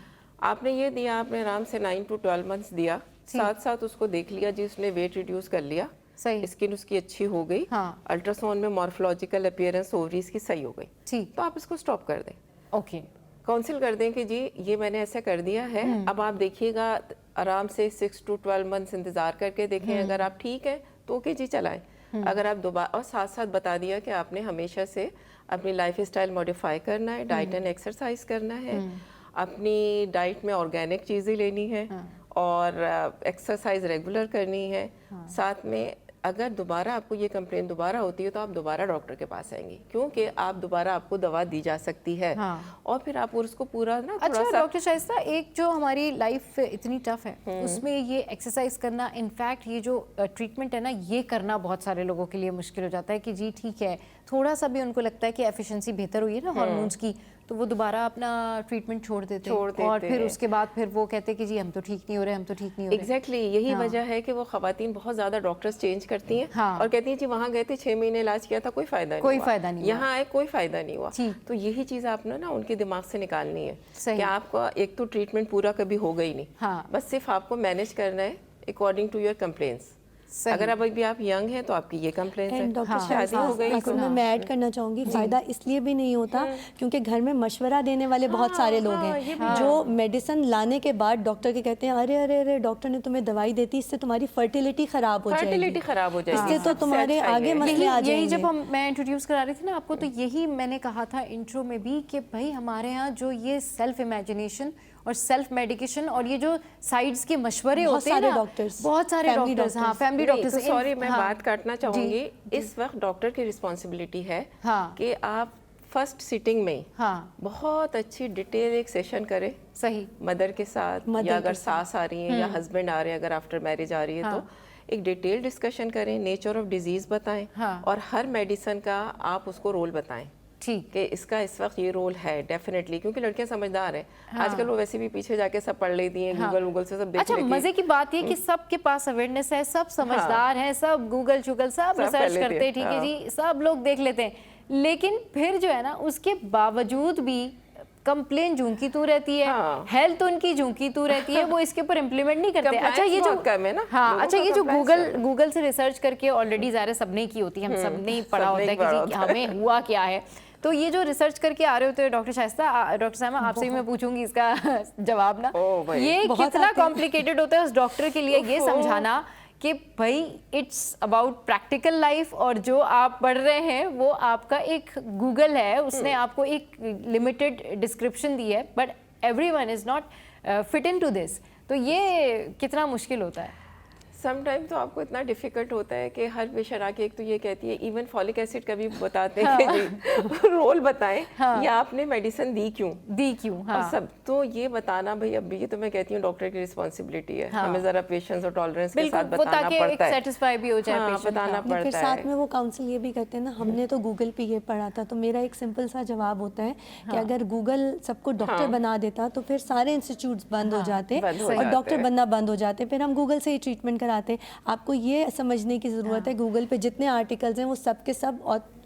आपने ये दिया, आपने आराम से 9 to 12 मंथ्स दिया, साथ साथ उसको देख लिया जी उसने वेट रिड्यूस कर लिया, सही, स्किन उसकी अच्छी हो गई, अल्ट्रासाउंड में मॉर्फोलॉजिकल अपीयरेंस ओवरीज की सही हो गई, ठीक, तो आप इसको स्टॉप कर दें। ओके, काउंसिल कर दें कि जी ये मैंने ऐसा कर दिया है, अब आप देखिएगा आराम से 6 to 12 मंथ्स इंतजार करके देखें, अगर आप ठीक है तो ओके जी चलाएं, अगर आप दोबारा, और साथ साथ बता दिया कि आपने हमेशा से अपनी लाइफ स्टाइल मॉडिफाई करना है, डाइट एंड एक्सरसाइज करना है, अपनी डाइट में ऑर्गेनिक चीज़ें लेनी है, और एक्सरसाइज रेगुलर करनी है, साथ में अगर दोबारा आपको ये कंप्लेन दोबारा होती है तो आप दोबारा डॉक्टर के पास आएंगे, क्योंकि आप दोबारा आपको दवा दी जा सकती है, और फिर आप उसको पूरा ना थोड़ा सा। डॉक्टर शाइस्ता, एक जो हमारी लाइफ इतनी टफ है उसमें ये एक्सरसाइज करना, इनफैक्ट ये जो ट्रीटमेंट है ना, ये करना बहुत सारे लोगों के लिए मुश्किल हो जाता है कि जी ठीक है, थोड़ा सा भी उनको लगता है कि एफिशिएंसी बेहतर हुई है ना हार्मोन्स की, तो वो दोबारा अपना ट्रीटमेंट छोड़ देते हैं, और फिर उसके बाद फिर वो कहते हैं कि जी हम तो ठीक नहीं हो रहे, हम तो ठीक नहीं हो रहे। एग्जैक्टली, यही वजह है कि वो खवातीन बहुत ज़्यादा डॉक्टर्स चेंज करती हैं, और कहती हैं जी वहाँ गए थे 6 महीने इलाज किया था, कोई फ़ायदा नहीं, यहाँ आए कोई फ़ायदा नहीं हुआ। तो यही चीज़ आपने ना उनके दिमाग से निकालनी है कि आपका एक तो ट्रीटमेंट पूरा कभी होगा ही नहीं, बस सिर्फ आपको मैनेज करना है अकॉर्डिंग टू योर कंप्लेंट्स। अगर अब अभी आप यंग हैं तो आपकी ये कंप्लेंट है, डॉक्टर शादी हो गई, इसमें मैं ऐड करना चाहूँगी, फ़ायदा इसलिए भी नहीं होता क्योंकि घर में मशवरा देने वाले बहुत सारे लोग हैं जो मेडिसिन लाने के बाद डॉक्टर के कहते हैं अरे अरे अरे डॉक्टर ने तुम्हें दवाई दी थी, इससे तुम्हारी फर्टिलिटी खराब हो जाएगी, इससे तो तुम्हारे आगे मसले आ जाएंगे। यही जब मैं इंट्रोड्यूस करा रही थी ना आपको, तो यही मैंने कहा था इंट्रो में भी कि भाई हमारे यहाँ जो ये सेल्फ इमेजिनेशन और सेल्फ मेडिकेशन और ये जो साइड्स के मशवरे होते हैं ना, बहुत सारे डॉक्टर्स, हाँ फैमिली डॉक्टर्स, सॉरी मैं बात काटना चाहूँगी, इस वक्त डॉक्टर की रिस्पॉन्सिबिलिटी है कि आप फर्स्ट सिटिंग में बहुत अच्छी डिटेल एक सेशन करें, सही, मदर के साथ, या अगर सास आ रही है या हस्बैंड आ रहे हैं, अगर आफ्टर मैरिज आ रही है तो एक डिटेल डिस्कशन करें, नेचर ऑफ डिजीज बताएं, और हर मेडिसिन का आप उसको रोल बताएं, ठीक, कि इसका इस वक्त ये रोल है डेफिनेटली, क्योंकि लड़कियां समझदार हैं, आजकल वो वैसे भी पीछे जाके सब पढ़ लेती हैं, गूगल से सब देख लेती हैं। अच्छा, मजे की बात ये कि सबके पास अवेयरनेस है, सब समझदार हैं, सब गूगल सब रिसर्च करते हैं, ठीक है जी, सब लोग देख लेते हैं, लेकिन फिर जो है ना उसके बावजूद भी कंप्लेन झूठी तू रहती है, हेल्थ उनकी झूठी तू रहती है, वो इसके ऊपर इम्प्लीमेंट नहीं करते। अच्छा ये जो अच्छा ये जो गूगल से रिसर्च करके ऑलरेडी ज़ाहिर सबने की होती है, हम सब ने पढ़ा होता है कि जी हमें हुआ क्या है, तो ये जो रिसर्च करके आ रहे होते हैं डॉक्टर शाइस्ता, डॉक्टर साहिमा आपसे ही मैं पूछूंगी इसका जवाब ना, ये कितना कॉम्प्लिकेटेड होता है उस डॉक्टर के लिए ये समझाना कि भाई इट्स अबाउट प्रैक्टिकल लाइफ, और जो आप पढ़ रहे हैं वो आपका एक गूगल है, उसने आपको एक लिमिटेड डिस्क्रिप्शन दी है, but everyone is not fit into this. तो ये कितना मुश्किल होता है? सम टाइम तो आपको इतना डिफ़िकल्ट होता है कि हर पेशेंट आके एक तो ये कहती है, इवन फॉलिक एसिड का भी बताते हैं कि जी रोल बताएं या आपने मेडिसिन दी क्यों और सब तो ये बताना भाई, अब ये तो मैं कहती हूँ डॉक्टर की रिस्पॉन्सिबिलिटी है, हमें ज़रा पेशेंस और टॉलरेंस के साथ बताना पड़ता है, सेटिस्फाई भी हो जाए, बताना पड़ता है। साथ में वो काउंसिल ये भी करते हैं ना, हमने तो गूगल पे ये पढ़ा था, तो मेरा एक सिंपल सा जवाब होता है कि अगर गूगल सबको डॉक्टर बना देता तो फिर सारे इंस्टीट्यूट्स बंद हो जाते और डॉक्टर बनना बंद हो जाते, फिर हम गूगल से ही ट्रीटमेंट कराते। आपको ये समझने की ज़रूरत है गूगल पे जितने आर्टिकल्स हैं वो सब के सब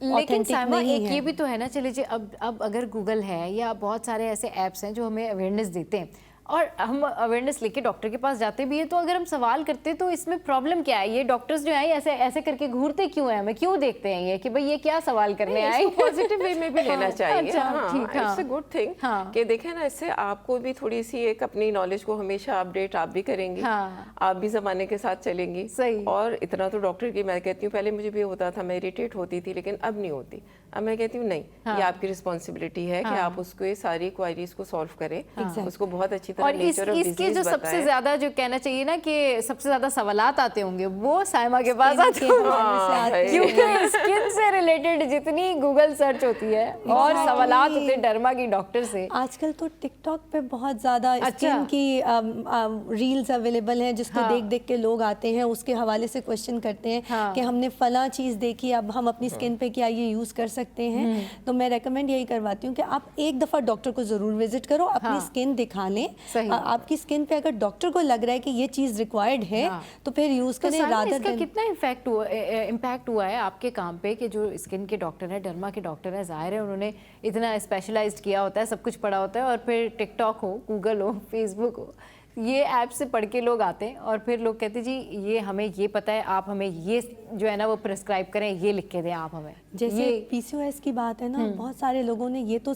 लेकिन साइमा एक ये भी तो है ना, चलिए जी अब अगर गूगल है या बहुत सारे ऐसे ऐप्स हैं जो हमें अवेयरनेस देते हैं और हम अवेयरनेस लेके डॉक्टर के पास जाते भी है, तो अगर हम सवाल करते तो इसमें प्रॉब्लम क्या है? ये डॉक्टर्स जो हैं ऐसे ऐसे करके घूरते क्यों हैं? हमें क्यों देखते हैं ये कि भाई ये क्या सवाल करने आए? पॉजिटिव वे में भी लेना चाहिए। अच्छा, इट्स अ गुड थिंग कि देखें ना, इससे आपको भी थोड़ी सी एक अपनी नॉलेज को हमेशा अपडेट आप भी करेंगी, आप भी ज़माने के साथ चलेंगी। और इतना तो डॉक्टर की मैं कहती हूँ, पहले मुझे भी होता था, मैं इरिटेट होती थी, लेकिन अब नहीं होती। अब मैं कहती हूँ नहीं, ये आपकी रिस्पॉन्सिबिलिटी है कि आप उसको ये सारी क्वायरीज को सॉल्व करें, उसको बहुत अच्छी तरह नेचर ऑफ इसके जो सबसे ज्यादा जो कहना चाहिए ना कि सबसे ज्यादा सवालात आते होंगे वो साइमा के पास आते हैं, क्योंकि स्किन से रिलेटेड जितनी गूगल सर्च होती है और सवालात होते हैं डर्मा की डॉक्टर से। आजकल तो टिकटॉक पे बहुत ज्यादा स्किन की रील्स अवेलेबल हैं जिसको देख देख के लोग आते हैं, उसके हवाले से क्वेश्चन करते हैं कि हमने फला चीज देखी, अब हम अपनी स्किन पे क्या ये यूज कर सकते हैं। तो मैं रेकमेंड यही करवाती हूँ कि आप एक दफा डॉक्टर को जरूर विजिट करो, अपनी स्किन दिखा लें। आपकी स्किन पे अगर डॉक्टर को लग रहा है कि ये चीज रिक्वायर्ड है तो फिर यूज करें। इसका कितना इम्पैक्ट हुआ है आपके काम पे कि जो स्किन के डॉक्टर है, डर्मा के डॉक्टर है, जाहिर है उन्होंने इतना स्पेशलाइज्ड किया होता है, सब कुछ पढ़ा होता है, और फिर टिकटॉक हो, गूगल हो, फेसबुक हो, ये ऐप से पढ़ के लोग आते हैं और फिर लोग कहते हैं जी ये हमें ये पता है, आप हमें ये जो है ना वो प्रिस्क्राइब करें, ये लिख के दें आप हमें। जैसे पीसीओएस की बात है ना, बहुत सारे लोगों ने ये तो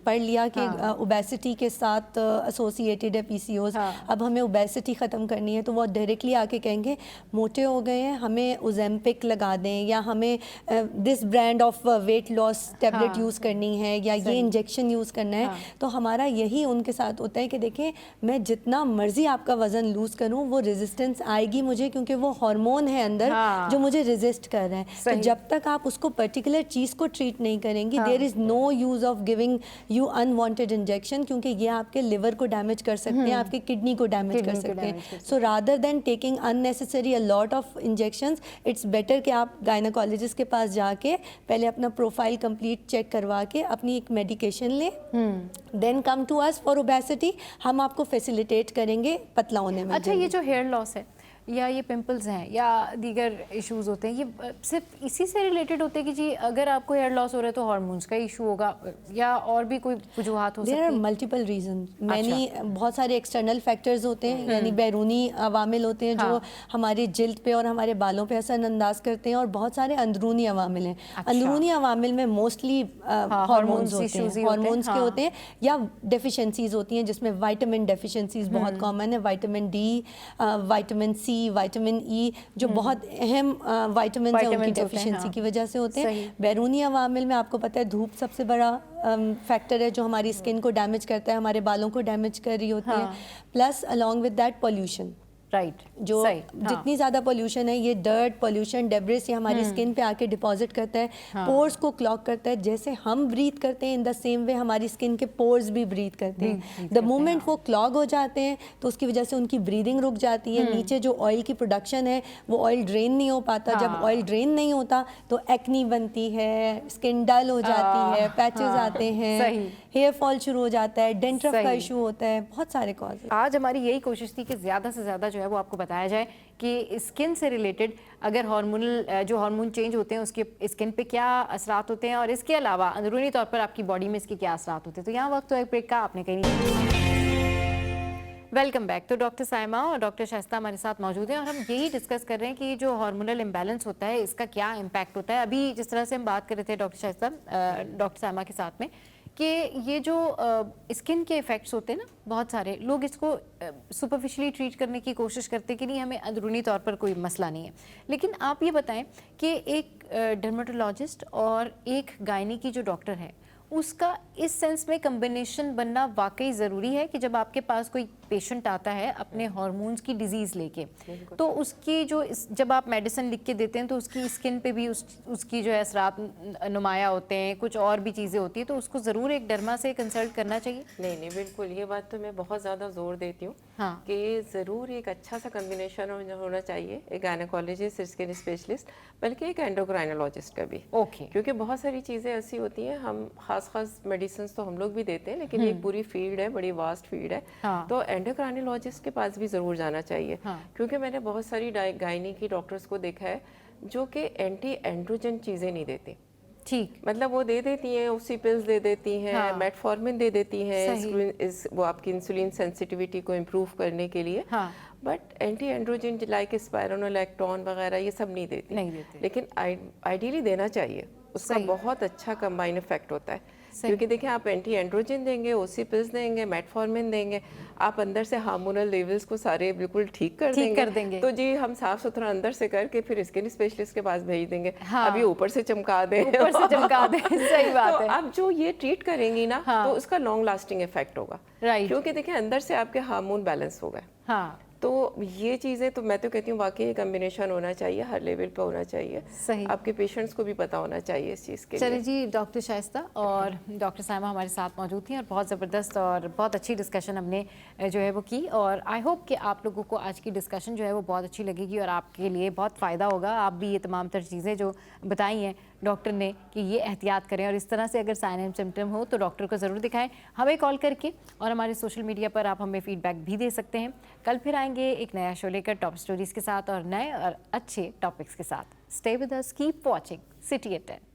पढ़ लिया कि ओबेसिटी के साथ एसोसिएटेड है पीसीओएस, अब हमें ओबेसिटी ख़त्म करनी है, तो वो डायरेक्टली आके कहेंगे मोटे हो गए हैं, हमें ओजेम्पिक लगा दें, या हमें this brand of weight loss tablet use करनी है, या ये इंजेक्शन यूज़ करना है। तो हमारा यही उनके साथ होता है कि देखें मैं जितना मर्जी आपका वज़न लूज़ करूँ वो रेजिस्टेंस आएगी मुझे, क्योंकि वो हार्मोन है अंदर जो मुझे रेजिस्ट कर रहे हैं। तो जब तक आप उसको पर्टिकुलर चीज़ को ट्रीट नहीं करेंगी, there is no use of giving you unwanted injection, क्योंकि ये आपके लिवर को डैमेज कर सकते हैं, आपके किडनी को डैमेज कर सकते हैं। So rather than taking unnecessary a lot of injections, it's better कि आप गायनेकोलॉजिस्ट के पास जाके पहले अपना प्रोफाइल कंप्लीट चेक करवा के अपनी एक मेडिकेशन लें, then come to us for obesity. हम आपको फैसिलिटेट करेंगे पतला होने में। अच्छा, ये जो हेयर लॉस है या ये पिंपल्स हैं या दीगर इश्यूज होते हैं, ये सिर्फ इसी से रिलेटेड होते हैं कि जी अगर आपको हेयर लॉस हो रहा है तो हार्मोन्स का इशू होगा, या और भी कोई वजूहात हो सकती है? There are multiple reason, many बहुत सारे एक्सटर्नल फैक्टर्स होते हैं, यानी बैरूनी अवामिल होते हैं जो हमारे जिल्द पे और हमारे बालों पे असर अंदाज करते हैं, और बहुत सारे अंदरूनी अवामिल हैं। अंदरूनी अवामिल में मोस्टली हार्मोन्स होते हैं, हार्मोन्स के होते हैं, या डेफिशिएंसीज होती हैं जिसमें विटामिन डेफिशिएंसीज बहुत कॉमन है, vitamin D, vitamin C, vitamin E, जो बहुत अहम विटामिन हैं, उनकी डेफिशिएंसी की वजह से होते हैं। बैरूनी अवामिल में आपको पता है धूप सबसे बड़ा फैक्टर है जो हमारी स्किन को डैमेज करता है, हमारे बालों को डैमेज कर रही होती है, plus along with that pollution. Right, जो जितनी ज़्यादा पोल्यूशन है, ये डर्ट, पोल्यूशन, डेब्रिस, ये हमारी स्किन पे आके डिपॉजिट करता है, पोर्स को क्लॉग करता है। जैसे हम ब्रीथ करते हैं, इन द सेम वे हमारी स्किन के पोर्स भी ब्रीथ करते हैं। द मोमेंट वो क्लॉग हो जाते हैं तो उसकी वजह से उनकी ब्रीदिंग रुक जाती है, नीचे जो ऑयल की प्रोडक्शन है वो ऑयल ड्रेन नहीं हो पाता। जब ऑयल ड्रेन नहीं होता तो एक्नी बनती है, स्किन डल हो जाती है, पैचेस आते हैं, हेयर फॉल शुरू हो जाता है, डेंड्रफ का इशू होता है, बहुत सारे कॉज। आज हमारी यही कोशिश थी कि ज़्यादा से ज़्यादा जो है वो आपको बताया जाए कि स्किन से रिलेटेड अगर जो हार्मोन चेंज होते हैं उसके स्किन पे क्या असरात होते हैं, और इसके अलावा अंदरूनी तौर पर आपकी बॉडी में इसके क्या असरात होते हैं। तो यहाँ वक्त तो एक ब्रेक का, आपने कहीं वेलकम बैक। तो डॉक्टर साइमा और डॉक्टर शाइस्ता हमारे साथ मौजूद हैं और हम यही डिस्कस कर रहे हैं कि जो हार्मोनल इम्बैलेंस होता है इसका क्या इम्पैक्ट होता है। अभी जिस तरह से हम बात कर रहे थे डॉक्टर शाइस्ता डॉक्टर साइमा के साथ में कि ये जो स्किन के इफ़ेक्ट्स होते हैं ना, बहुत सारे लोग इसको सुपरफिशली ट्रीट करने की कोशिश करते हैं कि नहीं हमें अंदरूनी तौर पर कोई मसला नहीं है। लेकिन आप ये बताएं कि एक डर्मेटोलॉजिस्ट और एक गायनी की जो डॉक्टर है اس کا اس سینس میں کمبینیشن بننا واقعی ضروری ہے کہ جب آپ کے پاس کوئی پیشنٹ آتا ہے اپنے ہارمونز کی ڈیزیز لے کے تو اس کی جو جب آپ میڈیسن لکھ کے دیتے ہیں تو اس کی اسکن پہ بھی اس کی جو ہے اثرات نمایاں ہوتے ہیں, کچھ اور بھی چیزیں ہوتی ہیں, تو اس کو ضرور ایک ڈرما سے کنسلٹ کرنا چاہیے. نہیں بالکل, یہ بات تو میں بہت زیادہ زور دیتی ہوں کہ ضرور ایک اچھا سا کمبینیشن ہونا چاہیے, ایک گائنیکالوجسٹ, اسکن اسپیشلسٹ, بلکہ ایک اینڈوکرائنولوجسٹ کا بھی. کیونکہ بہت ساری چیزیں ایسی ہوتی ہیں, ہم خاص میڈیسنس تو ہم لوگ بھی دیتے ہیں, لیکن ایک پوری فیلڈ ہے, بڑی واسٹ فیلڈ ہے, تو اینڈوکرائنولوجسٹ کے پاس بھی ضرور جانا چاہیے. کیونکہ میں نے بہت ساری گائنی کی ڈاکٹرز کو دیکھا ہے جو کہ اینٹی اینڈروجن چیزیں نہیں دیتی. ٹھیک, مطلب وہ دے دیتی ہیں, اسی پلز دے دیتی ہیں, میٹفارمن دے دیتی ہیں, وہ آپ کی انسولین سینسٹیویٹی کو امپروو کرنے کے لیے, بٹ اینٹی اینڈروجن لائک اسپائرونولیکٹون وغیرہ یہ سب نہیں دیتی. لیکن آئیڈیلی دینا چاہیے, اس کا بہت اچھا کمبائن افیکٹ ہوتا ہے. کیونکہ دیکھیں, آپ اینٹی اینڈروجن دیں گے, اوسی پلز دیں گے, میٹفارمن دیں گے, آپ اندر سے ہارمونل لیولز کو سارے بالکل ٹھیک کر دیں گے, تو جی ہم صاف ستھرا اندر سے کر کے پھر اسکن اسپیشلسٹ کے پاس بھیج دیں گے, اب یہ اوپر سے چمکا دیں. صحیح بات ہے. اب جو یہ ٹریٹ کریں گی نا تو اس کا لانگ لاسٹنگ افیکٹ ہوگا, کیونکہ دیکھیں اندر سے آپ کے ہارمون بیلنس ہو گئے. تو یہ چیزیں تو میں تو کہتی ہوں واقعی کمبینیشن ہونا چاہیے, ہر لیول پہ ہونا چاہیے. آپ کے پیشنٹس کو بھی پتہ ہونا چاہیے اس چیز کے. چلے جی, ڈاکٹر شائستہ اور ڈاکٹر سائمہ ہمارے ساتھ موجود تھیں اور بہت زبردست اور بہت اچھی ڈسکشن ہم نے جو ہے وہ کی, اور آئی ہوپ کہ آپ لوگوں کو آج کی ڈسکشن جو ہے وہ بہت اچھی لگے گی اور آپ کے لیے بہت فائدہ ہوگا. آپ بھی یہ تمام تر چیزیں جو بتائی ہیں ڈاکٹر نے کہ یہ احتیاط کریں, اور اس طرح سے اگر سائن اینڈ سمٹم ہو تو ڈاکٹر کو ضرور دکھائیں, ہمیں کال کر کے, اور ہمارے سوشل میڈیا پر آپ ہمیں فیڈ بیک بھی دے سکتے ہیں. کل پھر آئیں گے ایک نیا شو لے کر, ٹاپ اسٹوریز کے ساتھ اور نئے اور اچھے ٹاپکس کے ساتھ. Stay with us, keep watching City at 10.